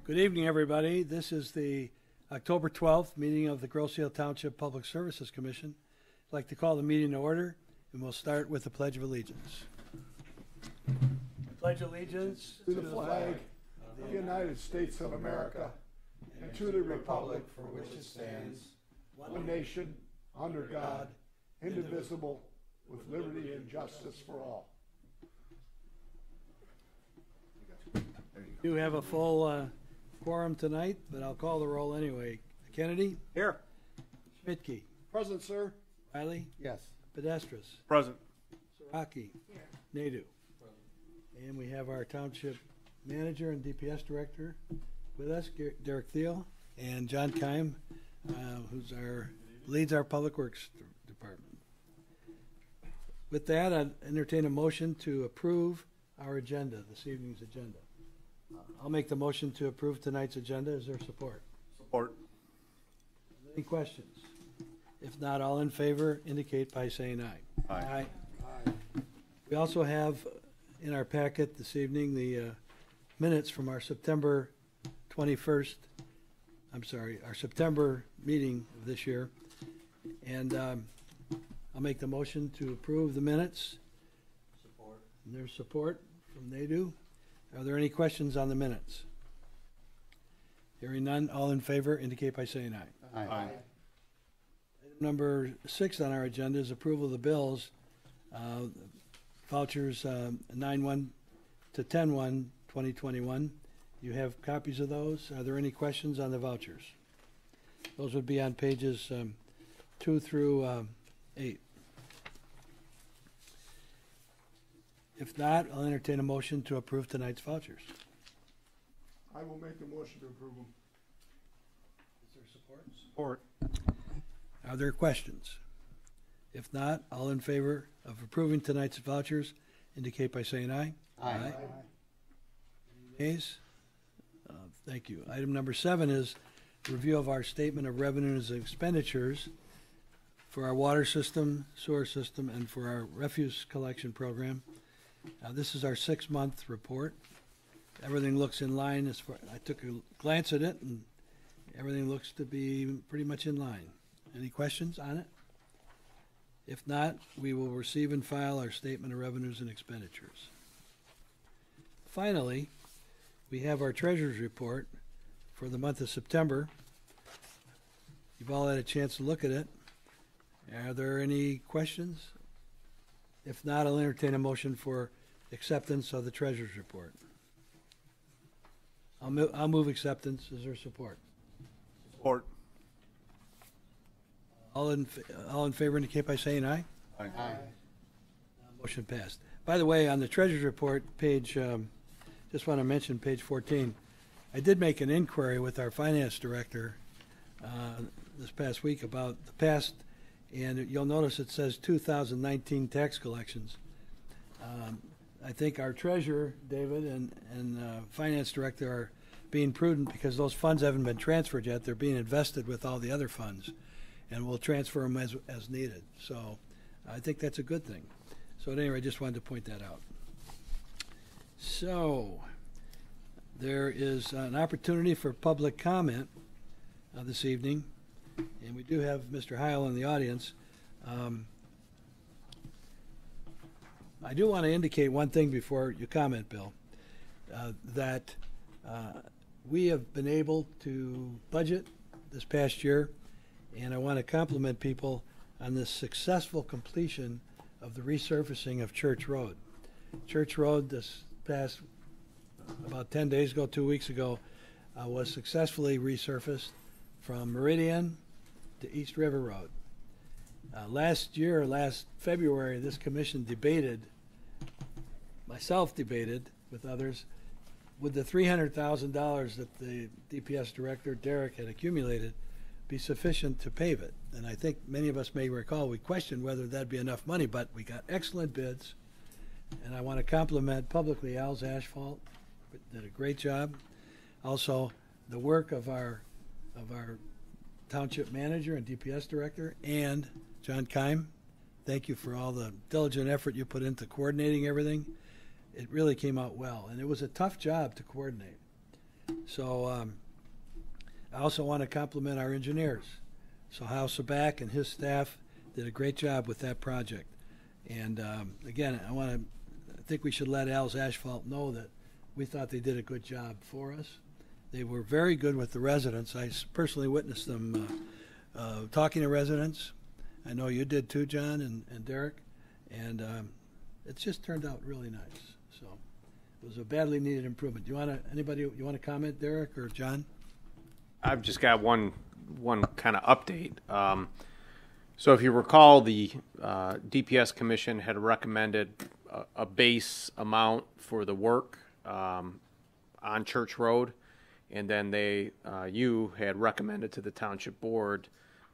Good evening, everybody. This is the October 12th meeting of the Grosse Ile Township Public Services Commission. I'd like to call the meeting to order, and we'll start with the Pledge of Allegiance. Pledge allegiance to the flag of the United States of America and to the republic for which it stands, one nation, under God, indivisible, with liberty and justice for all. We do have a full quorum tonight, but I'll call the roll anyway. Kennedy? Here. Schmidtke? Present, sir. Reilly? Yes. Pusdesris? Present. Here. Nadeau? And we have our Township Manager and DPS Director with us, Derek Thiel, and John Keim, who's leads our Public Works Department. With that, I'd entertain a motion to approve our agenda, this evening's agenda. I'll make the motion to approve tonight's agenda. Is there support? Support. Any questions? If not, all in favor indicate by saying aye. Aye. Aye. We also have in our packet this evening the minutes from our September 21st, our September meeting of this year. And I'll make the motion to approve the minutes. Support. And there's support from Nadeau. Are there any questions on the minutes? Hearing none, all in favor indicate by saying aye. Aye. Aye. Item number 6 on our agenda is approval of the bills. Vouchers 9-1 to 10-1-2021. You have copies of those. Are there any questions on the vouchers? Those would be on pages 2 through 8. If not, I'll entertain a motion to approve tonight's vouchers. I will make the motion to approve them. Is there support? Support. Are there questions? If not, all in favor of approving tonight's vouchers indicate by saying aye. Aye. Any nays? Thank you. Item number 7 is review of our statement of revenues and expenditures for our water system, sewer system, and for our refuse collection program. This is our 6-month report. Everything looks in line. I took a glance at it, and everything looks to be pretty much in line. Any questions on it? If not, we will receive and file our statement of revenues and expenditures. Finally, we have our treasurer's report for the month of September. You've all had a chance to look at it. Are there any questions? If not, I'll entertain a motion for acceptance of the treasurer's report. I'll move acceptance. Is there support? Support. All in favor indicate by saying aye. Aye. Aye. Motion passed. By the way, on the treasurer's report, page, just want to mention page 14, I did make an inquiry with our finance director this past week about the past, and you'll notice it says 2019 tax collections. I think our treasurer, David, and finance director are being prudent because those funds haven't been transferred yet. They're being invested with all the other funds, and we'll transfer them as needed. So I think that's a good thing. So at any rate, I just wanted to point that out. So there is an opportunity for public comment this evening, and we do have Mr. Heil in the audience. I do want to indicate one thing before you comment, Bill, that we have been able to budget this past year, and I want to compliment people on the successful completion of the resurfacing of Church Road. Church Road this past about 10 days ago, 2 weeks ago, was successfully resurfaced from Meridian to East River Road. Last February, this commission debated, myself debated with others, would the $300,000 that the DPS director, Derek, had accumulated be sufficient to pave it? And I think many of us may recall we questioned whether that'd be enough money, but we got excellent bids. And I want to compliment publicly Al's Asphalt, did a great job. Also, the work of our township manager and DPS director, and John Keim. Thank you for all the diligent effort you put into coordinating everything. It really came out well, and it was a tough job to coordinate. So I also want to compliment our engineers. So Hal Sabak and his staff did a great job with that project. And again, I think we should let Al's Asphalt know that we thought they did a good job for us. They were very good with the residents. I personally witnessed them talking to residents. I know you did too, John and Derek. And it's just turned out really nice. So it was a badly needed improvement. Anybody want to comment, Derek or John? I've just got one kind of update. So if you recall, the DPS Commission had recommended a base amount for the work on Church Road, and then you had recommended to the Township Board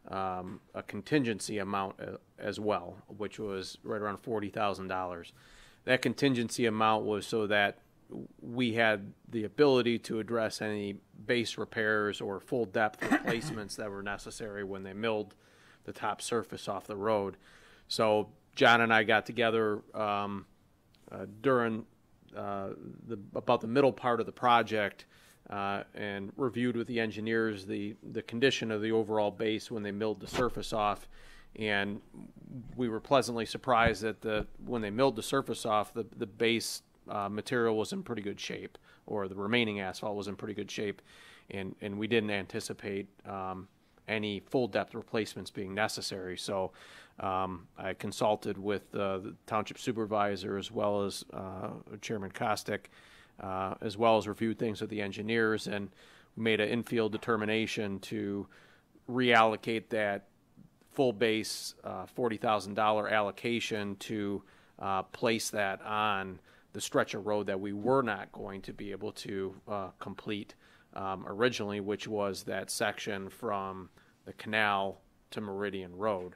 a contingency amount as well, which was right around $40,000. That contingency amount was so that we had the ability to address any base repairs or full depth replacements that were necessary when they milled the top surface off the road. So John and I got together during about the middle part of the project and reviewed with the engineers the condition of the overall base when they milled the surface off. And we were pleasantly surprised that when they milled the surface off, the base material was in pretty good shape, or the remaining asphalt was in pretty good shape, and we didn't anticipate any full depth replacements being necessary. So I consulted with the township supervisor as well as Chairman Costick, as well as reviewed things with the engineers, and made an infield determination to reallocate that full base $40,000 allocation to place that on the stretch of road that we were not going to be able to complete originally, which was that section from the canal to Meridian Road.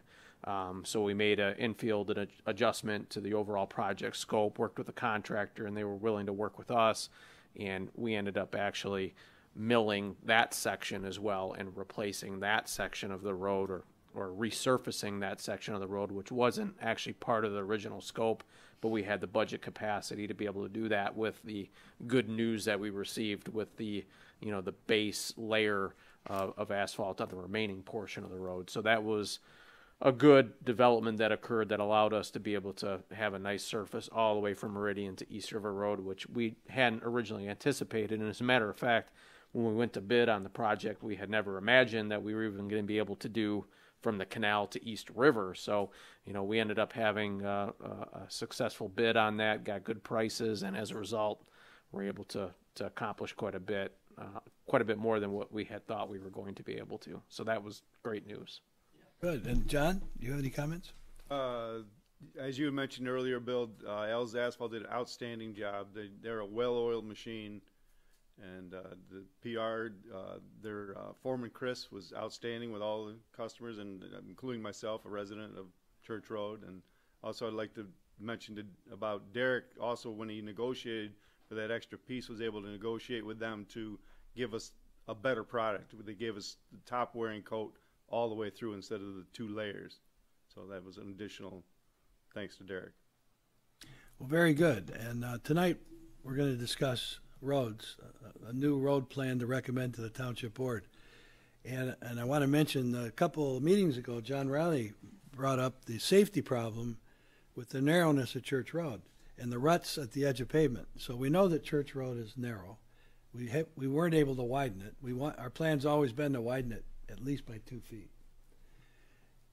So we made an infield adjustment to the overall project scope, worked with the contractor, and they were willing to work with us, and we ended up actually milling that section as well and replacing that section of the road, or resurfacing that section of the road, which wasn't actually part of the original scope, but we had the budget capacity to be able to do that with the good news that we received with the base layer of asphalt on the remaining portion of the road. So that was a good development that occurred that allowed us to be able to have a nice surface all the way from Meridian to East River Road, which we hadn't originally anticipated. And as a matter of fact, when we went to bid on the project, we had never imagined that we were even going to be able to do from the canal to East River. So, we ended up having a successful bid on that, got good prices, and as a result, we're able to accomplish quite a bit more than what we had thought we were going to be able to. So that was great news. Good. And John, do you have any comments? As you mentioned earlier, Bill, Al's Asphalt did an outstanding job. They're a well-oiled machine. And the PR, their foreman Chris was outstanding with all the customers, and including myself, a resident of Church Road. And also I'd like to mention about Derek, also when he negotiated for that extra piece, was able to negotiate with them to give us a better product. They gave us the top wearing coat all the way through instead of the 2 layers. So that was an additional thanks to Derek. Well, very good. And tonight we're going to discuss roads, a new road plan to recommend to the Township Board. And I want to mention a couple of meetings ago, John Reilly brought up the safety problem with the narrowness of Church Road and the ruts at the edge of pavement. So we know that Church Road is narrow. We weren't able to widen it. Our plan's always been to widen it at least by 2 feet.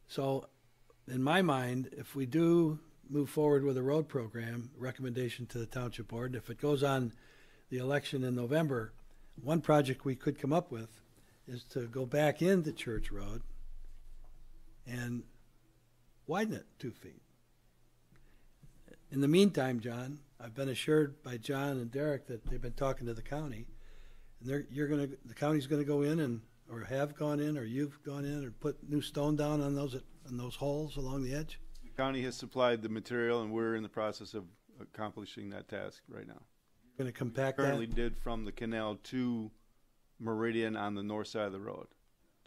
So in my mind, if we do move forward with a road program, recommendation to the Township Board, if it goes on the election in November, one project we could come up with is to go back into Church Road and widen it 2 feet. In the meantime, John, I've been assured by John and Derek that they've been talking to the county, and the county's going to go in or have gone in, or you've gone in, or put new stone down on those holes along the edge. The county has supplied the material, and we're in the process of accomplishing that task right now. Going to compact Currently that? did from the canal to Meridian on the north side of the road.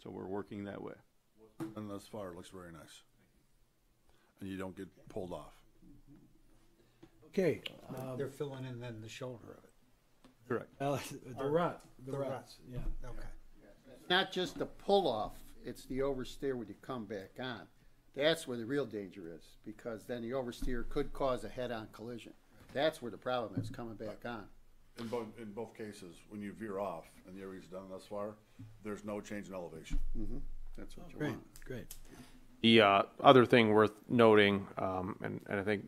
So we're working that way. And thus far, it looks very nice. And you don't get pulled off. Okay. They're filling in then the shoulder of it. Correct. The ruts, yeah. Okay. Not just the pull-off, it's the oversteer when you come back on. That's where the real danger is, because then the oversteer could cause a head-on collision. That's where the problem is, coming back on. In both cases, when you veer off and the area's done thus far, there's no change in elevation. That's what you Great, want. great. The other thing worth noting, and I think,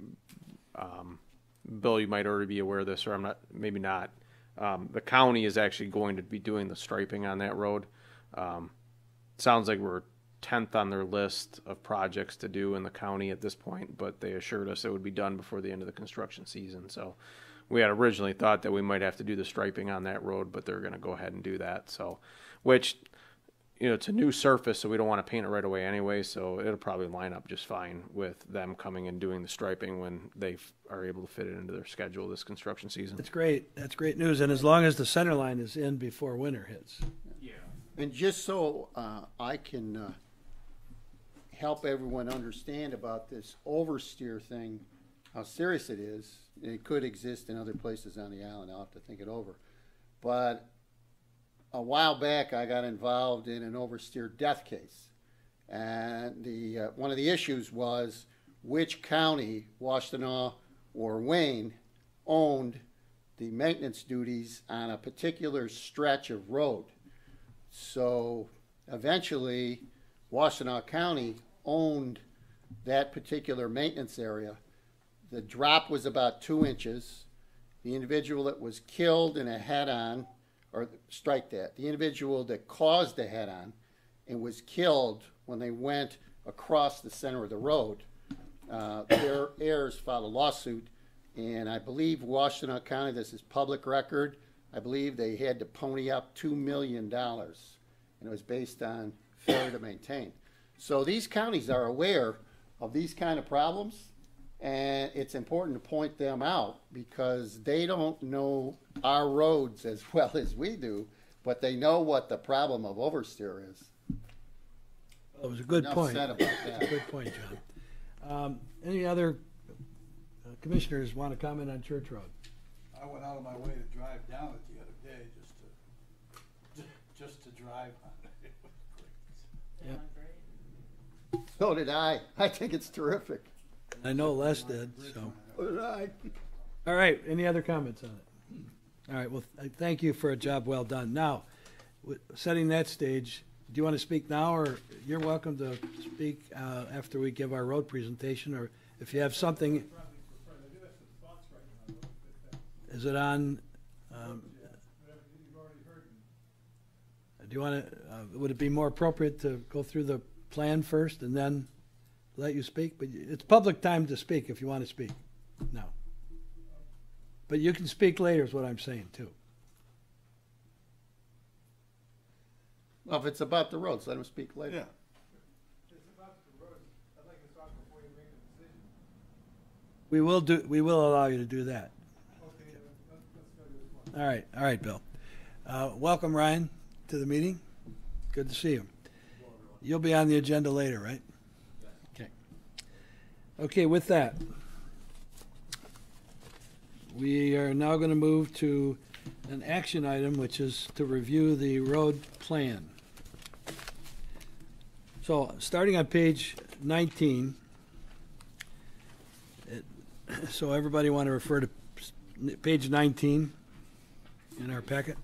Bill, you might already be aware of this, or I'm not, maybe not. The county is actually going to be doing the striping on that road. Sounds like we're 10th on their list of projects to do in the county at this point, but they assured us it would be done before the end of the construction season. So we had originally thought that we might have to do the striping on that road, but they're going to go ahead and do that. So, which, you know, it's a new surface, so we don't want to paint it right away anyway, so it'll probably line up just fine with them coming and doing the striping when they are able to fit it into their schedule this construction season. That's great. That's great news. And as long as the center line is in before winter hits. And just so I can help everyone understand about this oversteer thing, how serious it is. It could exist in other places on the island. I'll have to think it over. But a while back, I got involved in an oversteer death case. And one of the issues was which county, Washtenaw or Wayne, owned the maintenance duties on a particular stretch of road. So eventually, Washtenaw County owned that particular maintenance area. The drop was about 2 inches. The individual that was killed in a head-on, or strike that, the individual that caused the head-on and was killed when they went across the center of the road, their heirs filed a lawsuit, and I believe Washtenaw County, this is public record, I believe they had to pony up $2 million, and it was based on failure to maintain. So these counties are aware of these kind of problems, and it's important to point them out because they don't know our roads as well as we do, but they know what the problem of oversteer is. Well, it was a good Enough point. said about that. Good point, John. Any other commissioners want to comment on Church Road? I went out of my way to drive down it the other day just to drive on it. It was great. Yep. So did I. I think it's terrific. I know Les did, so. So did I. All right, any other comments on it? All right, well, thank you for a job well done. Now, setting that stage, do you want to speak now, or you're welcome to speak after we give our road presentation, or if you have something. Is it on? Do you want to? Would it be more appropriate to go through the plan first and then let you speak? But it's public time to speak if you want to speak. No. But you can speak later, is what I'm saying too. Well, if it's about the roads, let him speak later. Yeah. We will allow you to do that. All right, Bill. Welcome, Ryan, to the meeting. Good to see you. You'll be on the agenda later, right? Okay. Okay, with that, we are now going to move to an action item, which is to review the road plan. So, starting on page 19, so everybody want to refer to page 19 in our packet.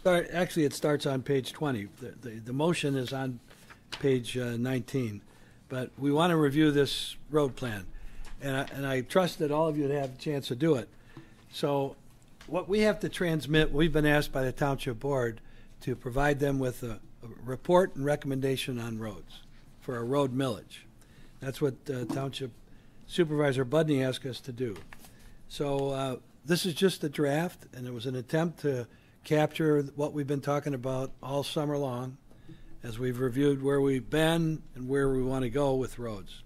Actually, it starts on page 20. The motion is on page 19, but we want to review this road plan, and I trust that all of you have a chance to do it. So what we have to transmit, we've been asked by the Township Board to provide them with a report and recommendation on roads for a road millage. That's what Township Supervisor Budney asked us to do. So this is just a draft, and it was an attempt to capture what we've been talking about all summer long as we've reviewed where we've been and where we want to go with roads.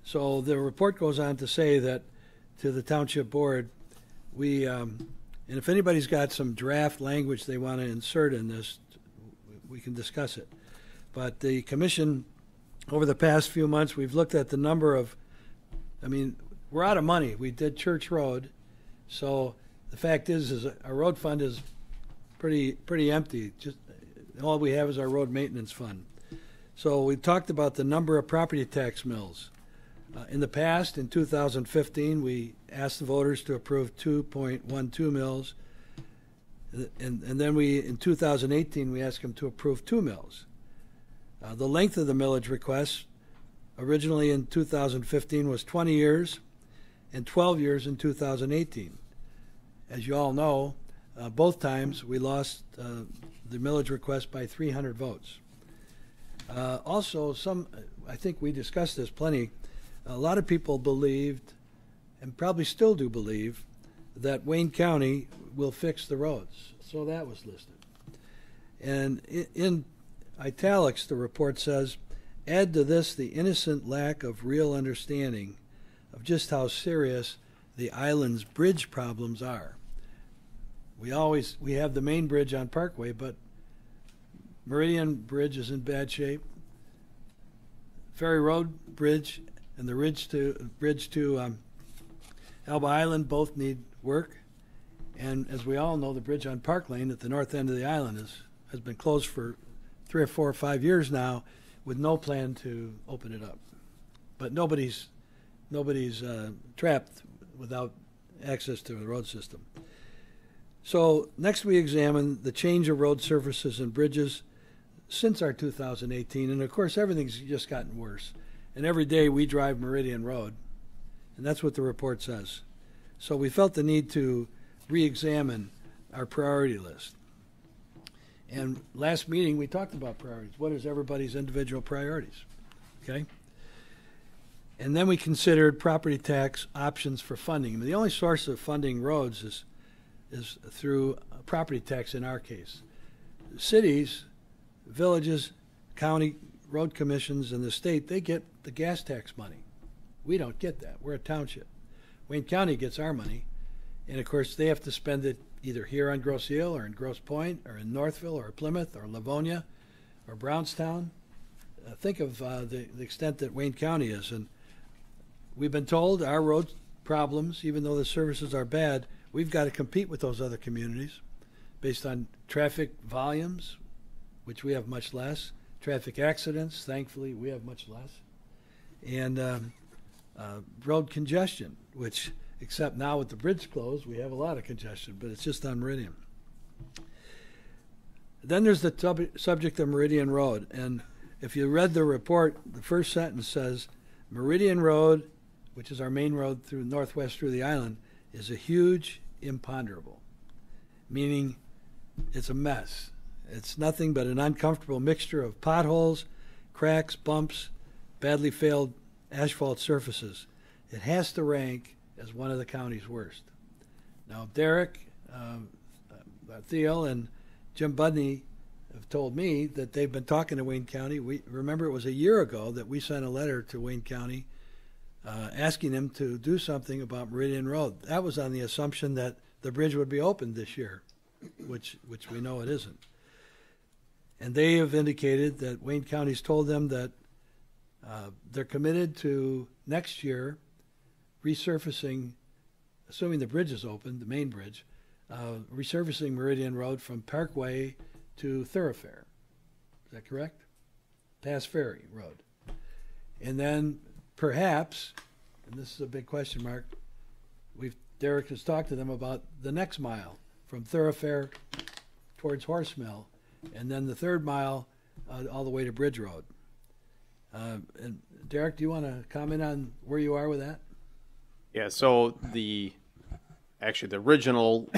So the report goes on to say that to the Township Board, and if anybody's got some draft language they want to insert in this, we can discuss it. But the Commission over the past few months, we've looked at the number of, I mean, we're out of money. We did Church Road, so the fact is our road fund is pretty empty. Just all we have is our road maintenance fund. So we talked about the number of property tax mills. In the past, in 2015, we asked the voters to approve 2.12 mills, and then in 2018, we asked them to approve 2 mills. The length of the millage request originally in 2015 was 20 years and 12 years in 2018. As you all know, both times we lost the millage request by 300 votes. Also, I think we discussed this plenty, a lot of people believed, and probably still do believe, that Wayne County will fix the roads. So that was listed. And in italics, the report says, add to this the innocent lack of real understanding of just how serious the island's bridge problems are. We have the main bridge on Parkway, but Meridian Bridge is in bad shape. Ferry Road Bridge and the bridge to Alba Island both need work. And as we all know, the bridge on Park Lane at the north end of the island has been closed for 3 or 4 or 5 years now, with no plan to open it up. But nobody's trapped without access to the road system. So next we examine the change of road surfaces and bridges since our 2018, and of course everything's just gotten worse. And every day we drive Meridian Road, and that's what the report says. So we felt the need to re-examine our priority list. And last meeting we talked about priorities. What is everybody's individual priorities? Okay? And then we considered property tax options for funding. I mean, the only source of funding roads is through property tax in our case. Cities, villages, county road commissions, and the state, they get the gas tax money. We don't get that. We're a township. Wayne County gets our money, and of course they have to spend it either here on Grosse Ile or in Grosse Pointe or in Northville or Plymouth or Livonia or Brownstown. Think of the extent that Wayne County is. And we've been told our road problems, even though the services are bad, we've got to compete with those other communities based on traffic volumes, which we have much less, traffic accidents, thankfully we have much less, and road congestion, which, except now with the bridge closed, we have a lot of congestion, but it's just on Meridian. Then there's the subject of Meridian Road, and if you read the report, the first sentence says, Meridian Road, which is our main road through northwest through the island, is a huge imponderable, meaning it's a mess. It's nothing but an uncomfortable mixture of potholes, cracks, bumps, badly failed asphalt surfaces. It has to rank as one of the county's worst. Now, Derek, Thiel, and Jim Budney have told me that they've been talking to Wayne County. We remember it was a year ago that we sent a letter to Wayne County asking them to do something about Meridian Road. That was on the assumption that the bridge would be opened this year, which we know it isn't. And they have indicated that Wayne County's told them that they're committed to next year resurfacing, assuming the bridge is open, the main bridge, resurfacing Meridian Road from Parkway to Thoroughfare. Is that correct? Past Ferry Road. And then perhaps, and this is a big question mark, Derek has talked to them about the next mile from Thoroughfare towards Horse Mill, and then the third mile all the way to Bridge Road. And Derek, do you want to comment on where you are with that? Yeah, so the original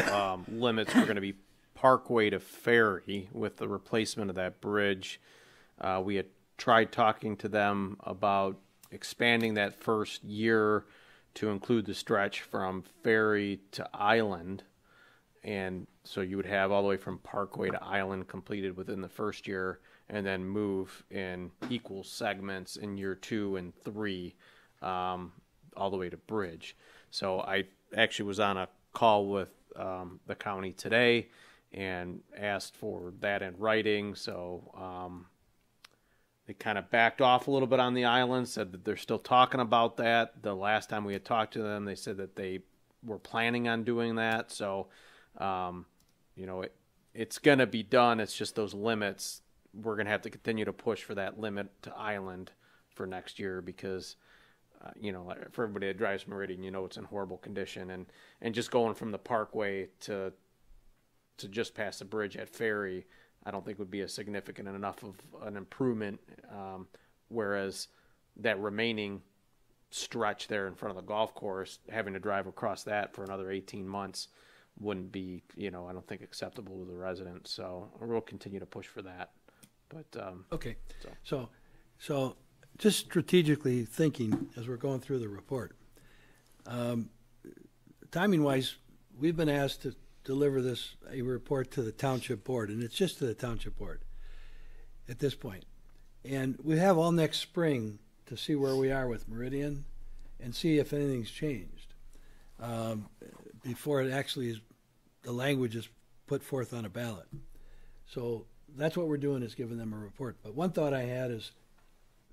limits were going to be Parkway to Ferry with the replacement of that bridge. We had tried talking to them about expanding that first year to include the stretch from Ferry to Island. And so you would have all the way from Parkway to Island completed within the first year, and then move in equal segments in year 2 and 3 all the way to Bridge. So I actually was on a call with the county today and asked for that in writing. So They kind of backed off a little bit on the island, said that they're still talking about that. The last time we had talked to them, they said that they were planning on doing that. So, it's going to be done. It's just those limits. We're going to have to continue to push for that limit to island for next year because, for everybody that drives Meridian, it's in horrible condition. And just going from the Parkway to just past the bridge at Ferry, I don't think would be a significant enough of an improvement, whereas that remaining stretch there in front of the golf course, having to drive across that for another 18 months wouldn't be, I don't think acceptable to the residents. So we'll continue to push for that. But Okay, so just strategically thinking as we're going through the report, timing-wise, we've been asked to deliver a report to the Township Board, and it's just to the Township Board at this point. And we have all next spring to see where we are with Meridian and see if anything's changed before it actually is, the language is put forth on a ballot. So that's what we're doing, is giving them a report. But one thought I had is,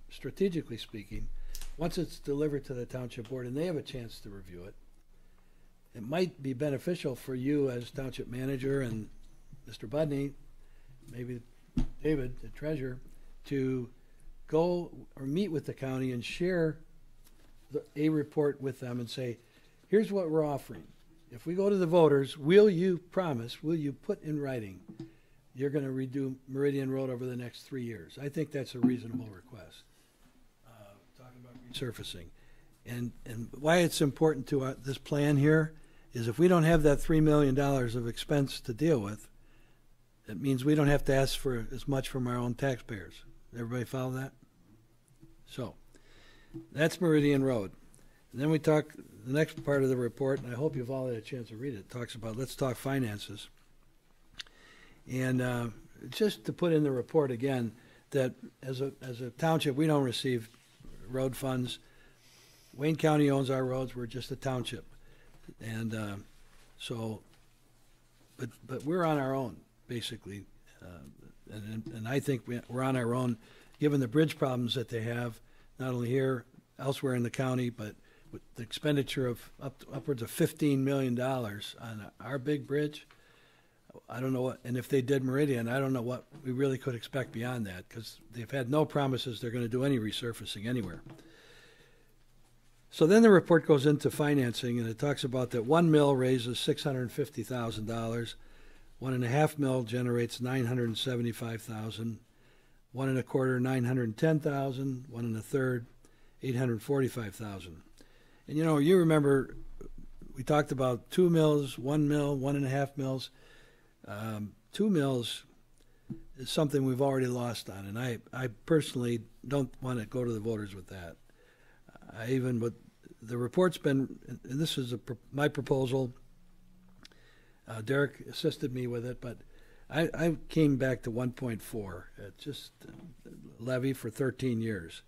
strategically speaking, once it's delivered to the Township Board and they have a chance to review it, it might be beneficial for you as Township Manager and Mr. Budney, maybe David, the Treasurer, to go or meet with the county and share a report with them and say, here's what we're offering. If we go to the voters, will you put in writing you're going to redo Meridian Road over the next 3 years? I think that's a reasonable request. Talking about resurfacing. And why it's important to this plan here is if we don't have that $3 million of expense to deal with, it means we don't have to ask for as much from our own taxpayers. Everybody follow that? So that's Meridian Road. And then we talk, the next part of the report, and I hope you've all had a chance to read it, talks about, let's talk finances. And just to put in the report again, that as a township, we don't receive road funds. Wayne County owns our roads. We're just a township. And but we're on our own, basically. And I think we're on our own, given the bridge problems that they have, not only here, elsewhere in the county, but with the expenditure of upwards of $15 million on our big bridge. I don't know what, and if they did Meridian, I don't know what we really could expect beyond that, because they've had no promises they're going to do any resurfacing anywhere. So then the report goes into financing, and it talks about that 1 mil raises $650,000, 1.5 mil generates $975,000, 1 1/4 $910,000, 1 1/3 $845,000. And you remember we talked about 2 mils, 1 mil, 1.5 mils. 2 mils is something we've already lost on, and I personally don't want to go to the voters with that. The report's been, and this is my proposal. Derek assisted me with it, but I came back to 1.4, just levy for 13 years.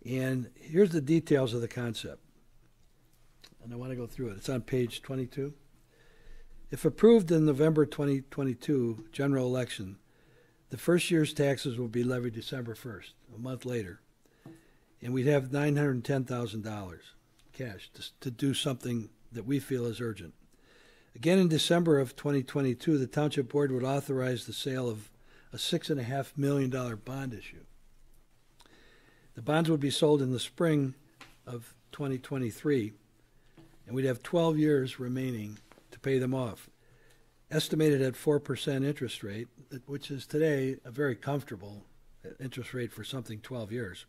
And here's the details of the concept, and I want to go through it. It's on page 22. If approved in November 2022 general election, the first year's taxes will be levied December 1st, a month later. And we'd have $910,000 cash to do something that we feel is urgent. Again, in December of 2022, the Township Board would authorize the sale of a $6.5 million bond issue. The bonds would be sold in the spring of 2023, and we'd have 12 years remaining to pay them off. Estimated at 4% interest rate, which is today a very comfortable interest rate for something 12 years.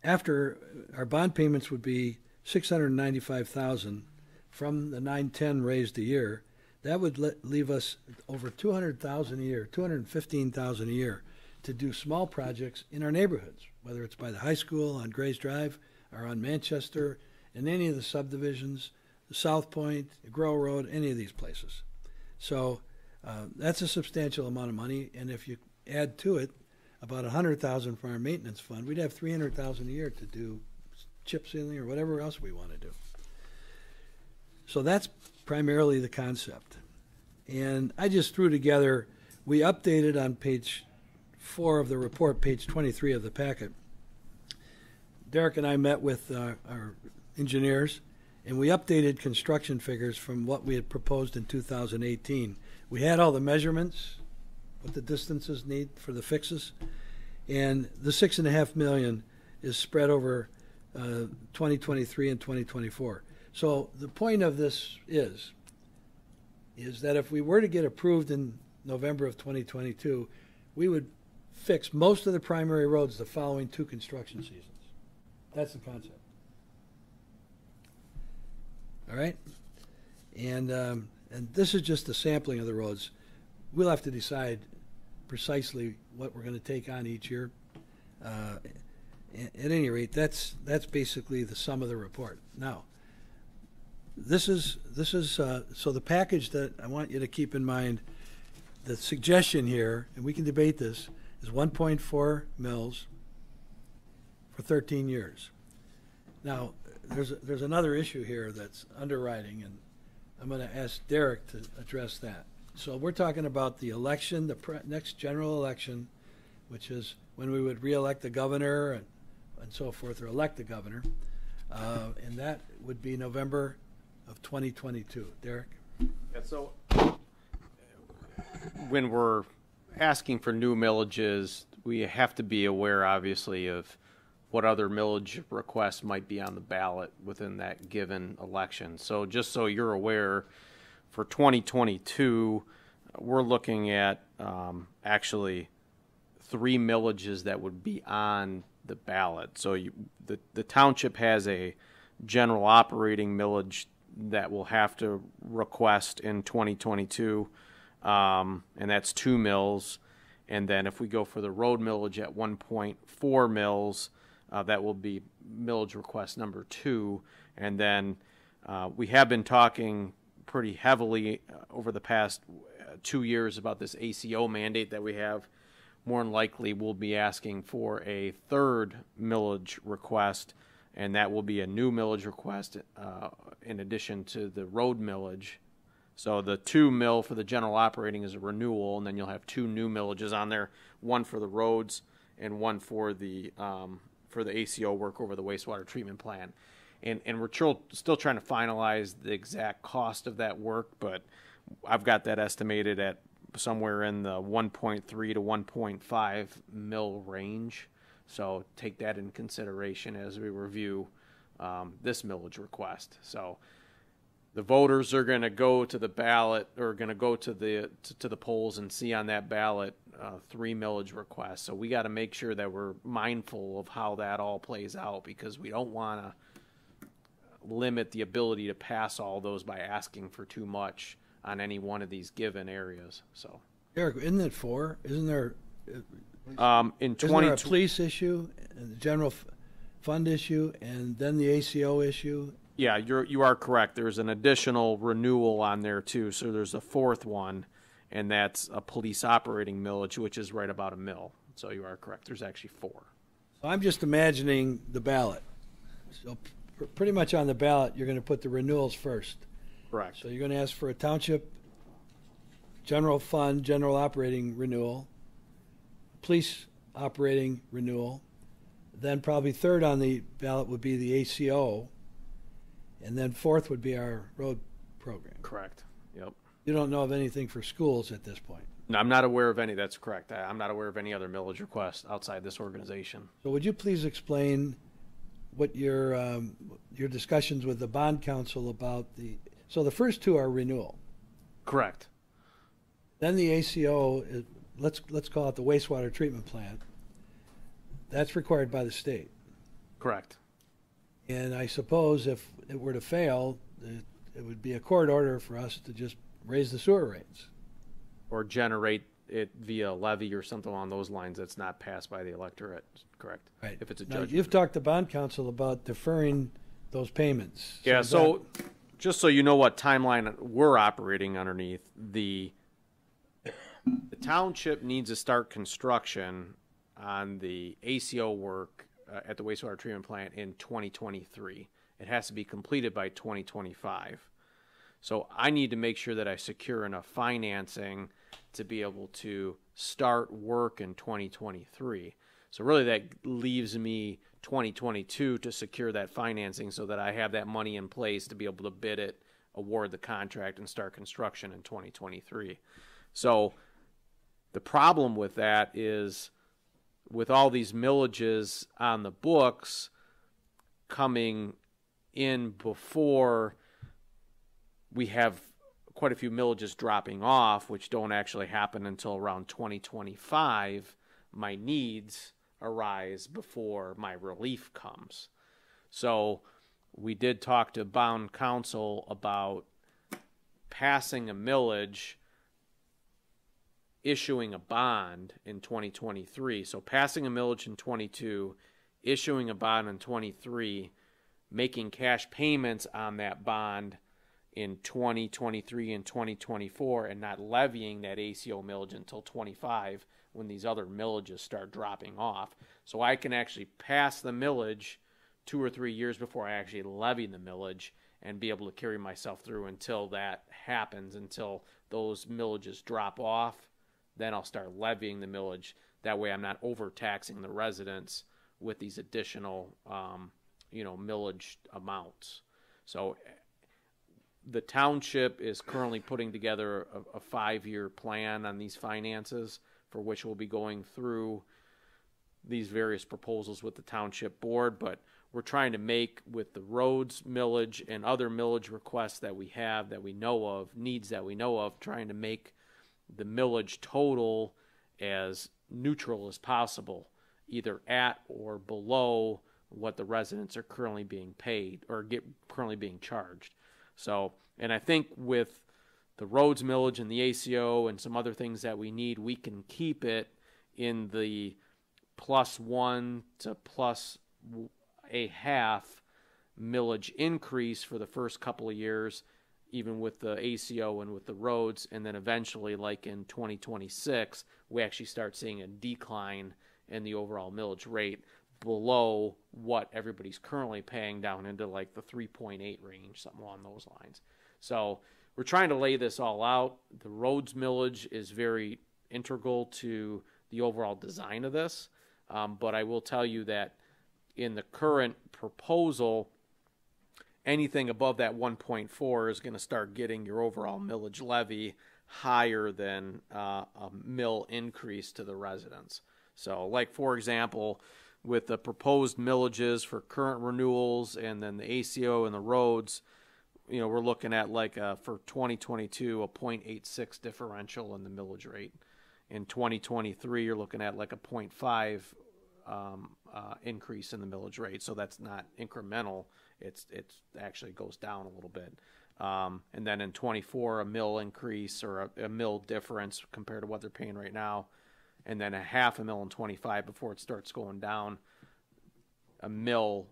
After, our bond payments would be $695,000 from the $910 raised a year. That would leave us over $200,000 a year, $215,000 a year to do small projects in our neighborhoods, whether it's by the high school, on Grays Drive, or on Manchester, in any of the subdivisions, the South Point, the Grow Road, any of these places. So that's a substantial amount of money, and if you add to it about $100,000 for our maintenance fund, we'd have $300,000 a year to do chip sealing or whatever else we want to do. So that's primarily the concept. And I just threw together, we updated on page 4 of the report, page 23 of the packet, Derek and I met with our engineers, and we updated construction figures from what we had proposed in 2018. We had all the measurements, what the distances need for the fixes, and the $6.5 million is spread over 2023 and 2024. So the point of this is that if we were to get approved in November of 2022, we would fix most of the primary roads the following 2 construction seasons. That's the concept. All right? And this is just a sampling of the roads. We'll have to decide precisely what we're going to take on each year. At any rate, that's basically the sum of the report. Now, this is so the package that I want you to keep in mind, the suggestion here, and we can debate this, is 1.4 mils for 13 years. Now, there's another issue here that's underwriting, and I'm going to ask Derek to address that. So we're talking about the election, the next general election, which is when we would re-elect the governor and so forth, or elect the governor, and that would be November of 2022. Derek? Yeah, so when we're asking for new millages, we have to be aware, obviously, of what other millage requests might be on the ballot within that given election. So just so you're aware, for 2022, we're looking at actually 3 millages that would be on the ballot. So the township has a general operating millage that we'll have to request in 2022, and that's 2 mills. And then if we go for the road millage at 1.4 mills, that will be millage request number 2. And then we have been talking pretty heavily over the past 2 years about this ACO mandate that we have. More than likely, we'll be asking for a 3rd millage request, and that will be a new millage request in addition to the road millage. So the 2 mil for the general operating is a renewal, and then you'll have 2 new millages on there, one for the roads and one for the ACO work over the wastewater treatment plant. And we're still trying to finalize the exact cost of that work, but I've got that estimated at somewhere in the 1.3 to 1.5 mil range. So take that in consideration as we review this millage request. So the voters are going to go to the ballot, or going to go to the polls and see on that ballot 3 millage requests. So we got to make sure that we're mindful of how that all plays out, because we don't want to limit the ability to pass all those by asking for too much on any one of these given areas. So, Eric, isn't it 4? Isn't there in isn't there a police issue, a general fund issue, and then the ACO issue? Yeah, you are correct. There's an additional renewal on there too. So there's a 4th one, and that's a police operating millage, which is right about a mil. So you are correct. There's actually 4. So I'm just imagining the ballot. So pretty much on the ballot, you're going to put the renewals first. Correct. So you're going to ask for a township general fund, general operating renewal, police operating renewal, then probably 3rd on the ballot would be the ACO, and then 4th would be our road program. Correct. Yep. You don't know of anything for schools at this point. No, I'm not aware of any. That's correct. I'm not aware of any other millage requests outside this organization. So would you please explain what your discussions with the bond council about so the first 2 are renewal. Correct. Then the ACO, let's call it the wastewater treatment plant. That's required by the state. Correct. And I suppose if it were to fail, it would be a court order for us to just raise the sewer rates. Or generate it via levy or something along those lines that's not passed by the electorate. Correct. Right. If it's a Now, judgment. you've talked to bond council about deferring those payments. Yeah, so just so you know what timeline we're operating underneath, the township needs to start construction on the ACO work at the wastewater treatment plant in 2023. It has to be completed by 2025. So I need to make sure that I secure enough financing to be able to start work in 2023. So really that leaves me 2022 to secure that financing so that I have that money in place to be able to bid it, award the contract, and start construction in 2023. So the problem with that is with all these millages on the books coming in before we have quite a few millages dropping off, which don't actually happen until around 2025, my needs arise before my relief comes. So we did talk to bond counsel about passing a millage, issuing a bond in 2023. So passing a millage in 22, issuing a bond in 23, making cash payments on that bond in 2023 and 2024, and not levying that ACO millage until 25 when these other millages start dropping off. So I can actually pass the millage 2 or 3 years before I actually levy the millage and be able to carry myself through until that happens, until those millages drop off. Then I'll start levying the millage. That way I'm not overtaxing the residents with these additional, millage amounts. So the township is currently putting together a 5-year plan on these finances, for which we'll be going through these various proposals with the township board. But we're trying to make, with the roads millage and other millage requests that we have, that we know of, needs that we know of, trying to make the millage total as neutral as possible, either at or below what the residents are currently being paid or currently being charged. So, and I think with the roads millage and the ACO and some other things that we need, we can keep it in the +1 to +0.5 millage increase for the first couple of years, even with the ACO and with the roads, and then eventually, like in 2026, we actually start seeing a decline in the overall millage rate below what everybody's currently paying, down into like the 3.8 range, something along those lines. So we're trying to lay this all out. The roads millage is very integral to the overall design of this, but I will tell you that in the current proposal, anything above that 1.4 is going to start getting your overall millage levy higher than a mill increase to the residents. So, like, for example, with the proposed millages for current renewals and then the ACO and the roads, we're looking at for 2022, a 0.86 differential in the millage rate. In 2023, you're looking at like a 0.5 increase in the millage rate. So that's not incremental. It's actually goes down a little bit. And then in 24, a mill increase or a mill difference compared to what they're paying right now. And then a half a mill in 25 before it starts going down. A mill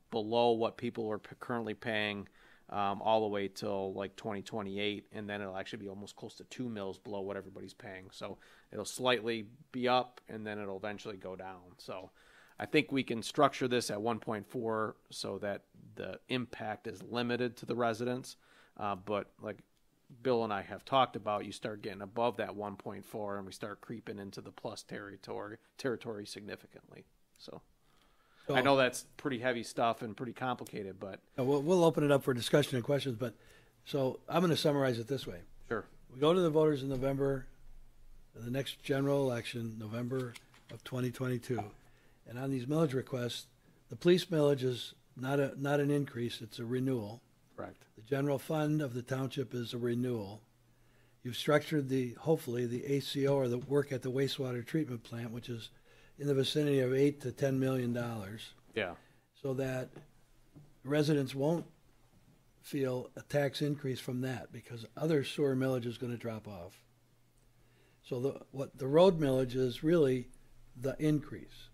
below what people are currently paying all the way till like 2028. And then it'll actually be almost close to 2 mills below what everybody's paying. So it'll slightly be up and then it'll eventually go down. So I think we can structure this at 1.4 so that the impact is limited to the residents. But like Bill and I have talked about, you start getting above that 1.4 and we start creeping into the plus territory significantly. So I know that's pretty heavy stuff and pretty complicated, but we'll open it up for discussion and questions. But so I'm going to summarize it this way. Sure. We go to the voters in November, the next general election, November of 2022. And on these millage requests, the police millage is not an increase, it's a renewal. Correct. The general fund of the township is a renewal. You've structured hopefully the ACO or the work at the wastewater treatment plant, which is in the vicinity of $8 to $10 million. Yeah. So that residents won't feel a tax increase from that because other sewer millage is going to drop off. So what the road millage is really the increase.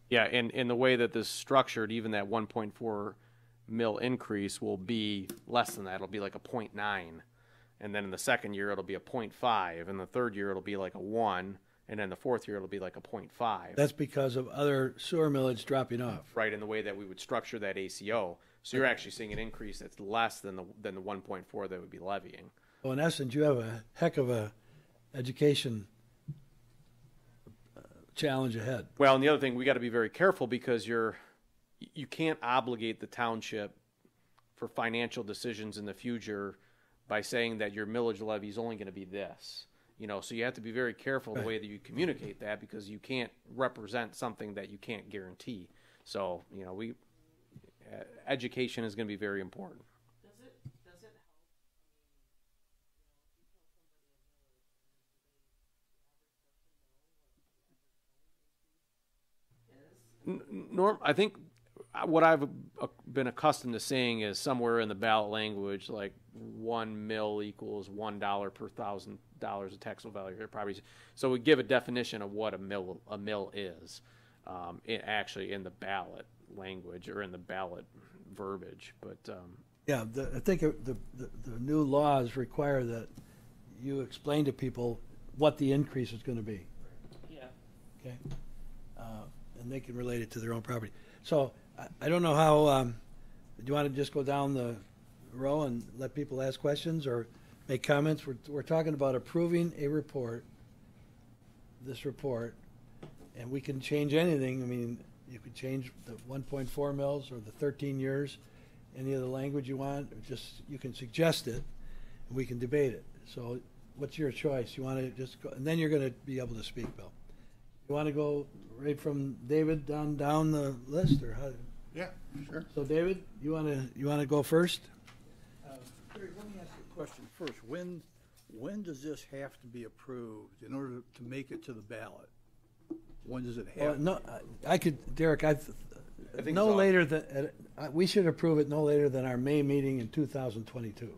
Yeah, and in the way that this is structured, even that 1.4 mil increase will be less than that. It'll be like a 0.9. And then in the second year, it'll be a 0.5. In the third year, it'll be like a 1. and then the fourth year it'll be like a 0.5. That's because of other sewer millage dropping off. Right, in the way that we would structure that ACO. So you're actually seeing an increase that's less than the 1.4 that would be levying. So in essence, you have a heck of a education challenge ahead. Well, and the other thing, we got to be very careful because you can't obligate the township for financial decisions in the future by saying that your millage levy is only going to be this. You know, so you have to be very careful the way that you communicate that, because you can't represent something that you can't guarantee. So, you know, education is going to be very important. Does it help? I think what I've been accustomed to saying is somewhere in the ballot language, like 1 mil equals $1 per $1,000 of taxable value of properties. So we give a definition of what a mill is, actually in the ballot language or in the ballot verbiage. But Yeah, I think the new laws require that you explain to people what the increase is going to be. Yeah. Okay, and they can relate it to their own property. So I don't know how. Do you want to just go down the row and let people ask questions or make comments? We're talking about approving a report. This report, and we can change anything. I mean, you could change the 1.4 mils or the 13 years, any of the language you want. Or just you can suggest it, and we can debate it. So, what's your choice? You want to just go, and then you're going to be able to speak, Bill. You want to go right from David down the list, or how? Yeah, sure. So, David, you want to go first? Terry, let me ask you a question first. When does this have to be approved in order to make it to the ballot? When does it have? No, I could, Derek. I think no it's later than we should approve it no later than our May meeting in 2022.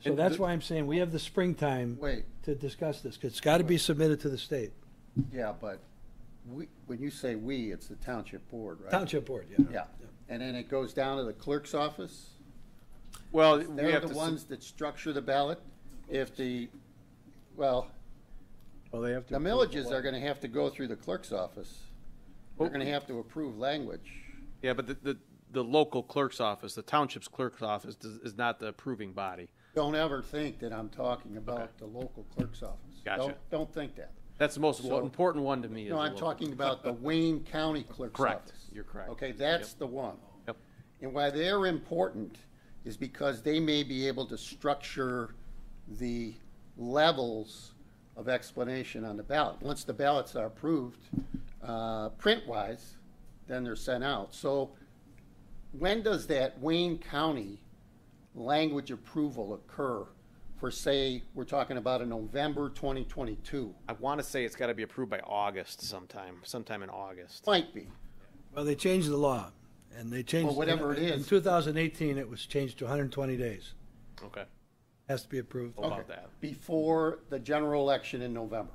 So And that's why I'm saying we have the springtime Wait, to discuss this, 'cause it's got to be submitted to the state yeah, but when you say we, it's the township board, right? township board. Yeah. Yeah, and then it goes down to the clerk's office? well, we They're have the to ones that structure the ballot? If well, Well, they have to. the millages are gonna have to go through the clerk's office. They're Oh. gonna have to approve language. Yeah, but the local clerk's office, the township's clerk's office, is not the approving body. Don't ever think that I'm talking about Okay. the local clerk's office. Gotcha. Don't think that. That's the most So- important one to me. No, is the I'm local. talking about the Wayne County Clerk's Correct. Office. You're correct. Okay, that's Yep. the one. Yep. And why they're important is because they may be able to structure the levels of explanation on the ballot. Once the ballots are approved, print-wise, then they're sent out. So when does that Wayne County language approval occur for, say, we're talking about a November 2022? I want to say it's got to be approved by August sometime in August. Might be. Well, they changed the law, and they changed. Well, whatever it In is. 2018, it was changed to 120 days. Okay. Has to be approved. How about Okay. that? Before the general election in November.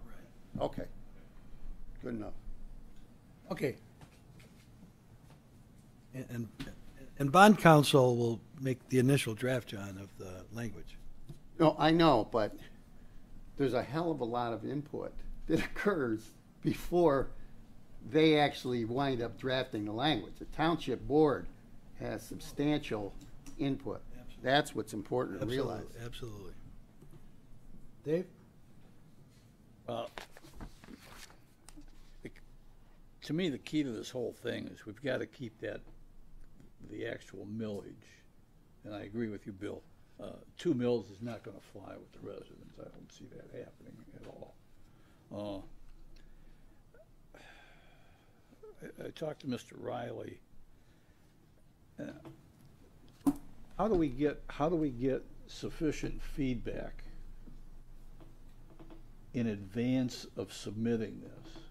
Okay. Good enough. Okay. And bond counsel will make the initial draft, John, of the language. No, I know, but there's a hell of a lot of input that occurs before they actually wind up drafting the language. The township board has substantial input. That's what's important to realize. Absolutely. Dave? Well, to me, the key to this whole thing is we've got to keep the actual millage. And I agree with you, Bill. 2 mills is not going to fly with the residents. I don't see that happening at all. I talked to Mr. Reilly. How do we get sufficient feedback in advance of submitting this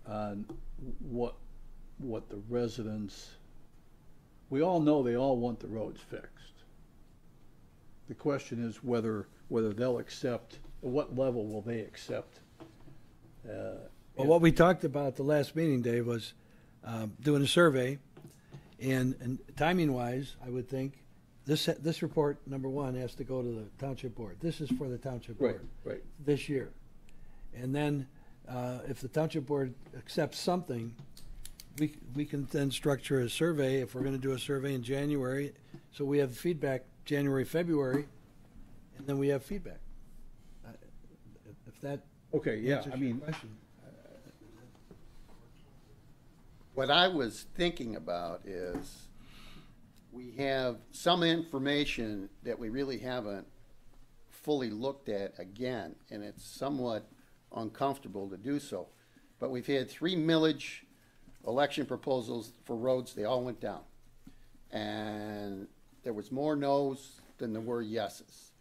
on what the residents? We all know they all want the roads fixed. The question is whether they'll accept, at what level will they accept? Well, what we talked about at the last meeting, Dave, was doing a survey, and timing-wise, I would think this report, number one, has to go to the township board. This is for the township board Right. this year. And then, if the township board accepts something, we can then structure a survey, if we're gonna do a survey in January, so we have feedback January, February, and then we have feedback. If that Okay, yeah, answers I your mean, question. What I was thinking about is we have some information that we really haven't fully looked at again, and it's somewhat uncomfortable to do so. But we've had 3 millage election proposals for roads, they all went down. And there was more no's than there were yeses.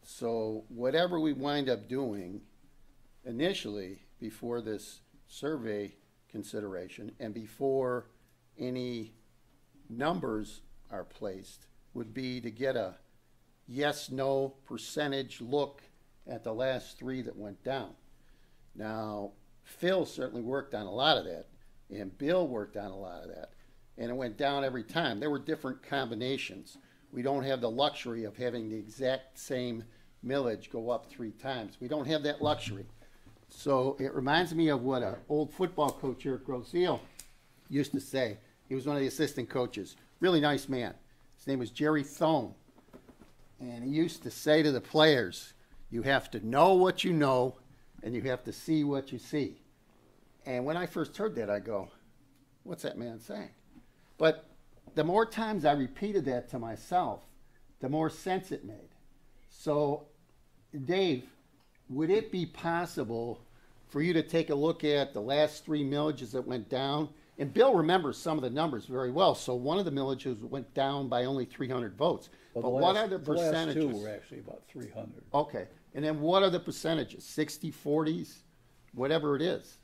So whatever we wind up doing initially before this survey consideration and before any numbers are placed would be to get a yes-no percentage look at the last 3 that went down. Now, Phil certainly worked on a lot of that, and Bill worked on a lot of that, and it went down every time. There were different combinations. We don't have the luxury of having the exact same millage go up 3 times. We don't have that luxury. So it reminds me of what an old football coach here at Groseal used to say. He was one of the assistant coaches. Really nice man. His name was Jerry Thome. And he used to say to the players, you have to know what you know, and you have to see what you see. And when I first heard that, I go, what's that man saying? But the more times I repeated that to myself, the more sense it made. So, Dave, would it be possible for you to take a look at the last 3 millages that went down? And Bill remembers some of the numbers very well. So one of the millages went down by only 300 votes. well, But what are the the last percentages? 2 were actually about 300. Okay. And then what are the percentages? 60, 40s, whatever it is.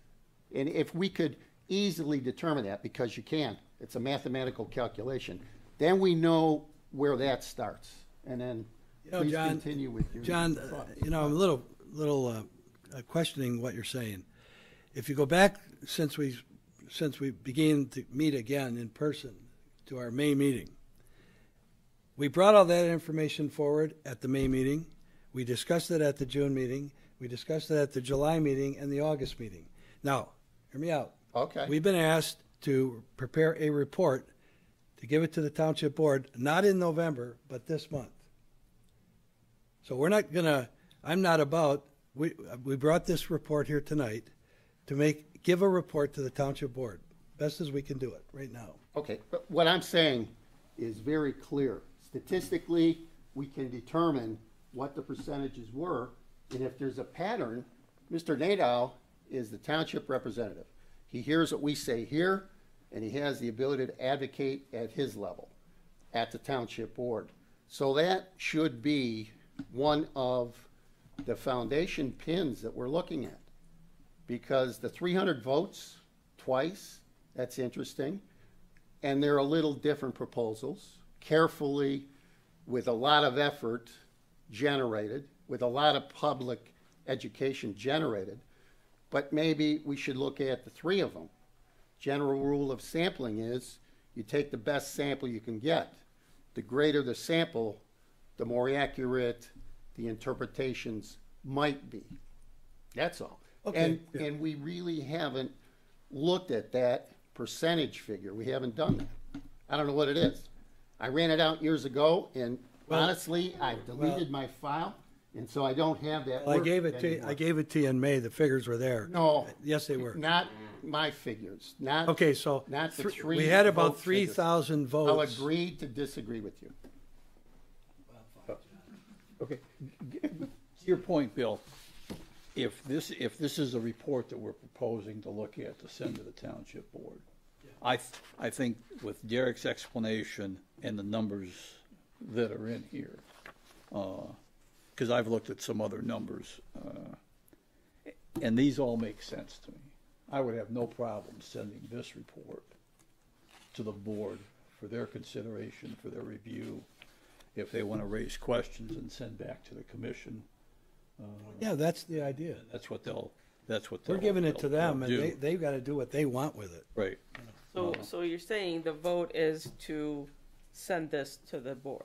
And if we could easily determine that, because you can, it's a mathematical calculation, then we know where that starts. And then please John, continue with your John, thoughts. I'm a little questioning what you're saying. If you go back since we began to meet again in person to our May meeting, we brought all that information forward at the May meeting. We discussed it at the June meeting. We discussed it at the July meeting and the August meeting. Now, hear me out. Okay. We've been asked to prepare a report to give it to the township board, not in November, but this month. So we're not gonna, I'm not about, we brought this report here tonight to give a report to the township board, best as we can do it right now. Okay, but what I'm saying is very clear. Statistically, we can determine what the percentages were, and if there's a pattern, Mr. Nadeau is the township representative. He hears what we say here, and he has the ability to advocate at his level, at the township board. So that should be one of the foundation pins that we're looking at. Because the 300 votes twice, that's interesting. And they're a little different proposals, carefully, with a lot of effort generated, with a lot of public education generated. But maybe we should look at the 3 of them. General rule of sampling is you take the best sample you can get. The greater the sample, the more accurate the interpretations might be. That's all. Okay. And we really haven't looked at that percentage figure. We haven't done that. I don't know what it is. I ran it out years ago, and honestly, I deleted my file, and so I don't have that. Well, I work gave it to you in May, the figures were there. No. Yes, they were. Not my figures. Not Okay, so not the 3 we had about vote figures. 3,000 votes. I'll agree to disagree with you. Okay, to your point, Bill, if this is a report that we're proposing to look at to send to the township board, I think with Derek's explanation and the numbers that are in here, because I've looked at some other numbers, and these all make sense to me. I would have no problem sending this report to the board for their consideration, for their review, if they want to raise questions and send back to the commission. Yeah, that's the idea. That's what they'll We're giving it to them, they'll and do. they've got to do what they want with it. Right. So you're saying the vote is to send this to the board?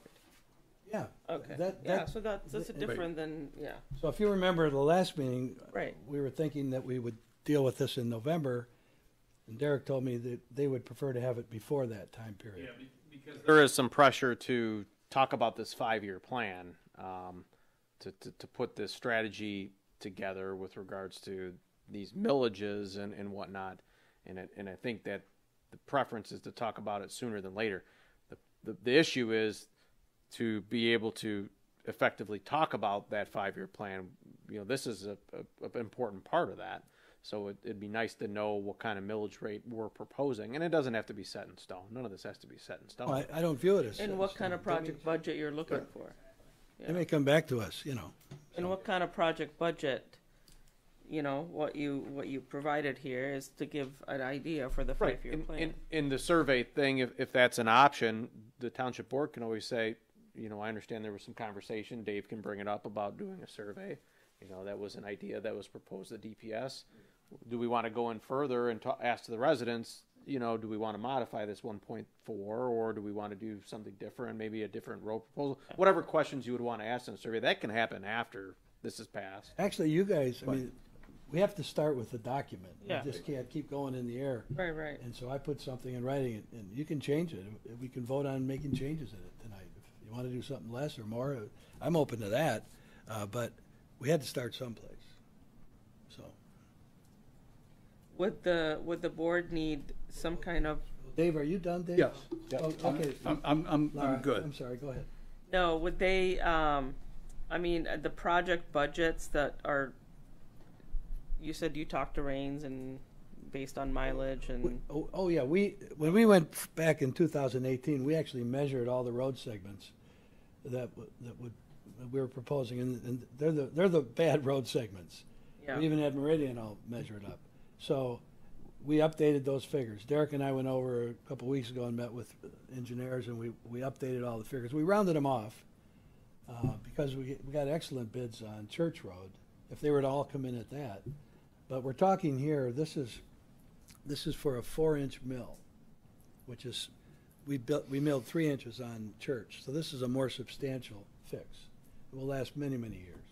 Yeah. Okay. That, So that's a different than, yeah. So if you remember the last meeting, Right. we were thinking that we would deal with this in November, and Derek told me that they would prefer to have it before that time period. Yeah, because there is some pressure to talk about this 5-year plan, to put this strategy together with regards to these millages and whatnot. And I think that the preference is to talk about it sooner than later. The issue is to be able to effectively talk about that 5-year plan. You know, this is an important part of that. So it'd be nice to know what kind of millage rate we're proposing, and it doesn't have to be set in stone. None of this has to be set in stone. Well, I don't view it as. And what kind of project budget you're looking for? They may come back to us, you know. And what kind of project budget, you know, what you provided here is to give an idea for the 5-year plan. In the survey thing, if that's an option, the township board can always say, you know, I understand there was some conversation, Dave can bring it up about doing a survey. You know, that was an idea that was proposed at DPS. Do we want to go in further and ask the residents, you know, do we want to modify this 1.4, or do we want to do something different, maybe a different road proposal? Whatever questions you would want to ask in a survey, that can happen after this is passed. Actually, you guys, I mean, we have to start with the document. Yeah. We just can't keep going in the air. Right. And so I put something in writing, and you can change it. We can vote on making changes in it tonight. If you want to do something less or more, I'm open to that. But we had to start someplace. So, Would the board need some kind of, Dave, are you done, Dave? Yes. Oh, okay. I'm Laura, good. I'm sorry. Go ahead. no, would they, I mean, the project budgets that are, you said you talked to Rains and based on mileage and, Oh yeah, when we went back in 2018, we actually measured all the road segments that we were proposing, and they're the bad road segments. yeah. We even had Meridian all measured up. So we updated those figures. Derek and I went over a couple weeks ago and met with engineers, and we updated all the figures. We rounded them off because we got excellent bids on Church Road if they were to all come in at that. But we're talking here, this is for a 4-inch mill, which is, we milled 3 inches on Church. So this is a more substantial fix. It will last many, many years.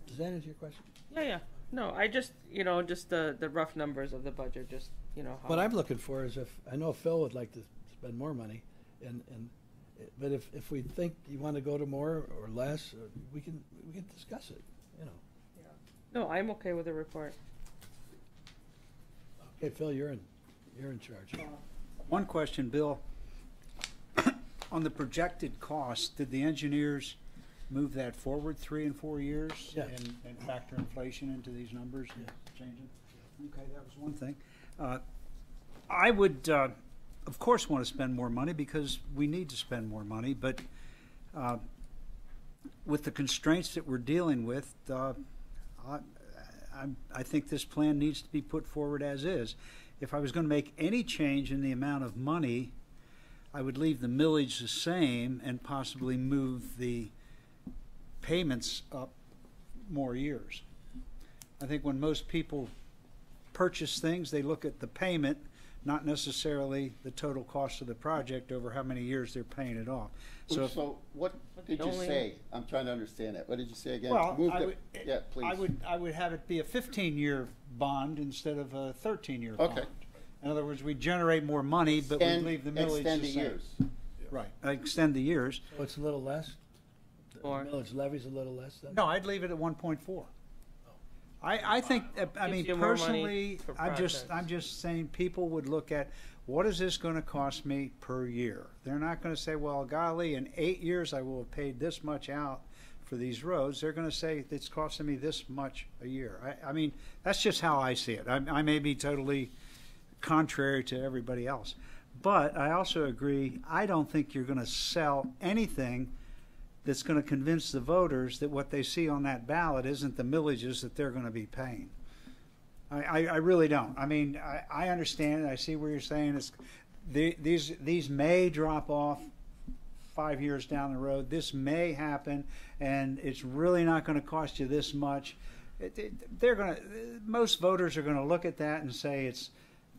Does that answer your question? Yeah. No, I just, you know, just the rough numbers of the budget, just, you know. How, What I'm looking for is I know Phil would like to spend more money, but if we think you want to go to more or less, we can discuss it, you know. No, I'm okay with the report. Okay, Phil, you're in charge. One question, Bill. On the projected cost, did the engineers move that forward 3 and 4 years? Yes. And factor inflation into these numbers and changing? Okay, that was one thing. I would, of course, want to spend more money because we need to spend more money, but with the constraints that we're dealing with, I think this plan needs to be put forward as is. If I was going to make any change in the amount of money, I would leave the millage the same and possibly move the payments up more years. I think when most people purchase things, they look at the payment, not necessarily the total cost of the project over how many years they're paying it off. So what did you only- say? I'm trying to understand that. What did you say again? Well, Move I the- would, yeah, please. I would have it be a 15-year bond instead of a 13-year Okay. bond. In other words, we generate more money, but we leave the millage Extend the the same. years. Right, extend the years. So it's a little less? The Or- millage levy's a little less then? No, I'd leave it at 1.4. I think, I Gives mean, you more money personally, for I'm projects. just saying people would look at, what is this going to cost me per year? They're not going to say, well, golly, in 8 years I will have paid this much out for these roads. They're going to say it's costing me this much a year. I mean, that's just how I see it. I may be totally contrary to everybody else. But I also agree, I don't think you're going to sell anything that's going to convince the voters that what they see on that ballot isn't the millages that they're going to be paying. I really don't. I mean, I understand, I see where you're saying it's, these may drop off 5 years down the road. This may happen, and it's really not going to cost you this much. Most voters are going to look at that and say it's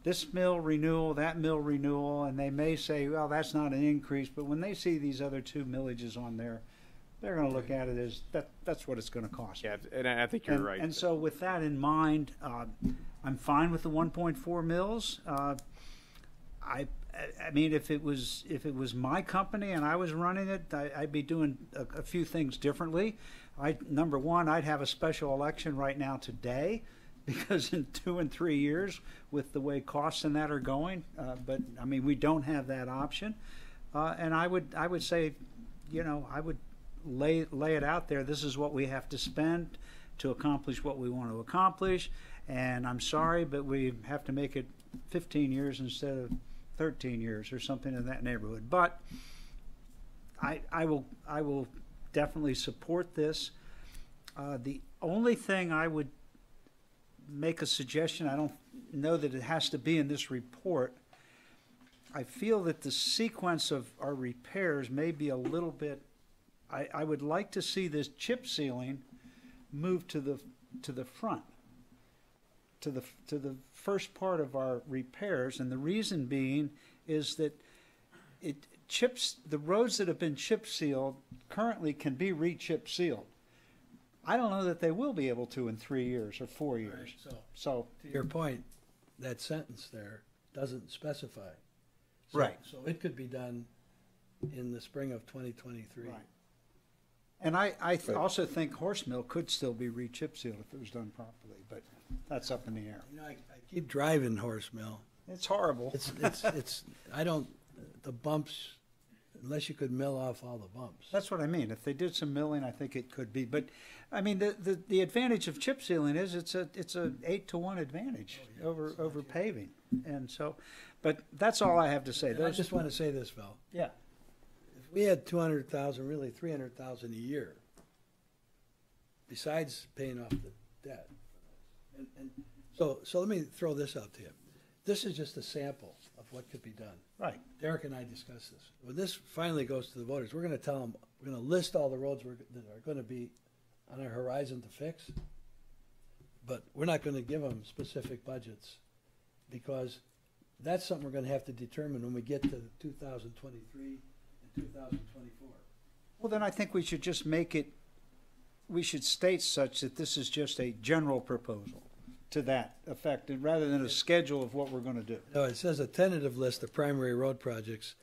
this mill renewal, that mill renewal, and they may say, well, that's not an increase, but when they see these other two millages on there, they're going to look at it as that's what it's going to cost. Yeah, and I think you're right. And so with that in mind, I'm fine with the 1.4 mils. I mean, if it was my company and I was running it, I'd be doing a few things differently. Number one, I'd have a special election right now today, because in 2 and 3 years, with the way costs and that are going, but I mean, we don't have that option. And I would say, you know, I would lay it out there. This is what we have to spend to accomplish what we want to accomplish. And I'm sorry, but we have to make it 15 years instead of 13 years or something in that neighborhood. But I will definitely support this. The only thing I would make a suggestion, I don't know that it has to be in this report. I feel that the sequence of our repairs may be a little bit, I would like to see this chip sealing move to the front, to the first part of our repairs, and the reason being is that the roads that have been chip sealed currently can be re-chip sealed. I don't know that they will be able to in 3 years or 4 years. Right, so to your point, that sentence there doesn't specify. So, right. So it could be done in the spring of 2023. Right. And I also think horse mill could still be re-chip sealed if it was done properly, but that's up in the air. You know, I keep driving horse mill. It's horrible. It's I don't, the bumps, unless you could mill off all the bumps. That's what I mean. If they did some milling, I think it could be. But I mean, the advantage of chip sealing is it's a 8-to-1 advantage over paving, and so. But that's all I have to say. I just want to say this, Phil. Yeah. If we had 200,000, really 300,000 a year, besides paying off the debt, and so let me throw this out to you. This is just a sample of what could be done. Right. Derek and I discussed this. When this finally goes to the voters, we're going to tell them, we're going to list all the roads that are going to be on our horizon to fix, but we're not going to give them specific budgets, because that's something we're going to have to determine when we get to 2023 and 2024. Well, then I think we should just make it, we should state such that this is just a general proposal to that effect, and rather than a schedule of what we're going to do. No, it says a tentative list of primary road projects.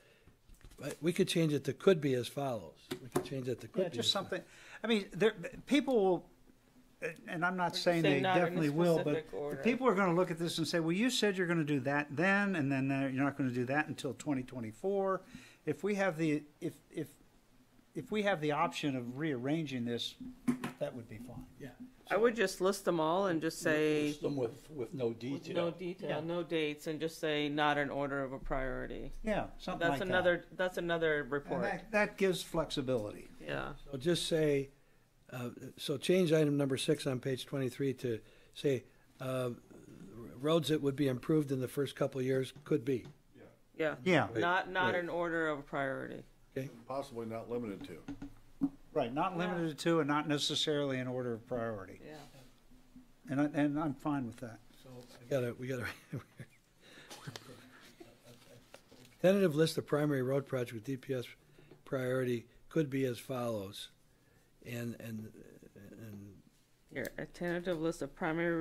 We could change it to could be as follows. We could change it to could be. Just as something. I mean, people will, and I'm not saying say they not in a definitely will, but specific order. people are going to look at this and say, well, you said you're going to do that then, and then you're not going to do that until 2024. If we have the if we have the option of rearranging this, that would be fine. Yeah. I would just list them all and just say List them with no detail. no detail, no dates, and just say not in order of a priority. Yeah, something That's like another. That's another that. report. And that gives flexibility. Yeah. So just say, so change item number 6 on page 23 to say, roads that would be improved in the first couple of years could be. Yeah. Yeah. Not Right. in order of priority. Possibly not limited to. Right, not limited to, and not necessarily in order of priority. Yeah. And I'm fine with that. So we gotta. Tentative list of primary road projects with DPS priority could be as follows, and Here, a tentative list of primary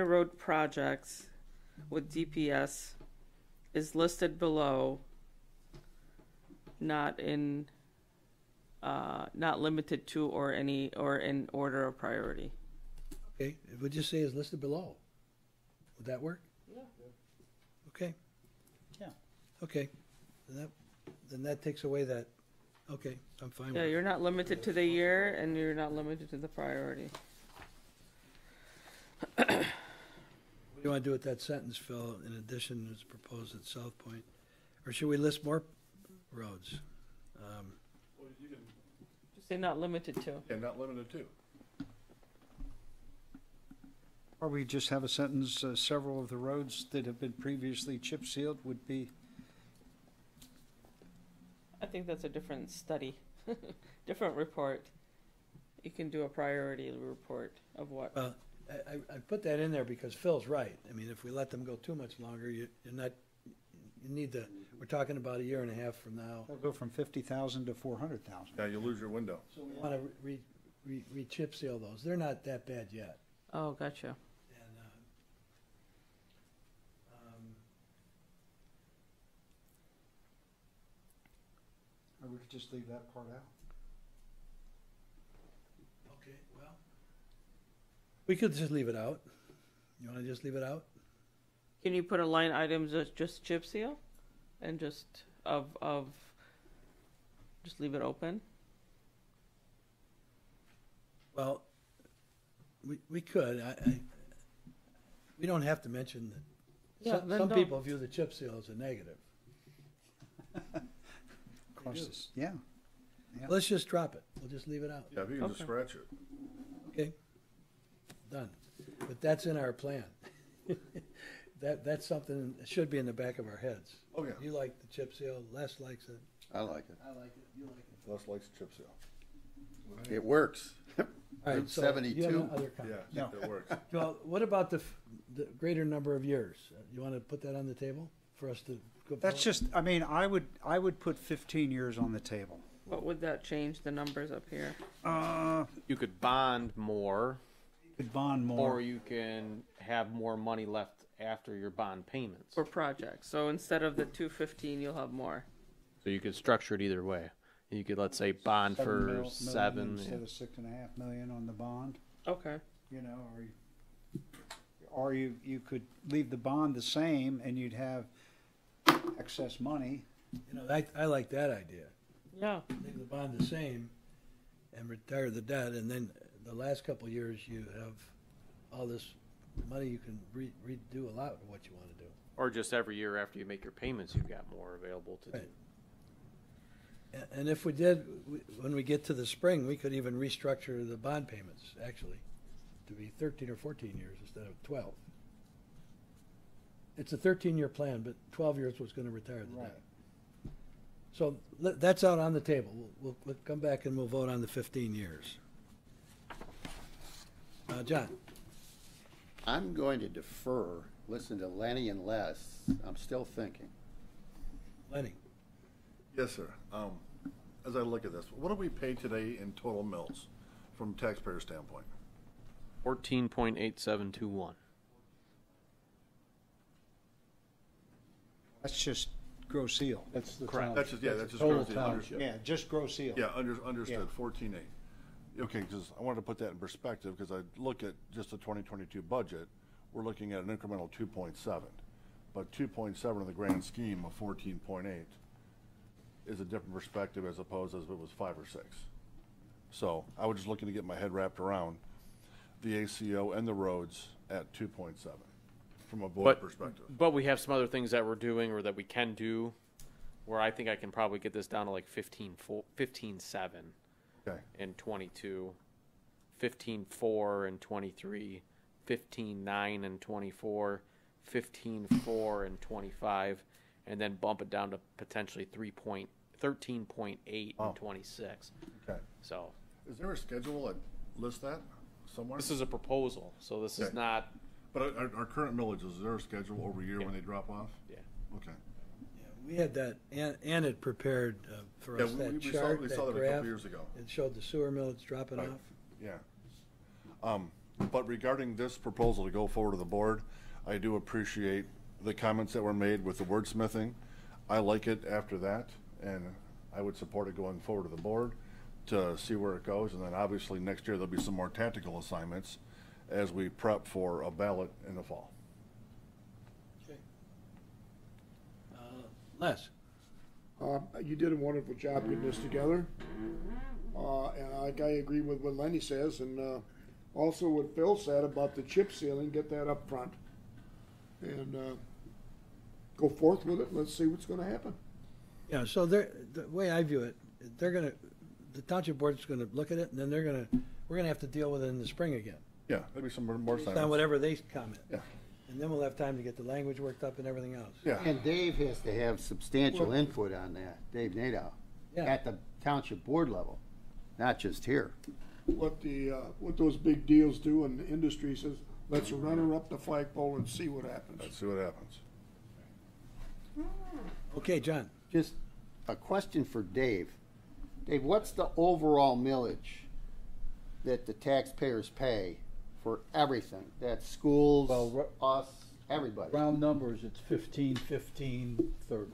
road projects with DPS is listed below. Not limited to or in order of priority. okay, it would just say is listed below. Would that work? Yeah. Okay. Yeah. Okay, then that takes away that. Okay, I'm fine with Yeah, it. you're not limited to the year, and you're not limited to the priority. What do you want to do with that sentence, Phil, in addition as proposed at South Point? Or should we list more roads? Just say not limited to. And not limited to. Or we just have a sentence, several of the roads that have been previously chip sealed would be, I think that's a different study, different report. You can do a priority report of what. I put that in there because Phil's right. I mean, if we let them go too much longer, you're not, you need to, we're talking about a year and a half from now. They'll go from 50,000 to 400,000. Yeah, you lose your window. So we want to re-chip seal those. They're not that bad yet. Oh, gotcha. And, Or we could just leave that part out. okay, well, we could just leave it out. You want to just leave it out? Can you put a line item just chip seal, and just just leave it open? Well, we could. We don't have to mention that. Yeah, Some, then some don't. people view the chip seal as a negative. Of course, yeah. Yeah. Let's just drop it. We'll just leave it out. Yeah, if you can just Okay. scratch it. Okay? Done. But that's in our plan. That's something that should be in the back of our heads. Oh, yeah. You like the chip seal, Les likes it. I like it. I like it, you like it. Less likes chip seal. It works. All right, Route so you have 72. another Yeah, comment? I think that works. Well, what about the greater number of years? You want to put that on the table for us to go? That's just, I mean, I would put 15 years on the table. What would that change the numbers up here? You could bond more, Could bond more. or you can have more money left after your bond payments. For projects. So instead of the 215, you'll have more. So you could structure it either way. You could, let's say, bond for million 7. instead of 6.5 million on the bond. Okay. You know, or you could leave the bond the same and you'd have excess money. You know, I like that idea. Yeah. Leave the bond the same and retire the debt, and then the last couple of years you have all this money, you can redo a lot of what you want to do. Or just every year after you make your payments, you've got more available to do. Right. And if we did, when we get to the spring, we could even restructure the bond payments, actually, to be 13 or 14 years instead of 12. It's a 13-year plan, but 12 years was going to retire the debt. So that's out on the table. We'll come back and we'll vote on the 15 years. John? I'm going to defer, listen to Lenny and Les. I'm still thinking. Lenny? Yes, sir. As I look at this, what do we pay today in total mills from taxpayer standpoint? 14.8721. That's just gross seal. That's the Correct. That's just, yeah, that's just. total gross- under- township. Yeah, just gross seal. Yeah, understood, Yeah. 14.8. Okay, because I wanted to put that in perspective, because I look at just the 2022 budget, we're looking at an incremental 2.7. But 2.7 in the grand scheme of 14.8 is a different perspective as opposed as if it was 5 or 6. So I was just looking to get my head wrapped around the ACO and the roads at 2.7 from a board perspective. But we have some other things that we're doing or that we can do where I think I can probably get this down to like 15.7 Okay. in 22, 15.4 in 23, 15.9 in 24, 15.4 in 25, and then bump it down to potentially 13.8 Oh. in 26. Okay. So Is there a schedule that lists that somewhere? this is a proposal, so this is Okay. not, But our current millage, is there a schedule over year when they drop off? yeah. Okay. Yeah, we had that, Ann had prepared for Yeah, us that we chart, saw that that a couple graph. years ago. It showed the sewer millage dropping Right. off. Yeah. But regarding this proposal to go forward to the board, I do appreciate the comments that were made with the wordsmithing. I like it after that, and I would support it going forward to the board to see where it goes. And then obviously next year there'll be some more tactical assignments as we prep for a ballot in the fall. Okay. Les? You did a wonderful job getting this together. And I agree with what Lenny says, and also what Phil said about the chip sealing, get that up front. And go forth with it, let's see what's gonna happen. Yeah, so the way I view it, the township board's gonna look at it, and then we're gonna have to deal with it in the spring again. Yeah, maybe some more Based on assignments. whatever they comment. Yeah. And then we'll have time to get the language worked up and everything else. Yeah. And Dave has to have substantial input on that, Dave Nadeau, Yeah. at the township board level, not just here. what those big deals do, and the industry says, let's run her up the flagpole and see what happens. Let's see what happens. Okay, John. Just a question for Dave. Dave, what's the overall millage that the taxpayers pay for everything? That's schools, Well, us, everybody. Round numbers, it's 15, 15, 30.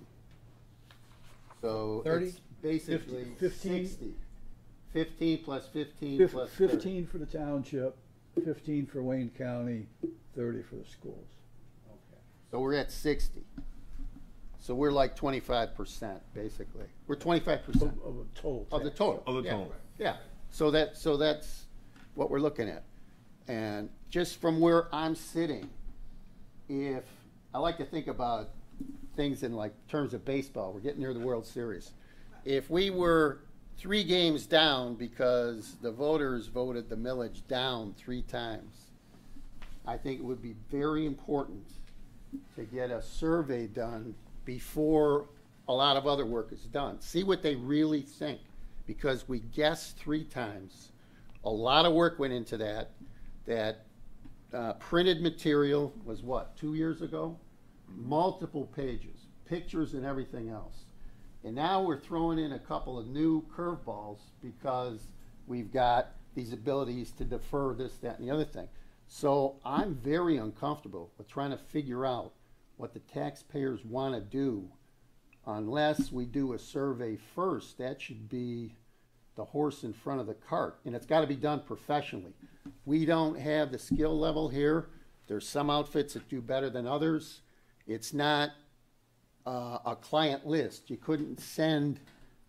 So 30? it's basically 15? 60. 15 plus 15 plus 30. 15 for the township, 15 for Wayne County, 30 for the schools. So we're at 60. So we're like 25%, basically. We're 25% Of the total. of the tax. total. Of the Yeah. total. Yeah. So that's what we're looking at. And just from where I'm sitting, if I like to think about things in like terms of baseball, we're getting near the World Series. If we were 3 games down because the voters voted the millage down 3 times, I think it would be very important to get a survey done before a lot of other work is done. See what they really think, because we guessed 3 times. A lot of work went into that. That printed material was what, 2 years ago? Multiple pages, pictures and everything else. And now we're throwing in a couple of new curveballs because we've got these abilities to defer this, that, and the other thing. So I'm very uncomfortable with trying to figure out what the taxpayers want to do unless we do a survey first. That should be the horse in front of the cart, and it's got to be done professionally. We don't have the skill level here. There's some outfits that do better than others. It's not a client list. You couldn't send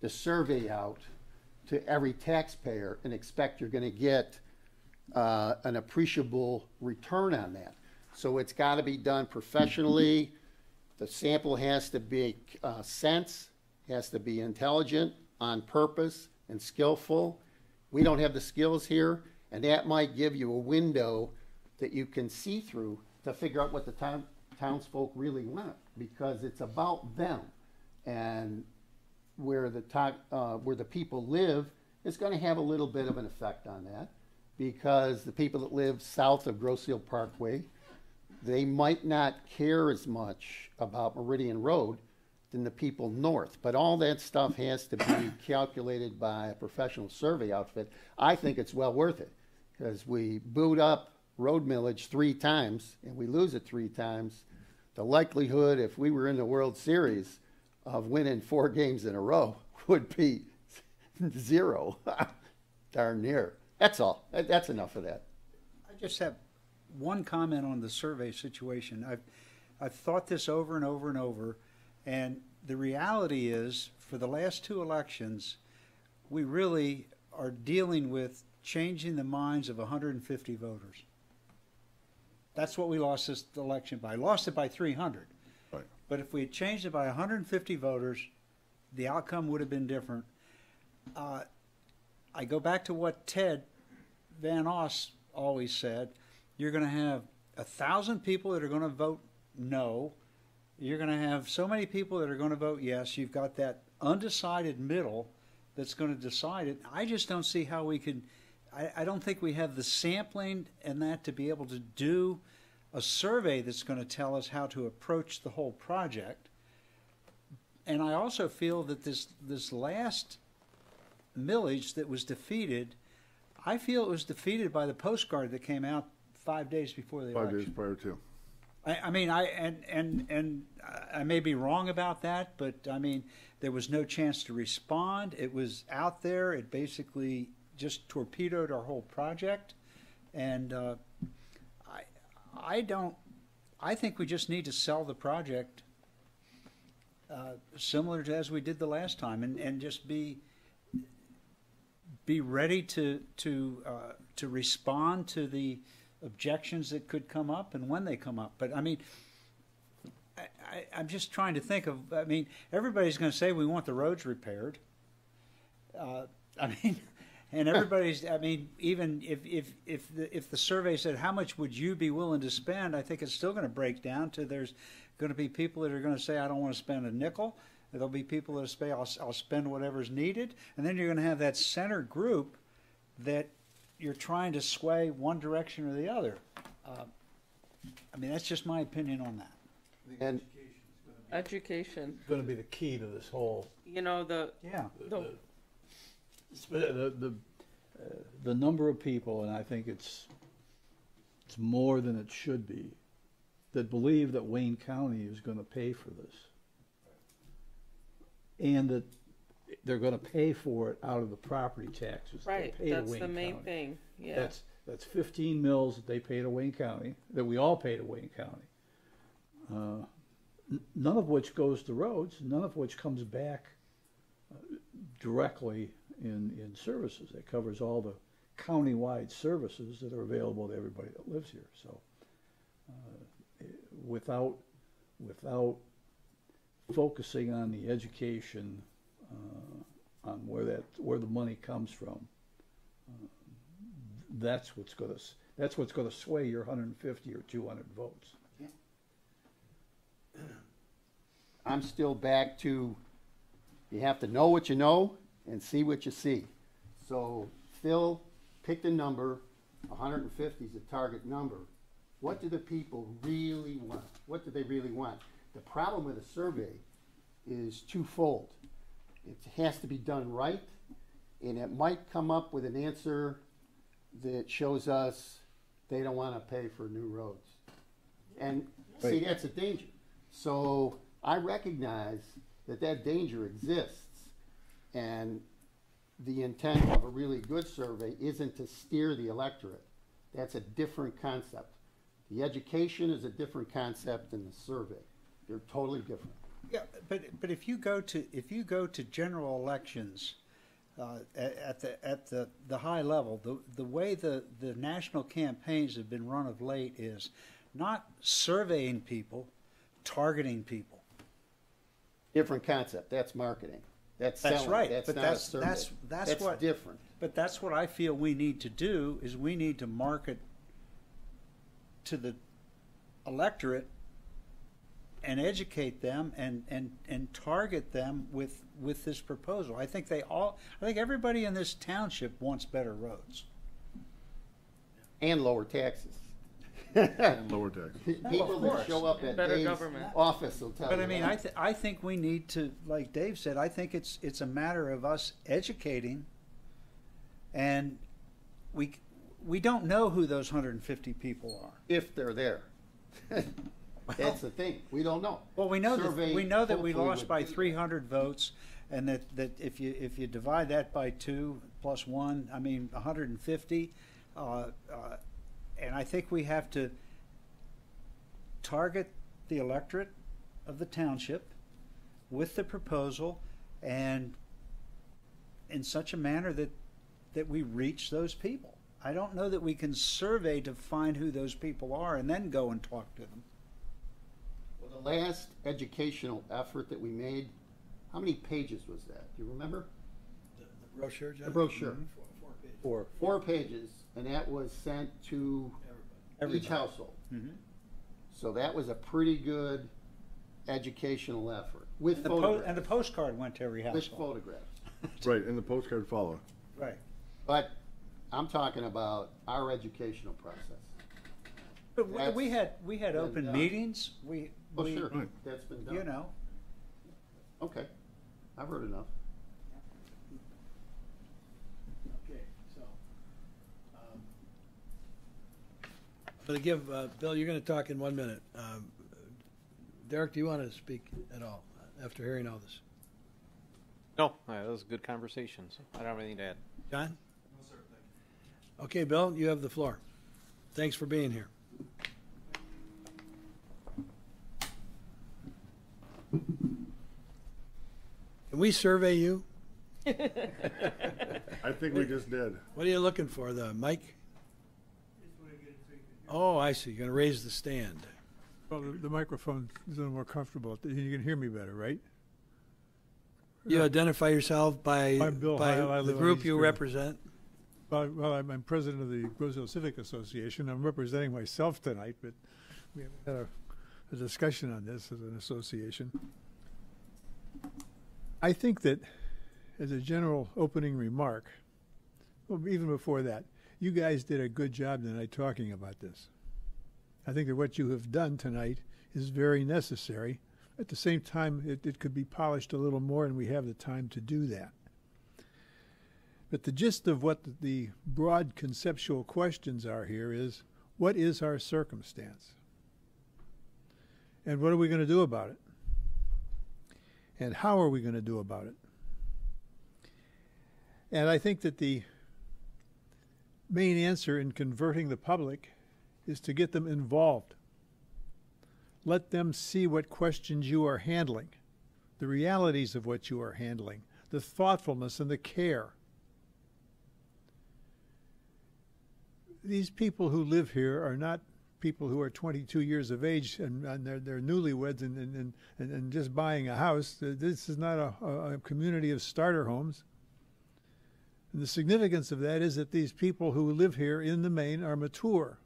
the survey out to every taxpayer and expect you're going to get an appreciable return on that. So it's got to be done professionally. The sample has to make sense, has to be intelligent, on purpose, and skillful. We don't have the skills here, and that might give you a window that you can see through to figure out what the townsfolk really want, because it's about them. And where the people live is going to have a little bit of an effect on that, because the people that live south of Grosse Ile Parkway, they might not care as much about Meridian Road than the people north. But all that stuff has to be calculated by a professional survey outfit. I think it's well worth it, because we boot up road millage 3 times and we lose it 3 times. The likelihood, if we were in the World Series, of winning 4 games in a row would be 0. Darn near. That's all. That's enough of that. I just have one comment on the survey situation. I've thought this over and over and over, and the reality is, for the last 2 elections, we really are dealing with changing the minds of 150 voters. That's what we lost this election by. Lost it by 300. Right. But if we had changed it by 150 voters, the outcome would have been different. I go back to what Ted Van Oss always said. You're going to have 1,000 people that are going to vote no. You're going to have so many people that are going to vote yes. You've got that undecided middle that's going to decide it. I just don't see how we could. I don't think we have the sampling and that to be able to do a survey that's going to tell us how to approach the whole project. And I also feel that this last millage that was defeated, I feel it was defeated by the postcard that came out 5 days before the 5 election. days prior to. I mean, I may be wrong about that, but I mean, there was no chance to respond. It was out there. It basically just torpedoed our whole project, and I think we just need to sell the project similar to as we did the last time, and just be ready to respond to the objections that could come up and when they come up. But I mean, I'm just trying to think of. I mean, everybody's going to say we want the roads repaired. I mean. And everybody's, I mean, even if the survey said how much would you be willing to spend, I think it's still going to break down to there's going to be people that are going to say I don't want to spend a nickel. There'll be people that say I'll spend whatever's needed, and then you're going to have that center group that you're trying to sway one direction or the other. I mean, that's just my opinion on that. And Education. Going to be the key to this whole. You know, Yeah. The number of people, and I think it's more than it should be, that believe that Wayne County is going to pay for this, and that they're going to pay for it out of the property taxes right. they pay to That's Wayne the main County. thing. Yeah. That's 15 mills that they pay to Wayne County, that we all pay to Wayne County. None of which goes to roads, none of which comes back directly in services. It covers all the county-wide services that are available to everybody that lives here. So without focusing on the education, on where the money comes from, that's what's going to sway your 150 or 200 votes. I'm still back to, you have to know what you know and see what you see. So Phil picked a number, 150 is a target number. What do the people really want? What do they really want? The problem with a survey is twofold. It has to be done right, and it might come up with an answer that shows us they don't want to pay for new roads. And see, that's a danger. So I recognize that danger exists, and the intent of a really good survey isn't to steer the electorate. That's a different concept. The education is a different concept than the survey. They're totally different. Yeah, but if you go to general elections at the high level, the way the national campaigns have been run of late is not surveying people, targeting people. Different concept. That's marketing. That's selling. Right. That's but not that's a survey. that's what different. But that's what I feel we need to do is we need to market to the electorate and educate them and target them with this proposal. I think everybody in this township wants better roads. And lower taxes. And lower tax. People that show up at Better Dave's government. office will tell But you I mean, that. I think we need to, like Dave said, I think it's a matter of us educating, and we don't know who those 150 people are. If they're there. That's the thing. We don't know. Well, we know that Survey we hopefully lost would by be- 300 votes, and that if you divide that by 2 plus 1, I mean 150. And I think we have to target the electorate of the township with the proposal, and in such a manner that we reach those people. I don't know that we can survey to find who those people are and then go and talk to them. Well, the last educational effort that we made, how many pages was that? Do you remember? The brochure, John? The brochure. Mm-hmm. 4 pages. 4 pages, and that was sent to each household. Mm-hmm. So that was a pretty good educational effort with photographs. And the postcard went to every With household. photographs. Right, and the postcard follow. Right. But I'm talking about our educational process. But we That's had been open done. meetings. Oh, sure, Right. that's been done. You know. Okay, I've heard enough. Okay, so. I'm going to give, Bill, you're going to talk in 1 minute. Derek, do you want to speak at all after hearing all this? No, that was a good conversation, so I don't have anything to add. John? No, sir, thank you. Okay, Bill, you have the floor. Thanks for being here. Can we survey you? I think we just did. What are you looking for, the mic? Oh, I see. You're going to raise the stand. Well, the microphone is a little more comfortable. You can hear me better, right? You identify yourself by I'm Bill Heil. I the live on group East you River. represent. Well, I'm president of the Roseville Civic Association. I'm representing myself tonight, but we haven't had a discussion on this as an association. I think that, as a general opening remark, well, even before that, you guys did a good job tonight talking about this. I think that what you have done tonight is very necessary. At the same time, it could be polished a little more, and we have the time to do that. But the gist of what the broad conceptual questions are here is, what is our circumstance? And what are we going to do about it? And how are we going to do about it? And I think that the main answer in converting the public is to get them involved. Let them see what questions you are handling, the realities of what you are handling, the thoughtfulness and the care. These people who live here are not people who are 22 years of age and they're newlyweds and just buying a house. This is not a community of starter homes. And the significance of that is that these people who live here in the main are mature.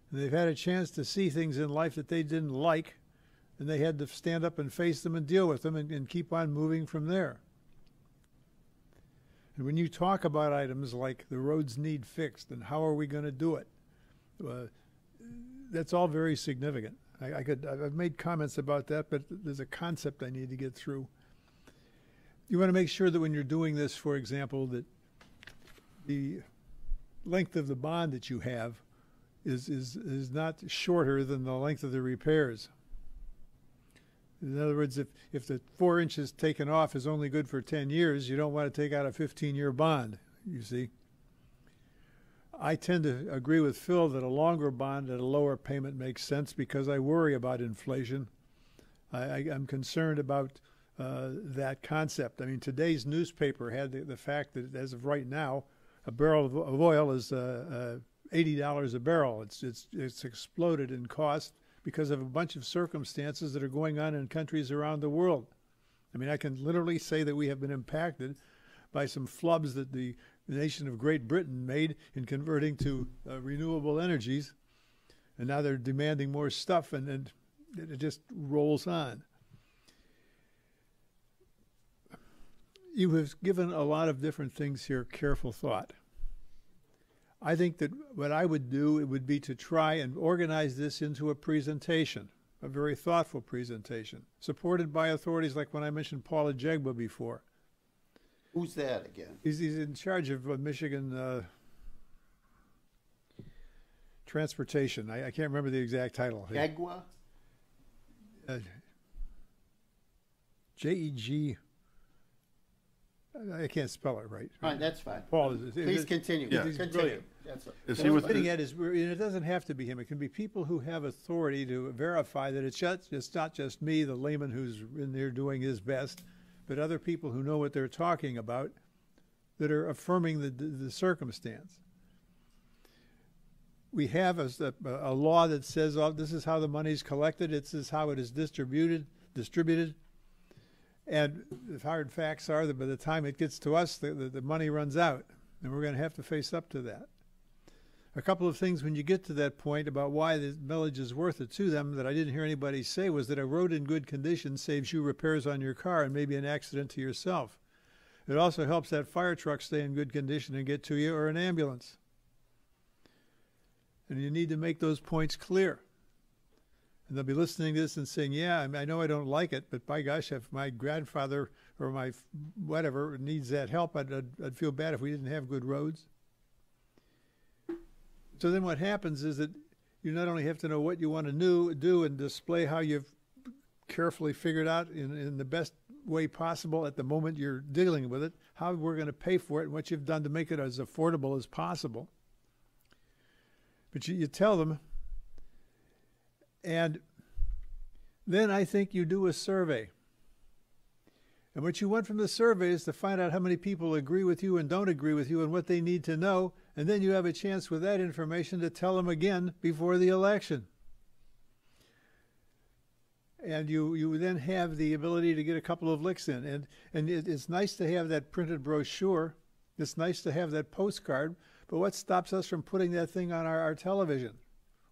And they've had a chance to see things in life that they didn't like, and they had to stand up and face them and deal with them and keep on moving from there. And when you talk about items like the roads need fixed and how are we going to do it, that's all very significant. I've made comments about that, but there's a concept I need to get through. You want to make sure that when you're doing this, for example, that the length of the bond that you have is not shorter than the length of the repairs. In other words, if the 4 inches taken off is only good for 10 years, you don't want to take out a 15-year bond, you see. I tend to agree with Phil that a longer bond at a lower payment makes sense because I worry about inflation. I'm concerned about that concept. I mean, today's newspaper had the fact that as of right now, a barrel of oil is $80 a barrel. It's exploded in cost because of a bunch of circumstances that are going on in countries around the world. I mean, I can literally say that we have been impacted by some flubs that the nation of Great Britain made in converting to renewable energies, and now they're demanding more stuff, and it just rolls on. You have given a lot of different things here careful thought. I think that what I would do, it would be to try and organize this into a presentation, a very thoughtful presentation, supported by authorities like when I mentioned Paula Jegba before. Who's that again? He's in charge of Michigan transportation. I can't remember the exact title. Jegwa? J-E-G. I can't spell it right. All right, that's fine. Paul Please continue. Yeah. He's Continue. brilliant. Is What he I'm with getting at is, it doesn't have to be him. It can be people who have authority to verify that it's not just me, the layman, who's in there doing his best, but other people who know what they're talking about that are affirming the circumstance. We have a law that says, oh, this is how the money's collected, this is how it is distributed, and the hard facts are that by the time it gets to us, the money runs out, and we're going to have to face up to that. A couple of things when you get to that point about why the millage is worth it to them that I didn't hear anybody say was that a road in good condition saves you repairs on your car and maybe an accident to yourself. It also helps that fire truck stay in good condition and get to you, or an ambulance. And you need to make those points clear. And they'll be listening to this and saying, yeah, I know I don't like it, but by gosh, if my grandfather or my whatever needs that help, I'd feel bad if we didn't have good roads. So then what happens is that you not only have to know what you want to do and display how you've carefully figured out in the best way possible at the moment you're dealing with it, how we're going to pay for it, and what you've done to make it as affordable as possible. But you tell them, and then I think you do a survey. And what you want from the survey is to find out how many people agree with you and don't agree with you and what they need to know, and then you have a chance with that information to tell them again before the election. And you then have the ability to get a couple of licks in. And it's nice to have that printed brochure. It's nice to have that postcard. But what stops us from putting that thing on our television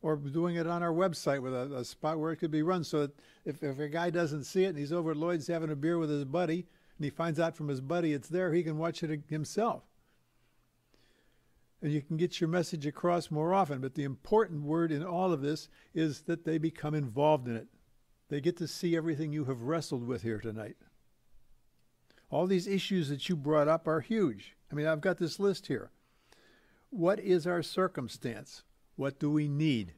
or doing it on our website with a spot where it could be run so that if a guy doesn't see it and he's over at Lloyd's having a beer with his buddy and he finds out from his buddy it's there, he can watch it himself. and you can get your message across more often. But the important word in all of this is that they become involved in it. They get to see everything you have wrestled with here tonight. All these issues that you brought up are huge. I mean, I've got this list here. What is our circumstance? What do we need?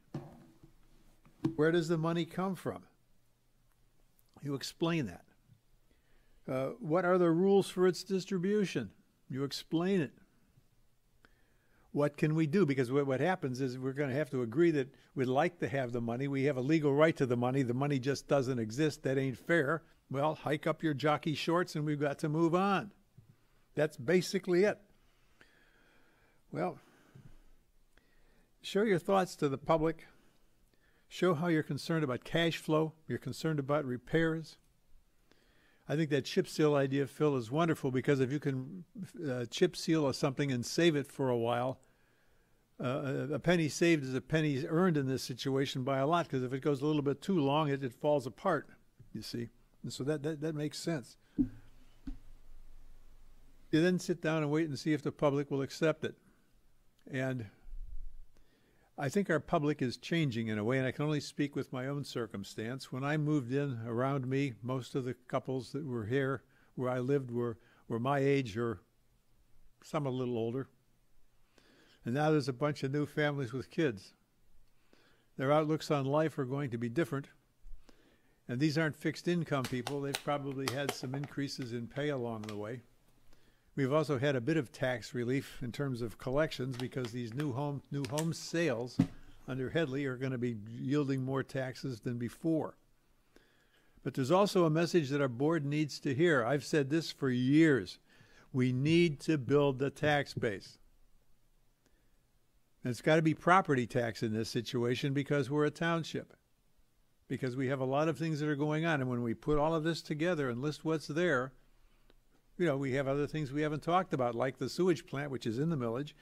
Where does the money come from? You explain that. What are the rules for its distribution? You explain it. What can we do? Because what happens is we're going to have to agree that we'd like to have the money. We have a legal right to the money. The money just doesn't exist. That ain't fair. Well, hike up your jockey shorts and we've got to move on. That's basically it. Well, show your thoughts to the public. Show how you're concerned about cash flow. You're concerned about repairs. I think that chip seal idea, Phil, is wonderful because if you can chip seal something and save it for a while, a penny saved is a penny earned in this situation by a lot, because if it goes a little bit too long, it falls apart, you see. And so that makes sense. You then sit down and wait and see if the public will accept it. And I think our public is changing in a way, and I can only speak with my own circumstance. When I moved in, around me, most of the couples that were here where I lived were my age or some a little older. And now there's a bunch of new families with kids. Their outlooks on life are going to be different. And these aren't fixed income people. They've probably had some increases in pay along the way. We've also had a bit of tax relief in terms of collections because these new home sales under Headley are going to be yielding more taxes than before. But there's also a message that our board needs to hear. I've said this for years. We need to build the tax base. And it's got to be property tax in this situation because we're a township. Because we have a lot of things that are going on. And when we put all of this together and list what's there, you know, we have other things we haven't talked about, like the sewage plant, which is in the millage,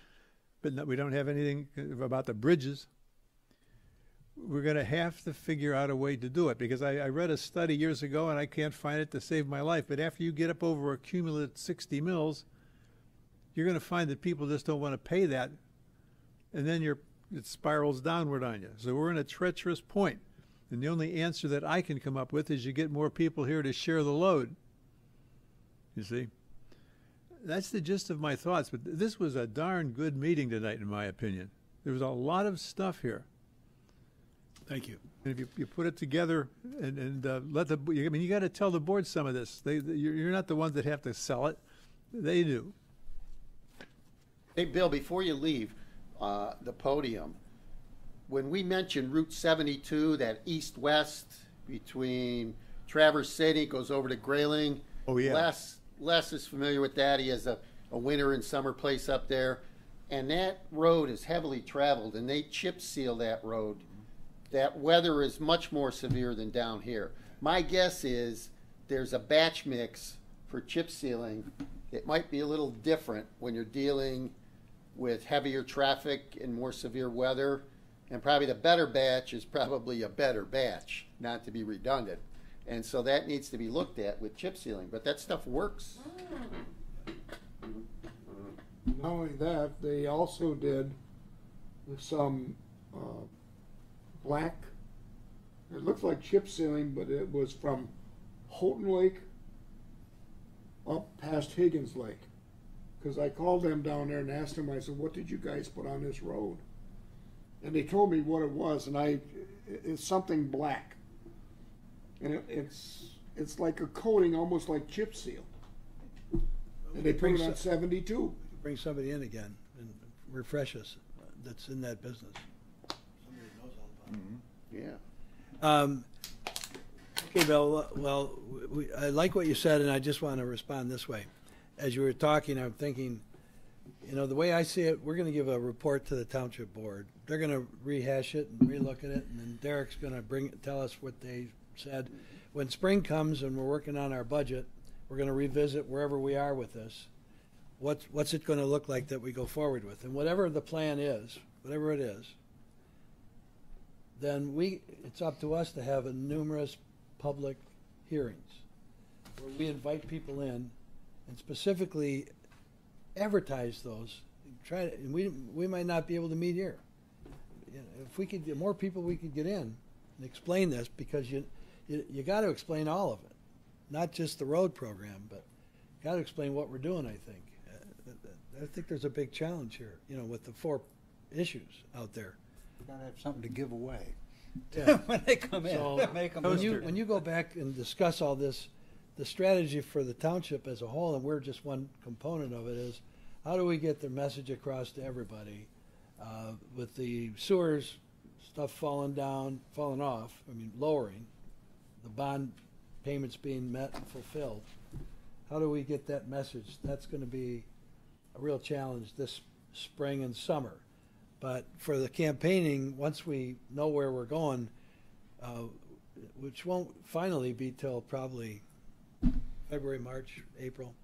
but we don't have anything about the bridges. We're going to have to figure out a way to do it, because I read a study years ago, and I can't find it to save my life, but after you get up over a cumulative 60 mills, you're going to find that people just don't want to pay that, and then it spirals downward on you. So we're in a treacherous point, and the only answer that I can come up with is you get more people here to share the load. You see, that's the gist of my thoughts. But this was a darn good meeting tonight, in my opinion. There was a lot of stuff here. Thank you. And if you put it together and let the, I mean, you got to tell the board some of this. You're not the ones that have to sell it. They do. Hey, Bill, before you leave the podium, when we mentioned Route 72, that east-west between Traverse City, goes over to Grayling. Oh, yeah. Les is familiar with that. He has a winter and summer place up there. And that road is heavily traveled, and they chip seal that road. That weather is much more severe than down here. My guess is there's a batch mix for chip sealing. It might be a little different when you're dealing with heavier traffic and more severe weather. And probably the better batch is probably a better batch, not to be redundant. And so that needs to be looked at with chip sealing. But that stuff works. Not only that, they also did some black, it looks like chip sealing, but it was from Houghton Lake up past Higgins Lake. Because I called them down there and asked them, I said, what did you guys put on this road? And they told me what it was, and it's something black. And it's like a coating, almost like chip seal. And they put it on 72. Bring somebody in again and refresh us that's in that business. Somebody that knows all about it. Yeah. Okay, Bill, well, I like what you said, and I just want to respond this way. As you were talking, I'm thinking, you know, the way I see it, we're going to give a report to the Township Board. They're going to rehash it and relook at it, and then Derek's going to tell us what they said. When spring comes and we're working on our budget, we're going to revisit wherever we are with this. What's it going to look like that we go forward with? And whatever the plan is, whatever it is, then it's up to us to have numerous public hearings where we invite people in and specifically advertise those, try to, and we might not be able to meet here. You know, if we could get more people, we could get in and explain this, because you got to explain all of it, not just the road program, but got to explain what we're doing. I think there's a big challenge here, you know, with the 4 issues out there. You gotta have something to give away. Yeah. When they come in, So make them when you go back and discuss all this, the strategy for the township as a whole, and we're just one component of it, is how do we get the message across to everybody? With the sewers stuff falling off, lowering, the bond payments being met and fulfilled. How do we get that message? That's going to be a real challenge this spring and summer. But for the campaigning, once we know where we're going, which won't finally be till probably February, March, April,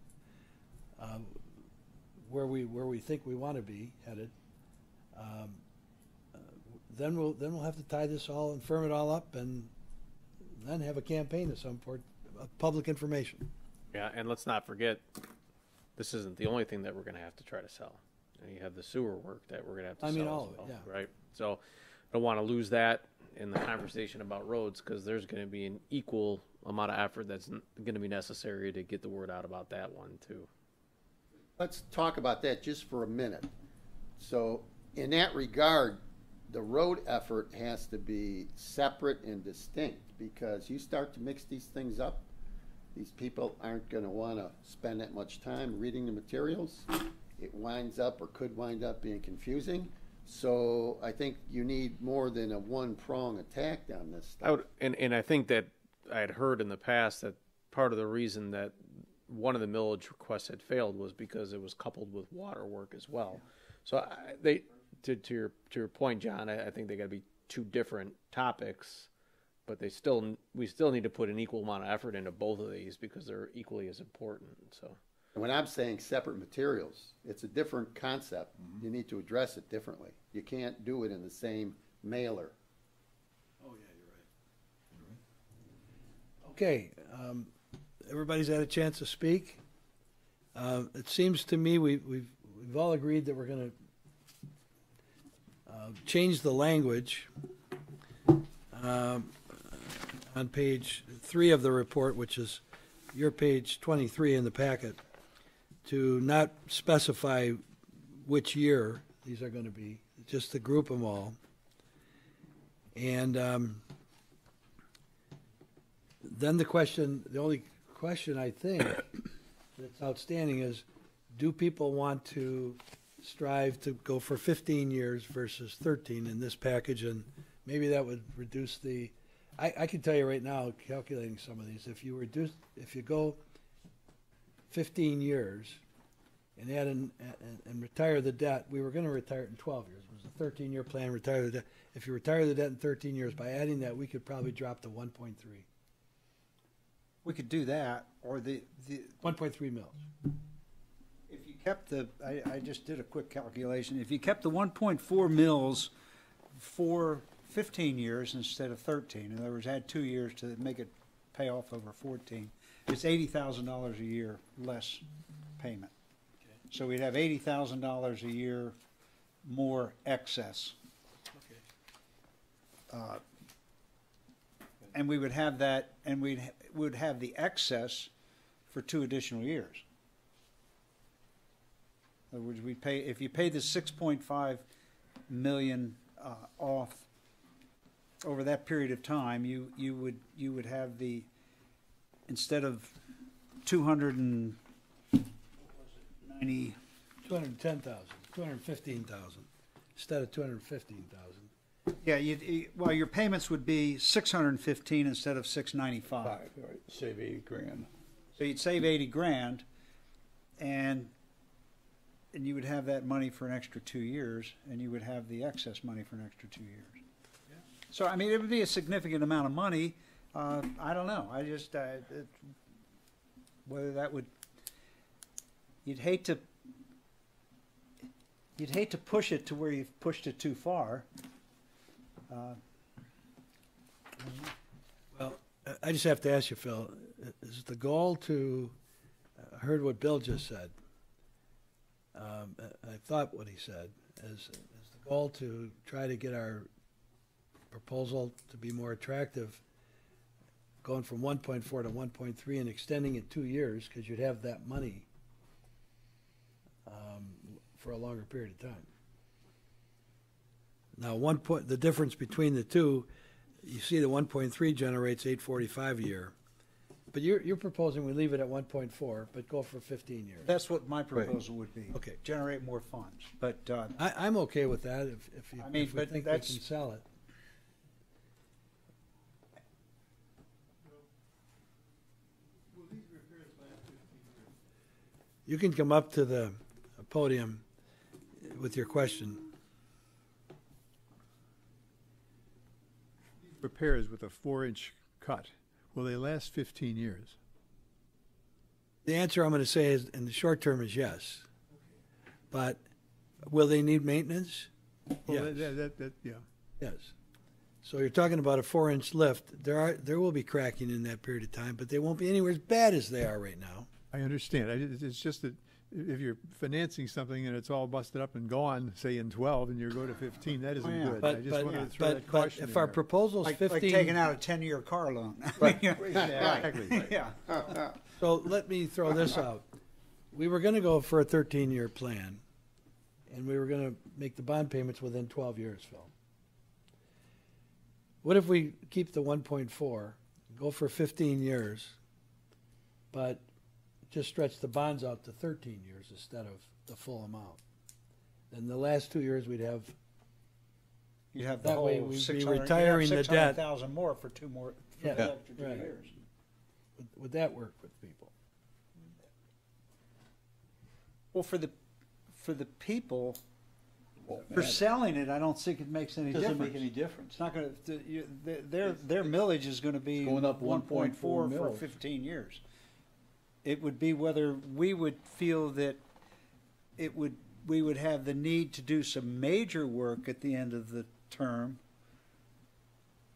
where we think we want to be headed, then we'll have to tie this all and firm it all up, and then have a campaign of some sort of public information. Yeah, and let's not forget, this isn't the only thing that we're going to have to try to sell. And you have the sewer work that we're going to have to sell. all as of it, well, yeah. right? So I don't want to lose that in the conversation about roads, because there's going to be an equal amount of effort that's going to be necessary to get the word out about that one too. Let's talk about that just for a minute. So in that regard, the road effort has to be separate and distinct, because you start to mix these things up, these people aren't going to want to spend that much time reading the materials. It winds up, or could wind up, being confusing. So I think you need more than a one-prong attack on this stuff. And I think that I had heard in the past that part of the reason that one of the millage requests had failed was because it was coupled with water work as well. So to your point, John, I think they got to be 2 different topics, but we still need to put an equal amount of effort into both of these, because they're equally as important. So. And when I'm saying separate materials, it's a different concept. You need to address it differently. You can't do it in the same mailer. Oh, yeah, you're right. Okay, everybody's had a chance to speak. It seems to me we've all agreed that we're going to change the language on page 3 of the report, which is your page 23 in the packet, to not specify which year these are going to be, just to group them all. And then the only question I think that's outstanding is, do people want to strive to go for 15 years versus 13 in this package? And maybe that would reduce I can tell you right now, calculating some of these, if you go 15 years and add and retire the debt, we were going to retire it in 12 years. It was a 13-year plan, retire the debt. If you retire the debt in 13 years, by adding that, we could probably drop to 1.3. We could do that, or the 1.3 mils. if you kept I just did a quick calculation. If you kept the 1.4 mils for 15 years instead of 13, in other words, add 2 years to make it pay off over 14, it's $80,000 a year less payment. Okay. So we'd have $80,000 a year more excess. Okay. And we would have that, and we would have the excess for 2 additional years. In other words, if you pay the 6.5 million off over that period of time, you would have instead of 210,000, 215,000 instead of 215,000. yeah, your payments would be 615 instead of 695. Right, save 80 grand. So you'd save 80 grand, and you would have that money for an extra 2 years, and you would have the excess money for an extra 2 years. Yeah. So, I mean, it would be a significant amount of money. I don't know. I just, whether that would, you'd hate to push it to where you've pushed it too far. Well, I just have to ask you, Phil, is the goal to, I heard what Bill just said, I thought what he said is the goal to try to get our proposal to be more attractive, going from 1.4 to 1.3 and extending it 2 years, because you'd have that money for a longer period of time. Now, the difference between the two, you see the 1.3 generates $845 a year, but you're proposing we leave it at 1.4, but go for 15 years. That's what my proposal would be. Okay. Generate more funds, but, I'm okay with that if I mean, if we but think we that's- can sell it. You can come up to the podium with your question. Repairs with a 4-inch cut, will they last 15 years? The answer I'm going to say is, in the short term, is yes. But will they need maintenance? Well, Yes. yeah. Yes. So you're talking about a 4-inch lift. There will be cracking in that period of time, but they won't be anywhere as bad as they are right now. I understand. It's just that if you're financing something and it's all busted up and gone, say in 12, and you go to 15, that isn't yeah. good. I just wanted to throw that But caution if in our there. proposal's like 15, taking out a 10-year car loan. Exactly. Yeah. so let me throw this out. We were going to go for a 13-year plan, and we were going to make the bond payments within 12 years, Phil. What if we keep the 1.4, go for 15 years, but just stretch the bonds out to 13 years instead of the full amount? Then the last 2 years we'd have, You'd have the That way whole we'd be 600 retiring the debt. 600,000 more for two more, for Yeah. the extra 2 Right. years. would that work with people? Well, for the people, Won't for matter. selling it, I don't think it makes any Doesn't difference. make any difference. It's not going to. Their millage is going to be going up 1.4 for mils. 15 years. It would be whether we would feel that we would have the need to do some major work at the end of the term.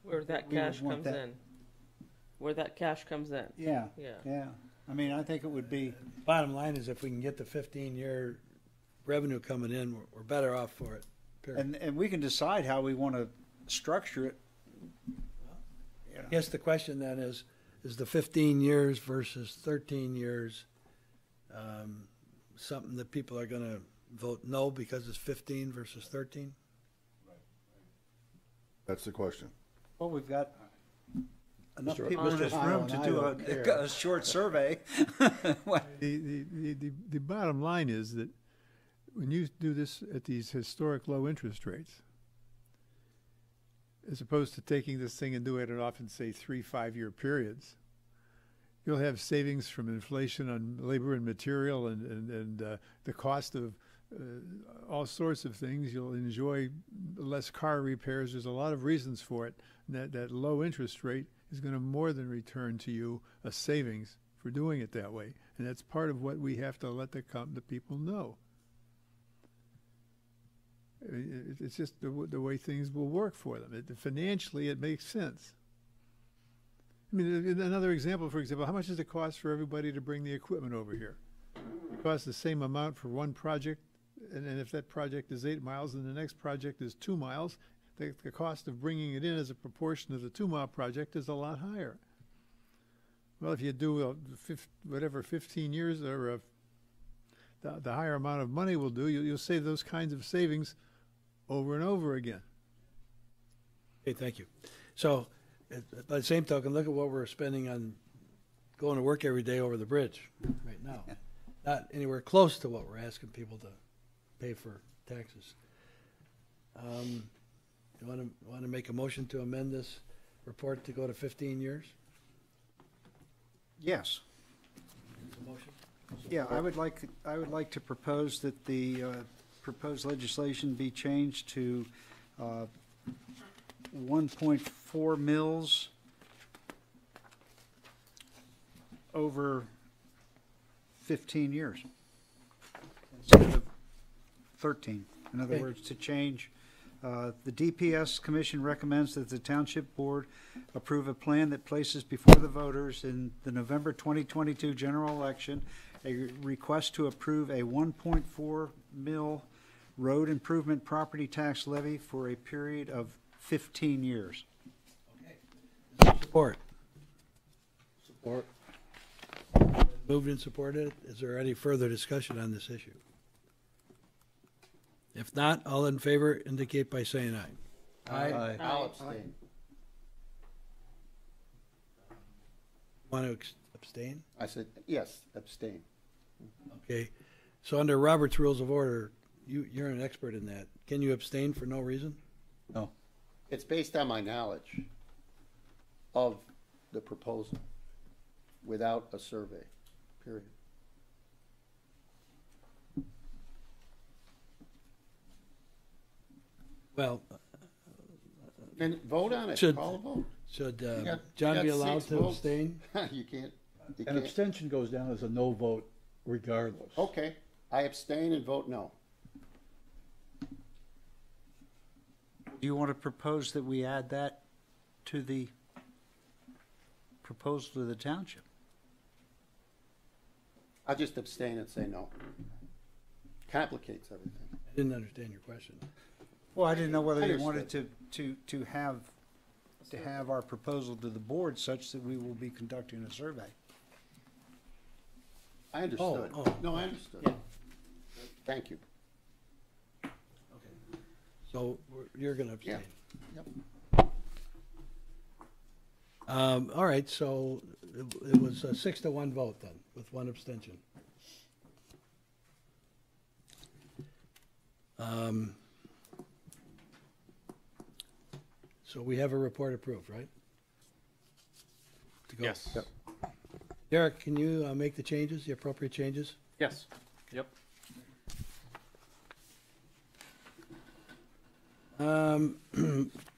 Where that We would cash want comes that. in. Where that cash comes in. Yeah. Yeah. Yeah. I mean, I think it would be. Bottom line is, if we can get the 15-year revenue coming in, we're better off for it. Period. And we can decide how we want to structure it. I guess the question then is the 15 years versus 13 years something that people are going to vote no because it's 15 versus 13? That's the question. Well, we've got enough Mr. people in this Mr. room to Island, do I don't care. a short survey. The bottom line is that when you do this at these historic low interest rates, as opposed to taking this thing and doing it in often, say, 3-5-year periods, you'll have savings from inflation on labor and material and the cost of all sorts of things. You'll enjoy less car repairs. There's a lot of reasons for it. And that low interest rate is going to more than return to you a savings for doing it that way. And that's part of what we have to let the people know. It's just the way things will work for them. Financially, it makes sense. I mean, another example, for example, how much does it cost for everybody to bring the equipment over here? It costs the same amount for one project, and if that project is 8 miles and the next project is 2 miles, the cost of bringing it in as a proportion of the 2-mile project is a lot higher. Well, if you do 15 years, or the higher amount of money will do, you'll save those kinds of savings over and over again. Okay, thank you. So, by the same token, look at what we're spending on going to work every day over the bridge right now. Not anywhere close to what we're asking people to pay for taxes. You want to make a motion to amend this report to go to 15 years? Yes. Motion? Yeah, I would like to propose that the proposed legislation be changed to 1.4 mils over 15 years instead of 13. In other Okay. words, to change, the DPS Commission recommends that the Township Board approve a plan that places before the voters in the November 2022 general election a request to approve a 1.4 mil road improvement property tax levy for a period of 15 years. Support. Support. Moved and supported. Is there any further discussion on this issue? If not, all in favor indicate by saying aye. Aye. I'll abstain. Want to abstain? I said, yes, abstain. Okay. So under Robert's Rules of Order, you're an expert in that. Can you abstain for no reason? No. It's based on my knowledge of the proposal without a survey, period. Well, And vote on it, Should- call a vote. should You got- John you be got allowed 6 to votes. abstain? You can't, you An can't. abstention goes down as a no vote regardless. Okay, I abstain and vote no. Do you want to propose that we add that to the proposal to the township? I'll just abstain and say no. Complicates everything. I didn't understand your question. Well, I didn't know whether you Understood. wanted to have our proposal to the board such that we will be conducting a survey. I understood. Oh. No, I understood. Yeah. Thank you. So you're going to abstain? Yep. All right, so it was a 6-1 vote then, with one abstention. So we have a report approved, right? To go. Yes. Yep. Derek, can you make the changes, the appropriate changes? Yes. Yep.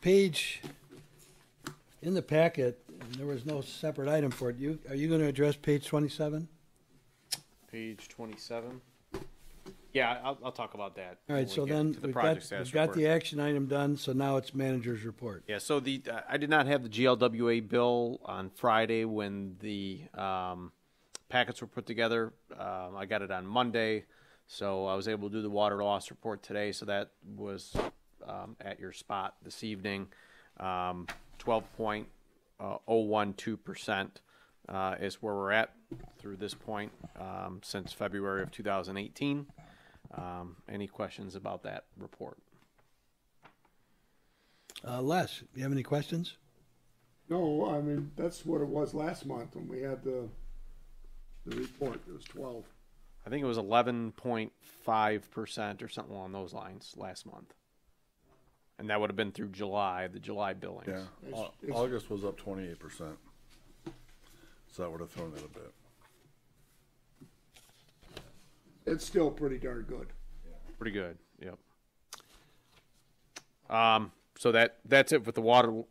Page, in the packet, there was no separate item for it. Are you going to address page 27? Page 27. Yeah, I'll talk about that. All when right, we so get then to the we've project got status the report. action item done, so now it's manager's report. Yeah, so I did not have the GLWA bill on Friday when the packets were put together. I got it on Monday, so I was able to do the water loss report today. So that was at your spot this evening. 12.012% is where we're at through this point since February of 2018. Any questions about that report? Les, do you have any questions? No, I mean, that's what it was last month when we had the report. It was 12. I think it was 11.5% or something along those lines last month. And that would have been through July, the July billings. Yeah, It's- August was up 28%. So that would have thrown it a bit. It's still pretty darn good. Pretty good, yep. So that's it with the water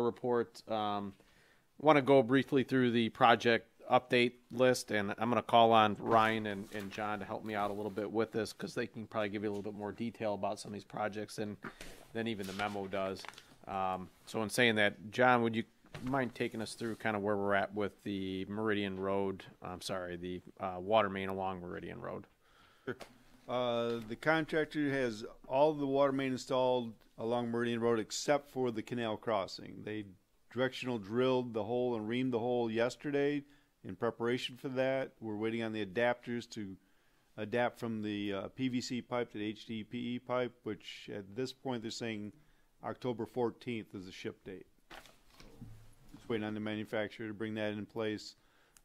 report. Want to go briefly through the project update list, and I'm going to call on Ryan and John to help me out a little bit with this because they can probably give you a little bit more detail about some of these projects than even the memo does. So in saying that, John, would you mind taking us through kind of where we're at with the Meridian Road? The water main along Meridian Road. The contractor has all the water main installed along Meridian Road except for the canal crossing. They directional drilled the hole and reamed the hole yesterday in preparation for that. We're waiting on the adapters to adapt from the PVC pipe to the HDPE pipe, which at this point they're saying October 14th is the ship date. Just waiting on the manufacturer to bring that in place.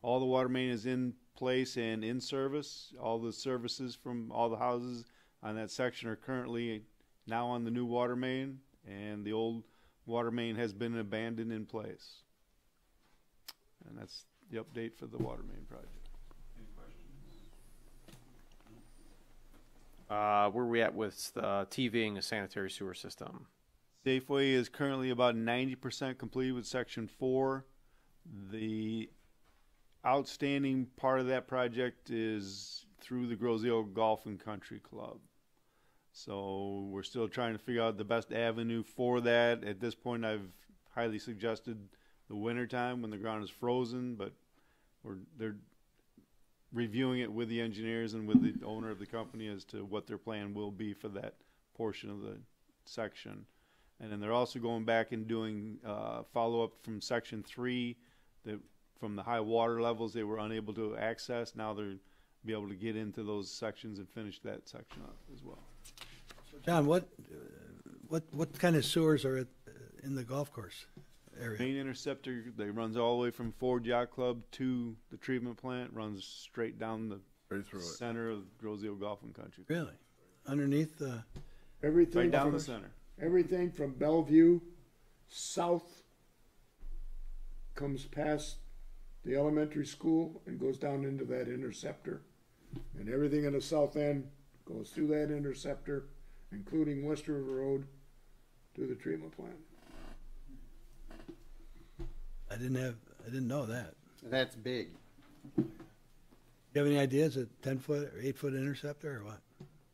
All the water main is in place and in service. All the services from all the houses on that section are currently now on the new water main, and the old water main has been abandoned in place. And that's the update for the water main project. Any questions? Where are we at with TVing a sanitary sewer system? Safeway is currently about 90% completed with Section 4. The outstanding part of that project is through the Grosio Golf and Country Club. So we're still trying to figure out the best avenue for that. At this point, I've highly suggested the winter time when the ground is frozen, but reviewing it with the engineers and with the owner of the company as to what their plan will be for that portion of the section. And then they're also going back and doing follow-up from Section 3, that from the high water levels they were unable to access. Now they're be able to get into those sections and finish that section up as well. John, what kind of sewers are in the golf course area? Main interceptor that runs all the way from Ford Yacht Club to the treatment plant, runs straight down the Right through it. center of Grosio Golf and Country. Really? Underneath the... Everything Right down from, the center. everything from Bellevue south comes past the elementary school and goes down into that interceptor. And everything in the south end goes through that interceptor, including West River Road, to the treatment plant. I didn't know that. That's big. You have any ideas? A 10-foot or 8-foot interceptor or what?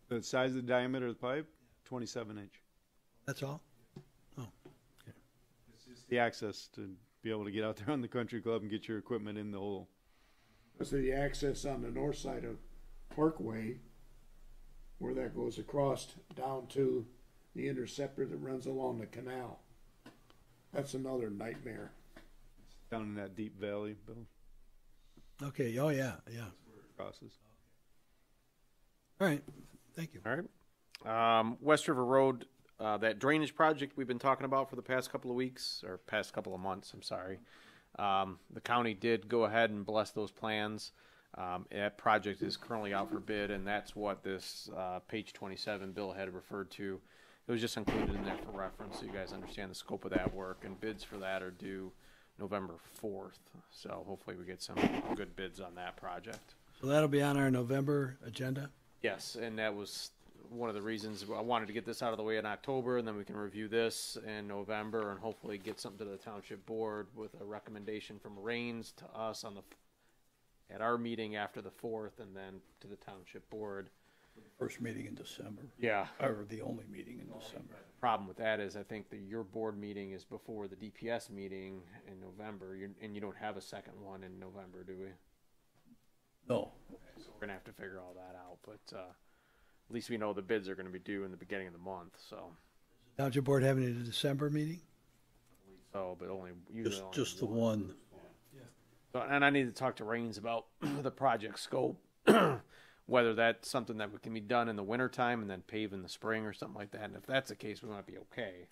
The size of the diameter of the pipe, 27-inch. That's all? The access to be able to get out there on the country club and get your equipment in the hole. So the access on the north side of Parkway, where that goes across down to the interceptor that runs along the canal. That's another nightmare. Down in that deep valley, Bill. Okay, oh yeah. Crosses. All right, thank you. All right. West River Road, that drainage project we've been talking about for the past couple of weeks, or past couple of months, I'm sorry. The county did go ahead and bless those plans. That project is currently out for bid, and that's what this page 27 bill had referred to. It was just included in there for reference, so you guys understand the scope of that work, and bids for that are due November 4th. So hopefully we get some good bids on that project. So that'll be on our November agenda? Yes, and that was one of the reasons I wanted to get this out of the way in October, and then we can review this in November and hopefully get something to the township board with a recommendation from Rains to us on at our meeting after the 4th, and then to the township board. First meeting in December. Yeah. Or the only meeting in December. Problem with that is I think that your board meeting is before the DPS meeting in November, and you don't have a second one in November, do we? No. So we're gonna have to figure all that out, but at least we know the bids are gonna be due in the beginning of the month. So. Township board having a December meeting? So, but only usually Just the one. So, and I need to talk to Rains about the project scope, whether that's something that can be done in the wintertime and then pave in the spring or something like that. And if that's the case, we might be okay.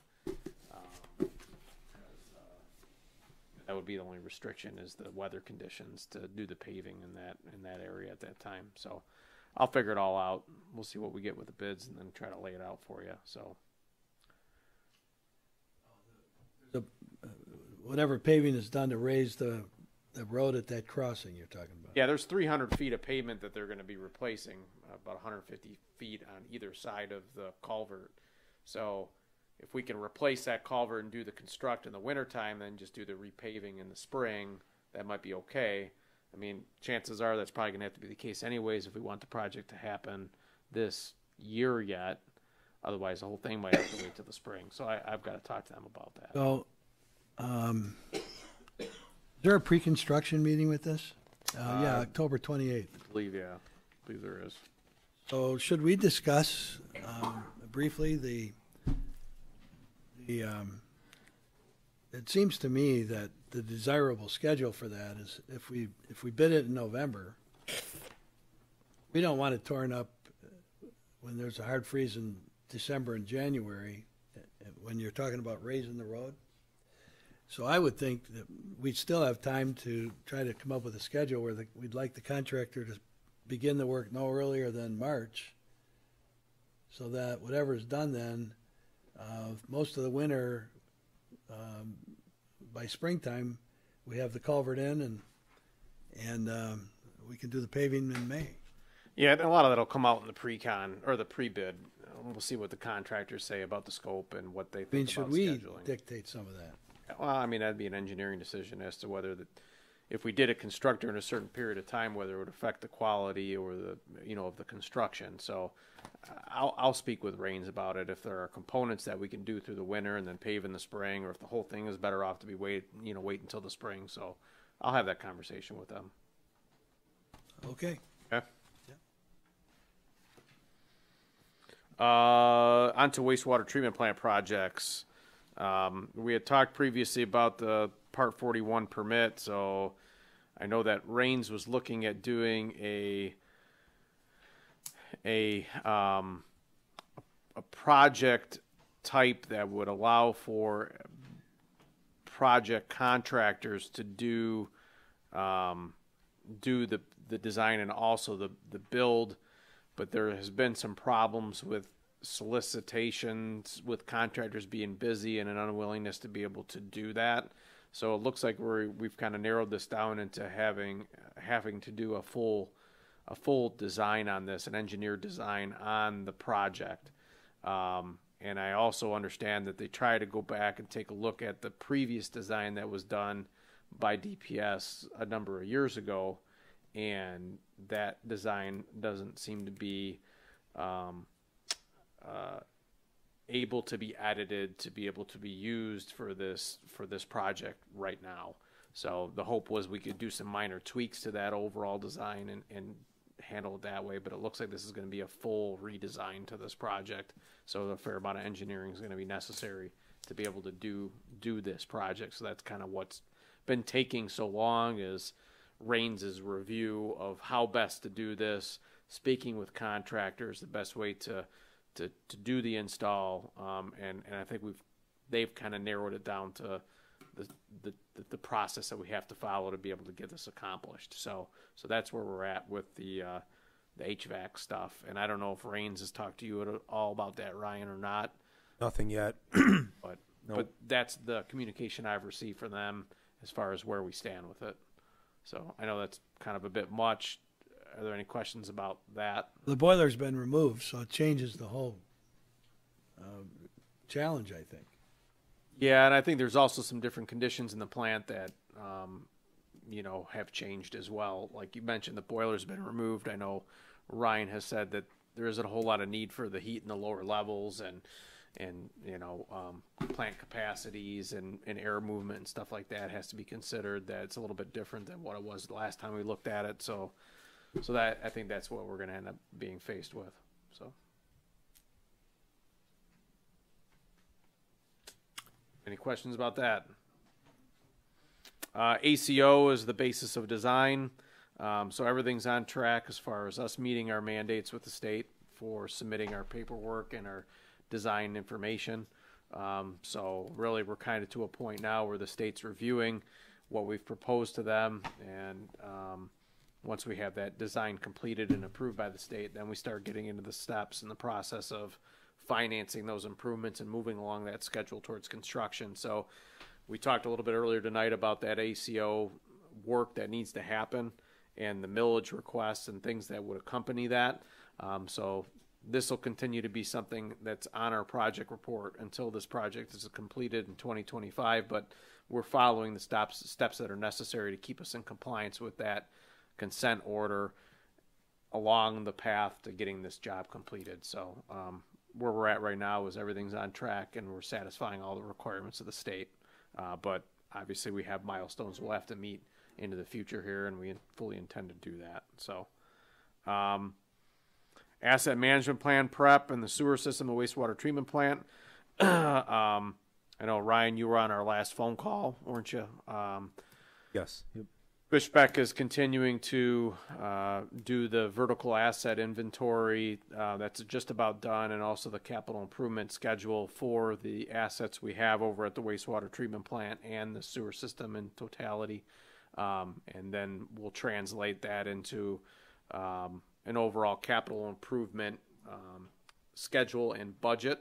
That would be the only restriction is the weather conditions to do the paving in that area at that time. So I'll figure it all out. We'll see what we get with the bids and then try to lay it out for you. So Whatever paving is done to raise the road at that crossing you're talking about. yeah, there's 300 feet of pavement that they're going to be replacing, about 150 feet on either side of the culvert. So if we can replace that culvert and do the construct in the wintertime, then just do the repaving in the spring, that might be okay. I mean, chances are that's probably going to have to be the case anyways if we want the project to happen this year yet. Otherwise, the whole thing might have to wait till the spring. So I've got to talk to them about that. So, is there a pre-construction meeting with this? Yeah, October 28th. I believe there is. So should we discuss briefly it seems to me that the desirable schedule for that is if we bid it in November, we don't want it torn up when there's a hard freeze in December and January when you're talking about raising the road. So I would think that we'd still have time to try to come up with a schedule where we'd like the contractor to begin the work no earlier than March, so that whatever is done then, most of the winter, by springtime, we have the culvert in and we can do the paving in May. Yeah, and a lot of that will come out in the pre-con or the pre-bid. We'll see what the contractors say about the scope and what they think I mean, about should we scheduling. dictate some of that? Well, I mean, that'd be an engineering decision as to whether if we did a constructor in a certain period of time, whether it would affect the quality or of the construction. So I'll speak with Rains about it. If there are components that we can do through the winter and then pave in the spring, or if the whole thing is better off to be wait until the spring. So I'll have that conversation with them. Okay. Okay. Onto wastewater treatment plant projects. We had talked previously about the Part 41 permit, so I know that Raines was looking at doing a project type that would allow for project contractors to do the design and also the build, but there has been some problems with solicitations with contractors being busy and an unwillingness to be able to do that. So it looks like we've kind of narrowed this down into having to do a full design on this, an engineered design on the project. And I also understand that they try to go back and take a look at the previous design that was done by DPS a number of years ago, and that design doesn't seem to be able to be edited to be able to be used for this project right now. So the hope was we could do some minor tweaks to that overall design and handle it that way, but it looks like this is going to be a full redesign to this project. So a fair amount of engineering is going to be necessary to be able to do this project. So that's kind of what's been taking so long, is Raines' review of how best to do this, speaking with contractors, the best way to do the install, and I think they've kind of narrowed it down to the process that we have to follow to be able to get this accomplished. So that's where we're at with the HVAC stuff. And I don't know if Raines has talked to you at all about that, Ryan, or not. Nothing yet. But that's the communication I've received from them as far as where we stand with it. So I know that's kind of a bit much. Are there any questions about that? The boiler's been removed, so it changes the whole challenge, I think. Yeah, and I think there's also some different conditions in the plant that, have changed as well. Like you mentioned, the boiler's been removed. I know Ryan has said that there isn't a whole lot of need for the heat in the lower levels and plant capacities and air movement and stuff like that has to be considered. That it's a little bit different than what it was the last time we looked at it. So that I think that's what we're going to end up being faced with. So, any questions about that? ACO is the basis of design. So everything's on track as far as us meeting our mandates with the state for submitting our paperwork and our design information. So really we're kind of to a point now where the state's reviewing what we've proposed to them, and once we have that design completed and approved by the state, then we start getting into the steps and the process of financing those improvements and moving along that schedule towards construction. So we talked a little bit earlier tonight about that ACO work that needs to happen and the millage requests and things that would accompany that. So this will continue to be something that's on our project report until this project is completed in 2025, but we're following the steps that are necessary to keep us in compliance with that consent order along the path to getting this job completed. So where we're at right now is everything's on track and we're satisfying all the requirements of the state. But obviously we have milestones we'll have to meet into the future here, and we fully intend to do that. So asset management plan prep and the sewer system and wastewater treatment plant. I know, Ryan, you were on our last phone call, weren't you? Yes. Yep. Fishbeck is continuing to do the vertical asset inventory. That's just about done, and also the capital improvement schedule for the assets we have over at the wastewater treatment plant and the sewer system in totality. And then we'll translate that into an overall capital improvement schedule and budget,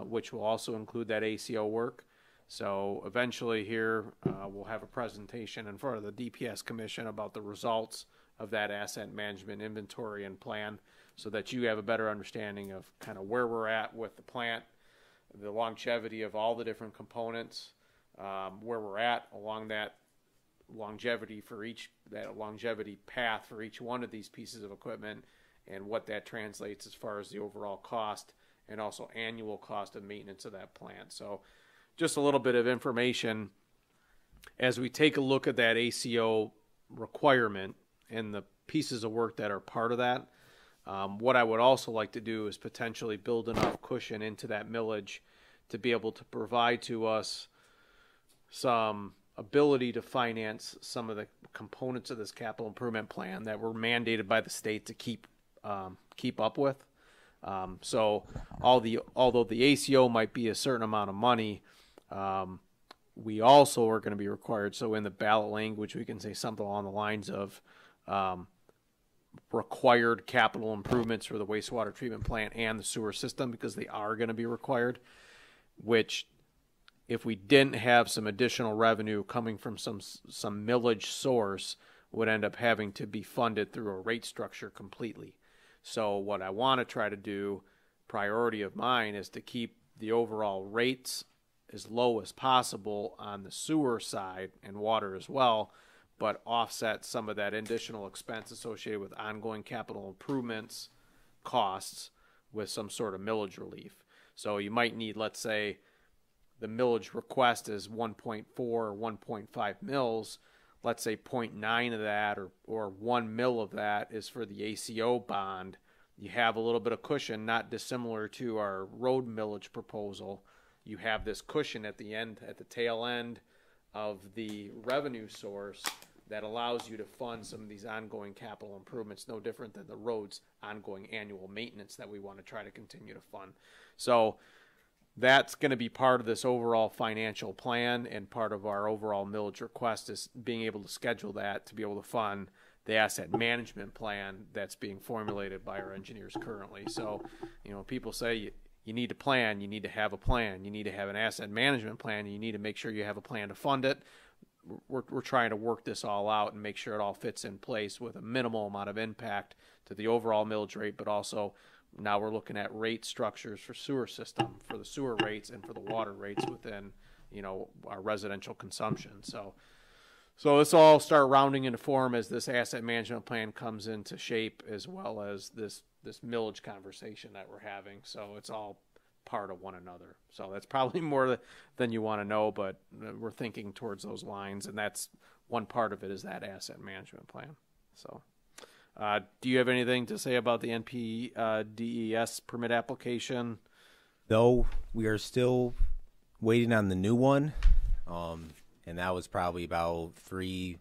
which will also include that ACO work. So eventually here we'll have a presentation in front of the DPS Commission about the results of that asset management inventory and plan, so that you have a better understanding of kind of where we're at with the plant, the longevity of all the different components, where we're at along that longevity path for each one of these pieces of equipment, and what that translates as far as the overall cost and also annual cost of maintenance of that plant. So just a little bit of information as we take a look at that ACO requirement and pieces of work that are part of that. What I would also like to do is potentially build enough cushion into that millage to be able to provide to us some ability to finance some of the components of this capital improvement plan that were mandated by the state to keep up with. So although the ACO might be a certain amount of money, we also are going to be required. So in the ballot language, we can say something along the lines of required capital improvements for the wastewater treatment plant and the sewer system, because they are going to be required, which if we didn't have some additional revenue coming from some millage source, would end up having to be funded through a rate structure completely. So what I want to try to do, priority of mine, is to keep the overall rates as low as possible on the sewer side and water as well, but offset some of that additional expense associated with ongoing capital improvements costs with some sort of millage relief. So you might need, let's say, the millage request is 1.4 or 1.5 mils. Let's say 0.9 of that or 1 mil of that is for the ACO bond. You have a little bit of cushion, not dissimilar to our road millage proposal. You have this cushion at the end, at the tail end of the revenue source that allows you to fund some of these ongoing capital improvements, no different than the road's ongoing annual maintenance that we want to try to continue to fund. So that's going to be part of this overall financial plan, and part of our overall millage request is being able to schedule that to be able to fund the asset management plan that's being formulated by our engineers currently. So, people say you need a plan, you need to have a plan, you need to have an asset management plan, and you need to make sure you have a plan to fund it. We're trying to work this all out and make sure it all fits in place with a minimal amount of impact to the overall millage rate, but also now we're looking at rate structures for sewer system, for the sewer rates and for the water rates within, our residential consumption. So let's all start rounding into form as this asset management plan comes into shape, as well as this millage conversation that we're having. So it's all part of one another. So that's probably more than you want to know, but we're thinking towards those lines, and that's one part of it, is that asset management plan. So do you have anything to say about the NPDES permit application? No, we are still waiting on the new one, and that was probably about 3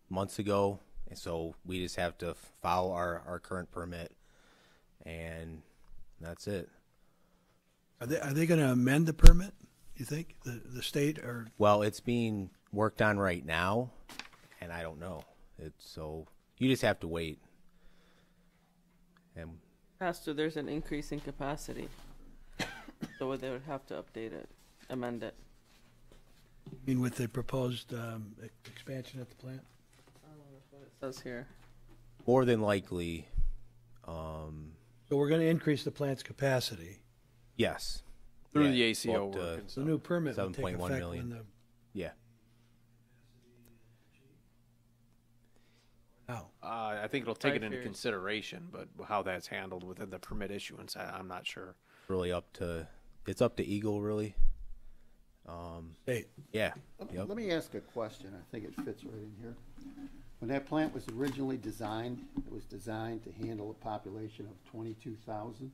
months ago. And so we just have to follow our current permit, and that's it. Are they going to amend the permit, you think, the state? Or Well, it's being worked on right now, and I don't know. So you just have to wait. And Pastor, there's an increase in capacity, so they would have to update it, amend it. I mean, with the proposed expansion at the plant? That's what it says here. more than likely, So we're going to increase the plant's capacity. yes. Through Yeah, the ACO up to work. The new permit will take 7.1 effect million. when the... Yeah. Oh. I think it'll take it 5 into years. consideration, but how that's handled within the permit issuance, I'm not sure. Really it's up to Eagle, really. Hey, Yeah. Let me ask a question. I think it fits right in here. When that plant was originally designed, it was designed to handle a population of 22,000.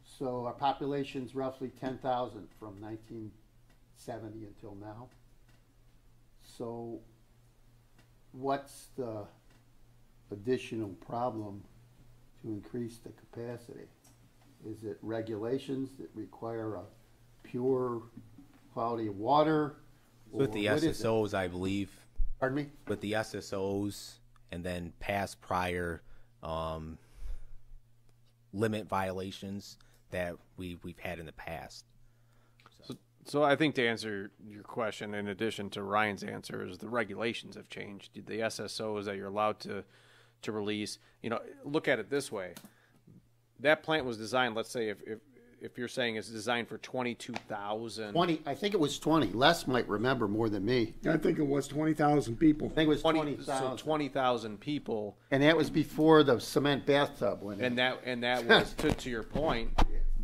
So our population's roughly 10,000 from 1970 until now. So what's the additional problem to increase the capacity? Is it regulations that require a pure quality of water? With the Or what is it? SSOs, I believe, Pardon me? with the SSOs and then past prior limit violations that we've had in the past. So I think to answer your question, in addition to Ryan's answer, is the regulations have changed. The SSOs that you're allowed to release, look at it this way. That plant was designed, let's say if you're saying it's designed for 22,000. 20, I think it was 20. Les might remember more than me. I think it was 20,000 people. I think it was 20,000. 20,000. So 20,000 people. And that was before the cement bathtub went in. And that was, to your point,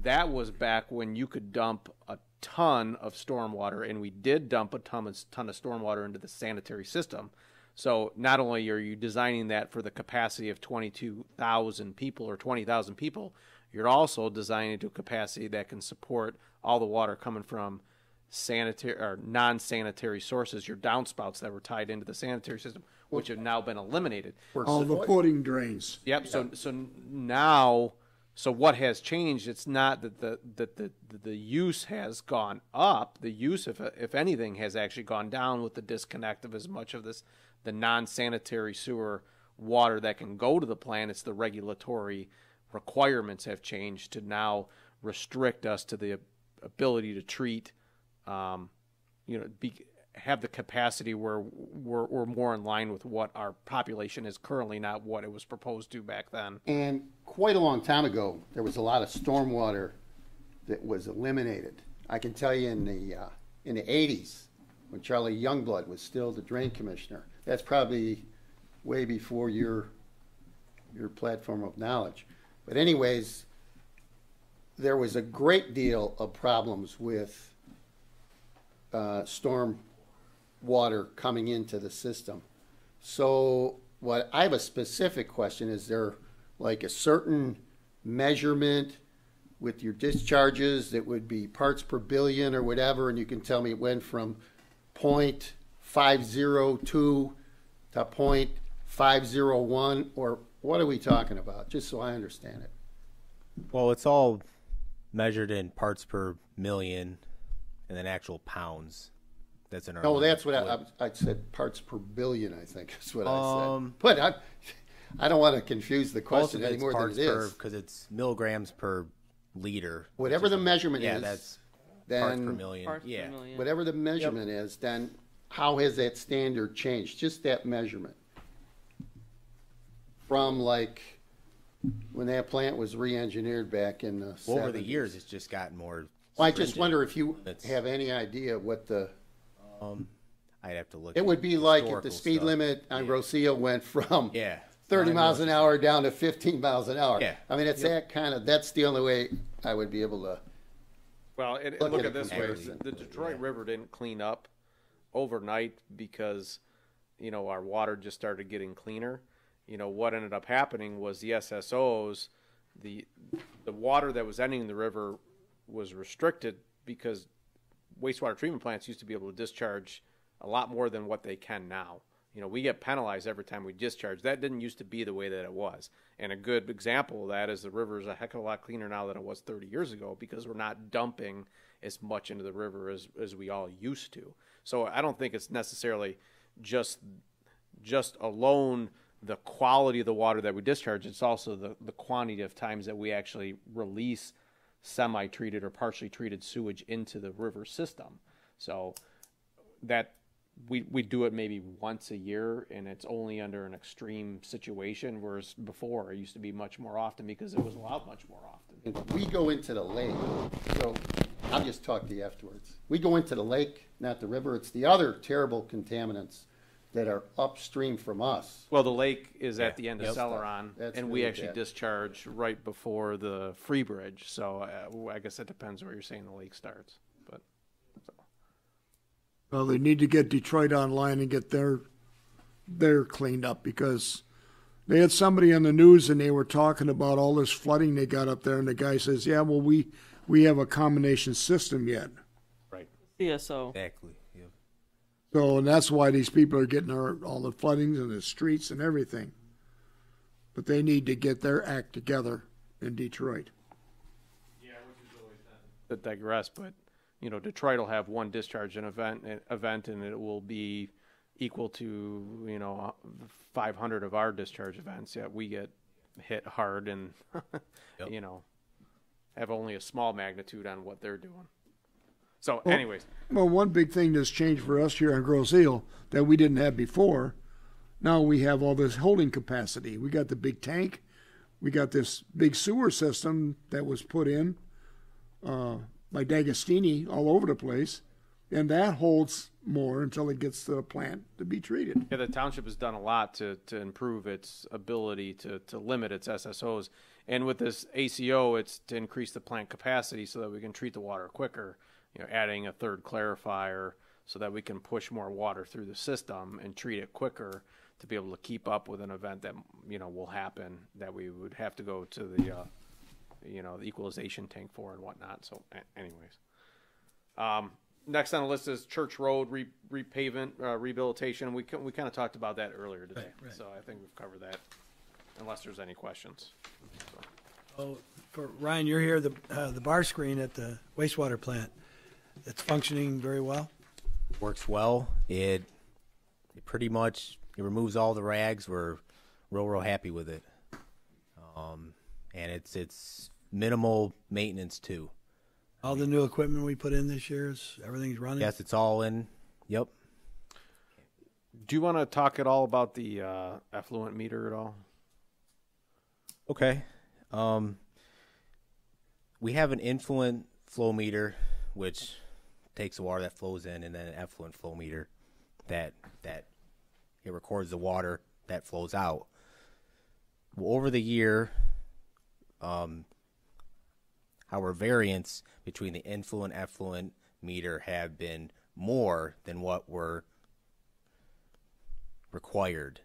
that was back when you could dump a ton of stormwater, and we did dump a ton of stormwater into the sanitary system. So not only are you designing that for the capacity of 22,000 people or 20,000 people, you're also designing to a capacity that can support all the water coming from sanitary or non-sanitary sources, your downspouts that were tied into the sanitary system, which have now been eliminated. All the footing drains. Yep. So now, so what has changed? It's not that the use has gone up. The use, if anything, has actually gone down with the disconnect of as much of this the non-sanitary sewer water that can go to the plant. It's the regulatory requirements have changed to now restrict us to the ability to treat, have the capacity where we're more in line with what our population is currently, not what it was proposed to back then. And quite a long time ago, there was a lot of stormwater that was eliminated. I can tell you in the 80s, when Charlie Youngblood was still the drain commissioner. That's probably way before your platform of knowledge. But anyways, there was a great deal of problems with storm water coming into the system. So what I have a specific question, is there like a certain measurement with your discharges that would be parts per billion or whatever, and you can tell me it went from 0.502 to 0.501, or what are we talking about, just so I understand it? Well, it's all measured in parts per million and then actual pounds. That's in our. No, that's what I said, parts per billion, I think is what I said. But I don't want to confuse the question any more than it is. Because it's milligrams per liter. Whatever the measurement is. That's then parts per million. Parts per million. Whatever the measurement is, then how has that standard changed? Just that measurement. From like when that plant was re-engineered back in the 70s. Over the years, it's just gotten more. Well, I just wonder if you have any idea what the. I'd have to look. It would be like if the speed limit on Rocio went from 30 miles an hour down to 15 miles an hour. Yeah. I mean, it's that kind of. That's the only way I would be able to. Well, look at it this way: the Detroit River didn't clean up overnight because, our water just started getting cleaner. What ended up happening was the SSOs, the water that was entering the river was restricted because wastewater treatment plants used to be able to discharge a lot more than what they can now. We get penalized every time we discharge. That didn't used to be the way that it was. And a good example of that is the river is a heck of a lot cleaner now than it was 30 years ago because we're not dumping as much into the river as we all used to. So I don't think it's necessarily just alone the quality of the water that we discharge. It's also the quantity of times that we actually release semi-treated or partially treated sewage into the river system. So that we do it maybe once a year, and it's only under an extreme situation, whereas before it used to be much more often because it was allowed much more often. If we go into the lake, so I'll just talk to you afterwards. We go into the lake, not the river. It's the other terrible contaminants that are upstream from us. Well, the lake is at the end of Celeron, That's and really we actually bad. discharge right before the Free Bridge. So I guess it depends where you're saying the lake starts. But Well, they need to get Detroit online and get their cleaned up, because they had somebody on the news and they were talking about all this flooding they got up there, and the guy says, yeah, well, we have a combination system yet. right. CSO. Exactly. Yep. So, and that's why these people are getting all the floodings in the streets and everything. But they need to get their act together in Detroit. To digress, but Detroit will have one discharge event, and it will be equal to 500 of our discharge events. Yet we get hit hard and have only a small magnitude on what they're doing. So, anyways, Well, one big thing that's changed for us here on Grosse Ile that we didn't have before, now we have all this holding capacity. We got the big tank. We got this big sewer system that was put in by D'Agostini all over the place, and that holds more until it gets to the plant to be treated. yeah, the township has done a lot to improve its ability to limit its SSOs. And with this ACO, it's to increase the plant capacity so that we can treat the water quicker. Adding a third clarifier so that we can push more water through the system and treat it quicker to be able to keep up with an event that, will happen, that we would have to go to the, the equalization tank for and whatnot. So anyways, next on the list is Church Road repavement, rehabilitation. We kind of talked about that earlier today. Right. So I think we've covered that, unless there's any questions. So. Oh, for Ryan, you're here, the bar screen at the wastewater plant, it's functioning very well? Works well. It pretty much, it removes all the rags. We're real happy with it. And it's minimal maintenance too. All the new equipment we put in this year, everything's running? Yes, it's all in. Yep. Do you want to talk at all about the effluent meter at all? Okay. We have an influent flow meter, which takes the water that flows in, and then an effluent flow meter that it records the water that flows out. Well, over the year, our variance between the influent effluent meter have been more than what were required.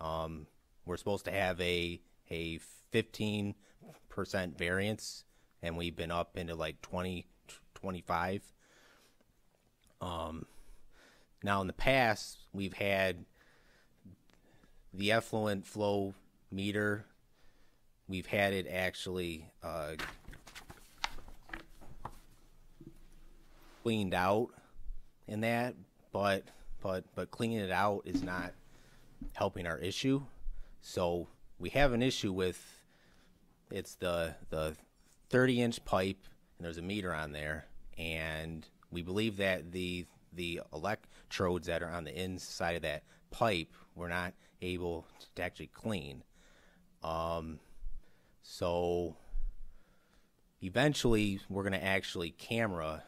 We're supposed to have a 15% variance, and we've been up into like 20, 25. Now in the past, we've had the effluent flow meter. We've had it actually cleaned out in that, but cleaning it out is not helping our issue. So we have an issue with, it's the 30-inch pipe, and there's a meter on there, and we believe that the electrodes that are on the inside of that pipe we're not able to actually clean. So eventually we're going to actually camera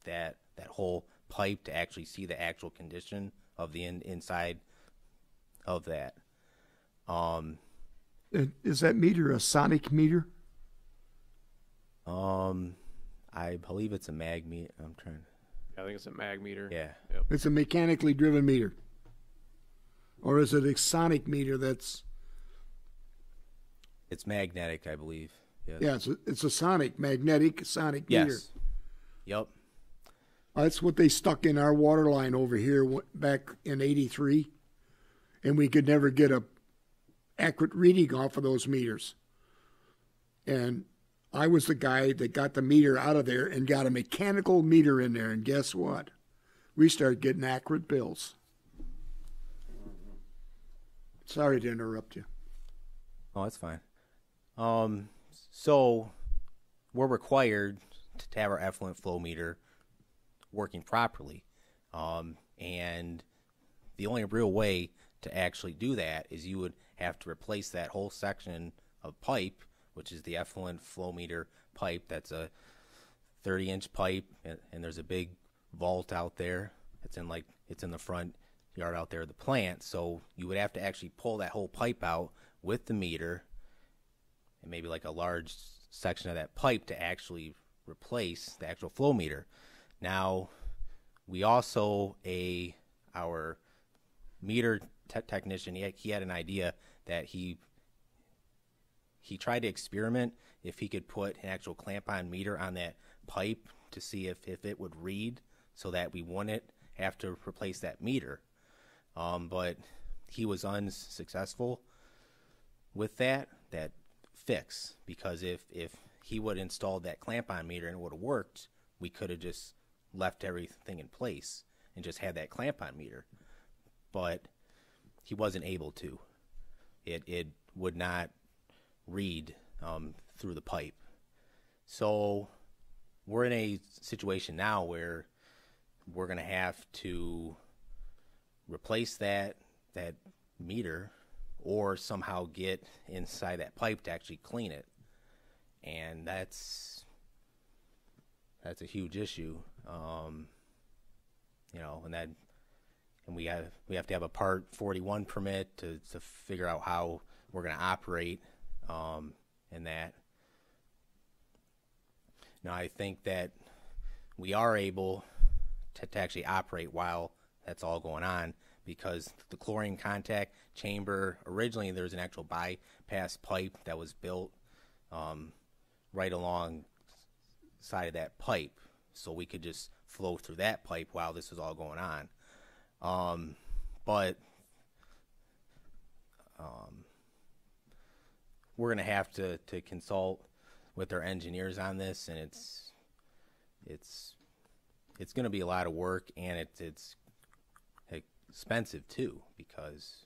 that whole pipe to actually see the actual condition of the inside of that. Is that meter a sonic meter? I believe it's a mag meter. I think it's a mag meter. Yeah. Yep. It's a mechanically driven meter. Or is it a sonic meter that's... It's magnetic, I believe. Yes. Yeah, it's a magnetic sonic meter. Yes. Yep. That's what they stuck in our water line over here back in '83, and we could never get a accurate reading off of those meters. And I was the guy that got the meter out of there and got a mechanical meter in there, and guess what? We started getting accurate bills. Sorry to interrupt you. Oh, that's fine. So we're required to have our effluent flow meter working properly. And the only real way to actually do that is you would have to replace that whole section of pipe, which is the effluent flow meter pipe. That's a 30-inch pipe, and there's a big vault out there. It's in the front yard out there of the plant. So you would have to actually pull that whole pipe out with the meter, and maybe like a large section of that pipe to actually replace the actual flow meter. Now, we also, our meter technician, he had an idea that he tried to experiment if he could put an actual clamp-on meter on that pipe to see if it would read, so that we wouldn't have to replace that meter. But he was unsuccessful with that fix, because if he would have installed that clamp-on meter and it would have worked, we could have just left everything in place and just had that clamp-on meter. But he wasn't able to. It would not read through the pipe. So we're in a situation now where we're going to have to replace that meter, or somehow get inside that pipe to actually clean it. And that's a huge issue. And we have to have a Part 41 permit to figure out how we're going to operate in that. Now, I think that we are able to actually operate while that's all going on, because the chlorine contact chamber, originally there was an actual bypass pipe that was built right along side of that pipe, so we could just flow through that pipe while this was all going on. But we're going to have to consult with our engineers on this, and it's going to be a lot of work, and it's expensive too, because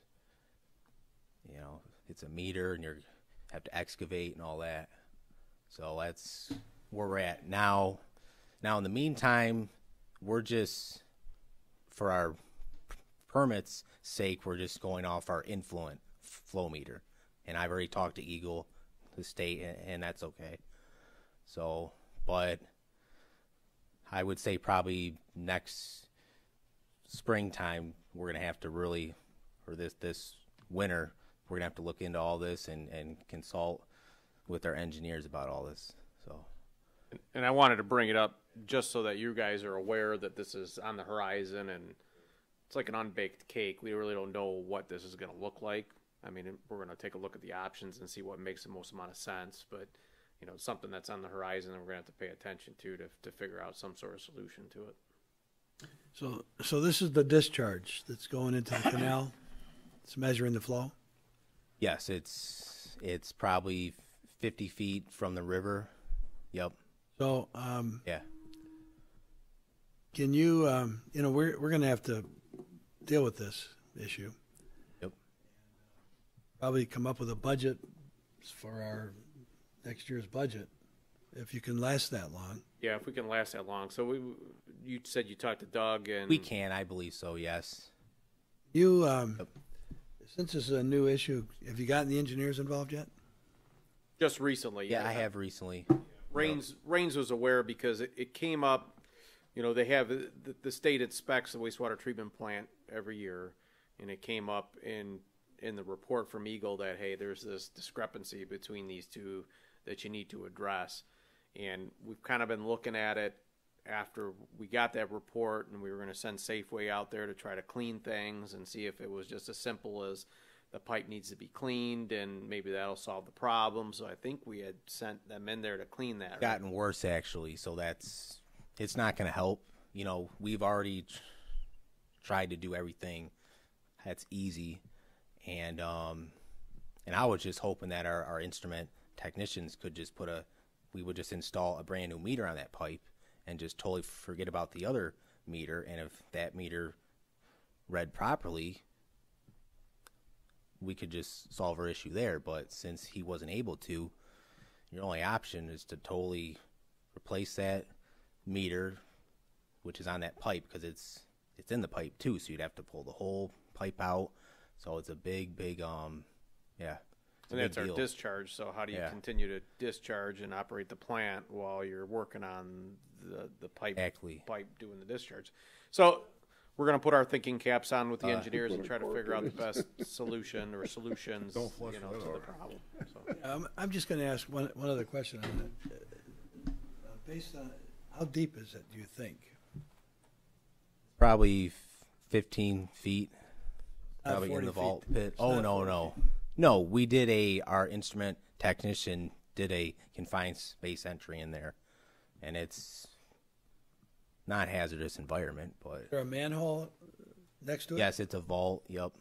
you know it's a meter and you have to excavate and all that. So that's where we're at now. In the meantime, we're just, for our permits sake, we're just going off our influent flow meter, and I've already talked to Eagle, the state, and that's okay. So, but I would say probably next springtime we're gonna have to really, or this winter, we're gonna have to look into all this and consult with our engineers about all this. So, And I wanted to bring it up just so that you guys are aware that this is on the horizon, and it's like an unbaked cake. We really don't know what this is going to look like. I mean, we're going to take a look at the options and see what makes the most amount of sense, but you know, something that's on the horizon and we're going to have to pay attention to figure out some sort of solution to it. So this is the discharge that's going into the canal. It's measuring the flow. yes, it's probably 50 feet from the river. Yep. So Yeah. can you you know, we're going to have to deal with this issue. Yep. Probably come up with a budget for our next year's budget, if you can last that long. Yeah, if we can last that long. So you said you talked to Doug, and We can, I believe so, yes. You since this is a new issue, have you gotten the engineers involved yet? just recently. Yeah, I have recently. Rains was aware because it came up. You know, they have the state inspects the wastewater treatment plant every year, and it came up in the report from Eagle that, hey, there's this discrepancy between these two that you need to address. And we've kind of been looking at it after we got that report, and we were going to send Safeway out there to try to clean things and see if it was just as simple as the pipe needs to be cleaned, and maybe that'll solve the problem. So I think we had sent them in there to clean that. Gotten worse, actually, so it's not going to help. You know, we've already tried to do everything that's easy, and I was just hoping that our instrument technicians could just we would just install a brand new meter on that pipe and just totally forget about the other meter, and if that meter read properly, we could just solve our issue there. But since he wasn't able to, your only option is to totally replace that meter, which is on that pipe, because it's in the pipe too, so you'd have to pull the whole pipe out. So it's a big yeah. And that's our discharge. So how do you continue to discharge and operate the plant while you're working on the pipe? Exactly. Pipe doing the discharge. So we're going to put our thinking caps on with the engineers and try to figure out the best solution or solutions, to the problem. So. I'm just going to ask one other question on that. Based on how deep is it, do you think? Probably 15 feet. Not Probably in 40 the vault feet. pit. It's Oh, not no, 40 no. feet. No, we did our instrument technician did a confined space entry in there, and it's not hazardous environment, but Is there a manhole next to it? yes, it's a vault. Yep.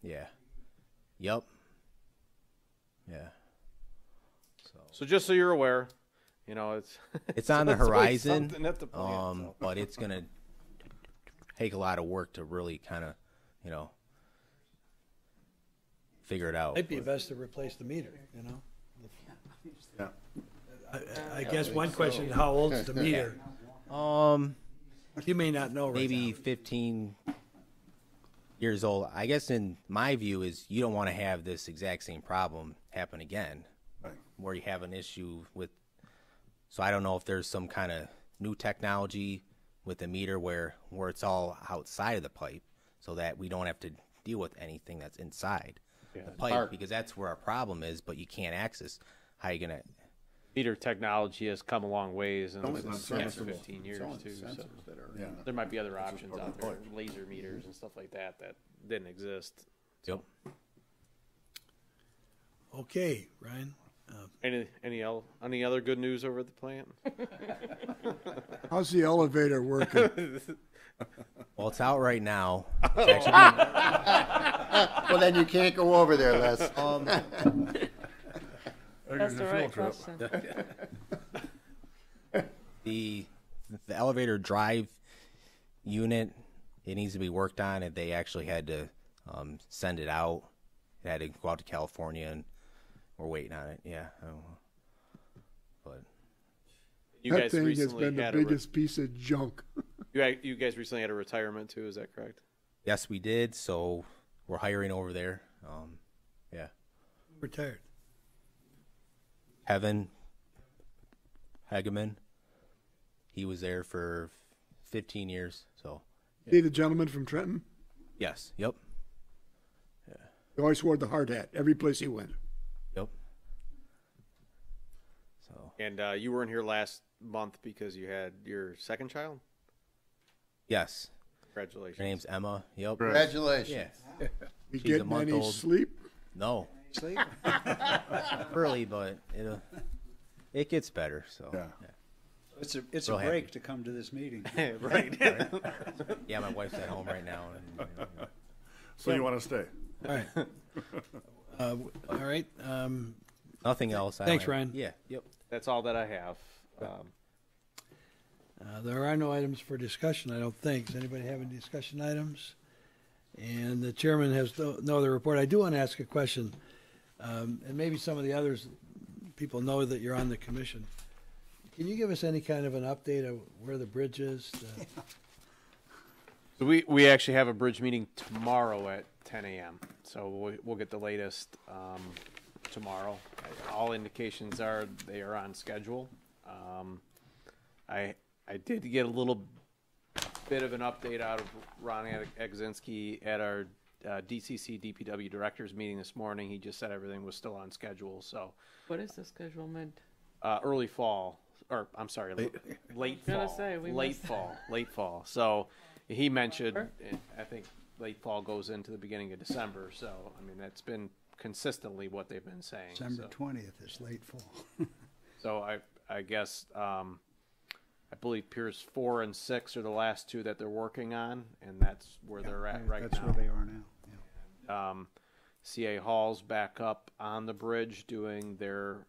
Yeah. Yep. Yeah. So just so you're aware, it's It's on the it's always horizon, something at the plant, so. but it's gonna take a lot of work to really kind of, figure it out. Might be best to replace the meter, Yeah. I guess one question, how old is the meter? You may not know right Maybe now. 15 years old. I guess in my view is you don't want to have this exact same problem happen again, Right. where you have an issue with. So I don't know if there's some kind of new technology with the meter where it's all outside of the pipe, so that we don't have to deal with anything that's inside the pipe, because that's where our problem is. But you can't access. How you gonna? Meter technology has come a long ways in It's the only past sensible. 15 years It's only too. So sensors that are in Yeah. the- there might be other options part of out the there, point. laser meters and stuff like that that didn't exist. Yep. Okay, Ryan. Any other good news over at the plant? How's the elevator working? Well, it's out right now. It's actually Well, then you can't go over there, Les. That's the right question. the elevator drive unit, it needs to be worked on, and they actually had to send it out. It had to go out to California, and we're waiting on it. Yeah, I don't know. But You That guys thing has recently been the had a biggest piece of junk. you guys recently had a retirement too. Is that correct? yes, we did. So we're hiring over there. Yeah, Retired. Kevin Hageman. He was there for 15 years. So See the gentleman from Trenton? yes, yep, He always wore the hard hat every place he went. yep. So And you weren't here last month because you had your second child. yes, Congratulations. her name's Emma. Yep. Congratulations. Yeah. You She's getting a month any old. sleep? No, Sleep? early, but it gets better. So Yeah. It's a Real happy. break to come to this meeting. Right. yeah, my wife's at home right now. So you want to stay? All right. All right. Nothing else. I don't Thanks, have- Ryan. Yeah. Yep. That's all that I have. There are no items for discussion, I don't think. Does anybody have any discussion items? And the chairman has no other report. I do want to ask a question, and maybe some of the others, people know that you're on the commission. Can you give us any kind of an update of where the bridge is? So we actually have a bridge meeting tomorrow at 10 a.m. So we'll get the latest tomorrow. All indications are they are on schedule. I did get a little bit of an update out of Ron Egzinski at our DCC DPW directors meeting this morning. He just said everything was still on schedule. So What is the schedule meant? early fall, or I'm sorry, late Gonna fall. say, we late missed- fall, late fall. So he mentioned, I think late fall goes into the beginning of December. So I mean that's been consistently what they've been saying. December So, 20th is late fall. so I guess I believe Piers 4 and 6 are the last two that they're working on, and that's where they're at right That's now. where they are now. Yeah. CA Hall's back up on the bridge doing their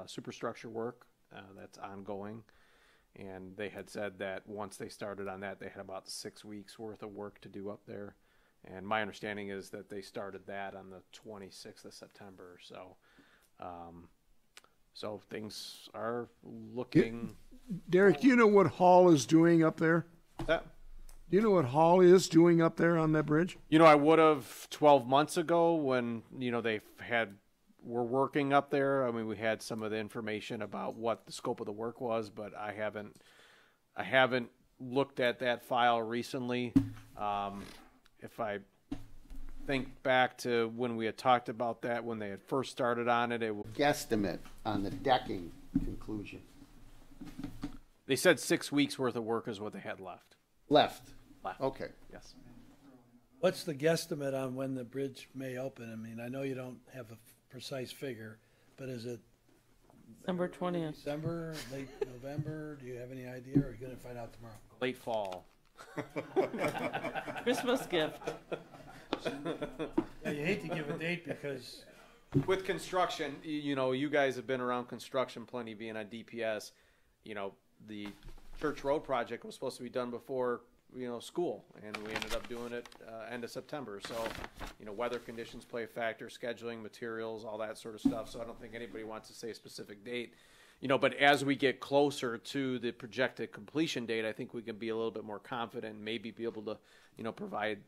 superstructure work that's ongoing, and they had said that once they started on that, they had about 6 weeks worth of work to do up there. And my understanding is that they started that on the 26th of September. So, so things are looking. Derek, do you know what Hall is doing up there? That, Do you know what Hall is doing up there on that bridge? you know, I would have 12 months ago when they were working up there. I mean, we had some of the information about what the scope of the work was, but I haven't looked at that file recently. If I think back to when we had talked about that, when they had first started on it, Guesstimate on the decking conclusion. they said 6 weeks worth of work is what they had left. Left. Left. Okay. Yes. What's the guesstimate on when the bridge may open? I mean, I know you don't have a precise figure, but is it December 20th. December, late November? Do you have any idea, or are you going to find out tomorrow? Late fall. Christmas gift. Yeah, you hate to give a date because With construction, you guys have been around construction plenty, being on DPS. The Church Road project was supposed to be done before, school, and we ended up doing it end of September. So, weather conditions play a factor, scheduling, materials, all that sort of stuff. So I don't think anybody wants to say a specific date. But as we get closer to the projected completion date, I think we can be a little bit more confident and maybe be able to, provide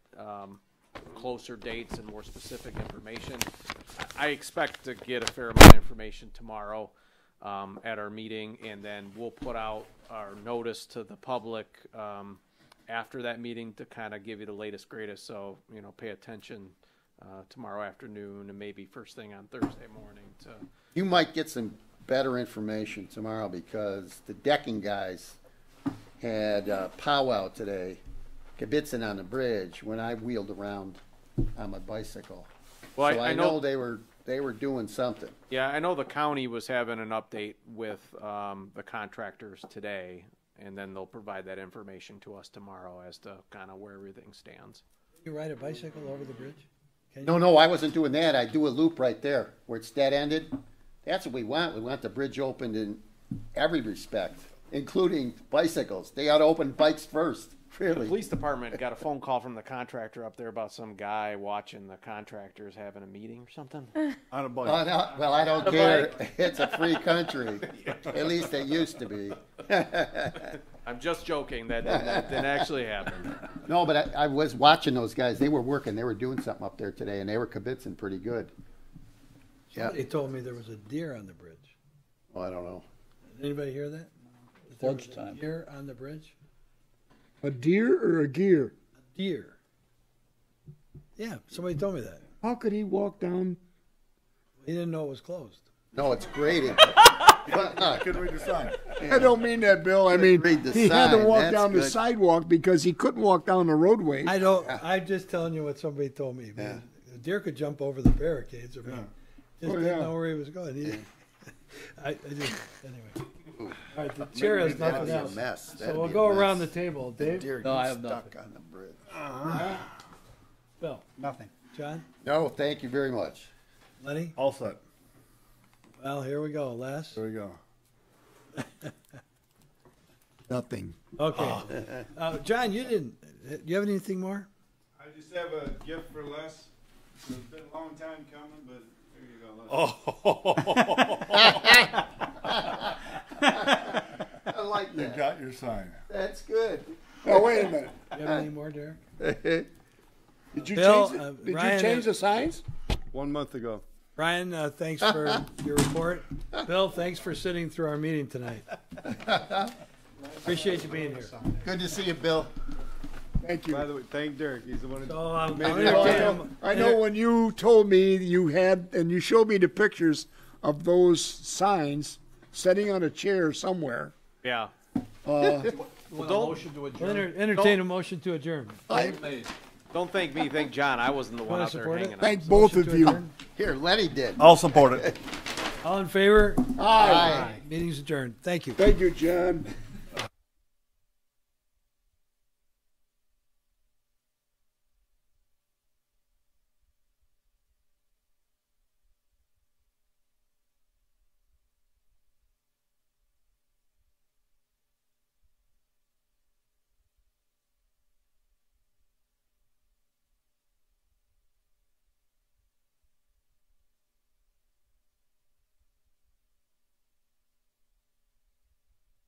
closer dates and more specific information. I expect to get a fair amount of information tomorrow at our meeting, and then we'll put out our notice to the public after that meeting to kind of give you the latest, greatest. So, pay attention tomorrow afternoon and maybe first thing on Thursday morning to. You might get some better information tomorrow because the decking guys had a powwow today, kibitzing on the bridge when I wheeled around on my bicycle. Well, So I I know- know they were doing something. Yeah, I know the county was having an update with the contractors today, and then they'll provide that information to us tomorrow as to kind of where everything stands. You ride a bicycle over the bridge? Can you? No, I wasn't doing that. I do a loop right there where it's dead ended. That's what we want. We want the bridge opened in every respect, including bicycles. They ought to open bikes first. The Really. police department got a phone call from the contractor up there about some guy watching the contractors having a meeting or something. On a bike. Oh, no, well, I don't care. It's a free country. At least it used to be. I'm just joking. That didn't actually happen. No, but I was watching those guys. They were working. They were doing something up there today, and they were kibitzing pretty good. Yeah. Somebody told me there was a deer on the bridge. Well, I don't know. Anybody hear that? There was a Lunchtime. deer on the bridge? A deer or a gear? Deer. Yeah, somebody told me that. How could he walk down? He didn't know it was closed. No, it's graded. Couldn't read the sign. I don't mean that, Bill. I mean, read the he had to sign. walk That's down the good. sidewalk because he couldn't walk down the roadway. I'm just telling you what somebody told me. Man. The deer could jump over the barricades. I mean, just Oh, didn't yeah. know where he was going. I just, anyway. All right, the chair has That'd nothing be a else. mess. So That'd we'll be a go mess. around the table. Dave, Deer No, I gets have stuck nothing. on the bridge. Bill, Nothing. John, No, thank you very much. Lenny. All set. Well, here we go. Les. There we go. Nothing. Okay. John, you didn't. Do you have anything more? I just have a gift for Les. It's been a long time coming, but there you go, Les. I like You that. got your sign. That's good. Oh, wait a minute. Do you have any more, Derek? Did you Bill, change? Did Ryan, you change the signs? 1 month ago. Brian, thanks for your report. Bill, thanks for sitting through our meeting tonight. Appreciate you being here. Good to see you, Bill. Thank you. By the way, thank Derek. He's the one who So, I know when you told me you had, and you showed me the pictures of those signs sitting on a chair somewhere. Yeah. Motion to adjourn. entertain a motion to adjourn. Don't thank me. Thank John. I wasn't the one Wanna out there support it? hanging out. Thank both Motion of to you. adjourn? Here, Lenny did. I'll support it. All in favor? Aye. Meeting's adjourned. Thank you. Thank you, John.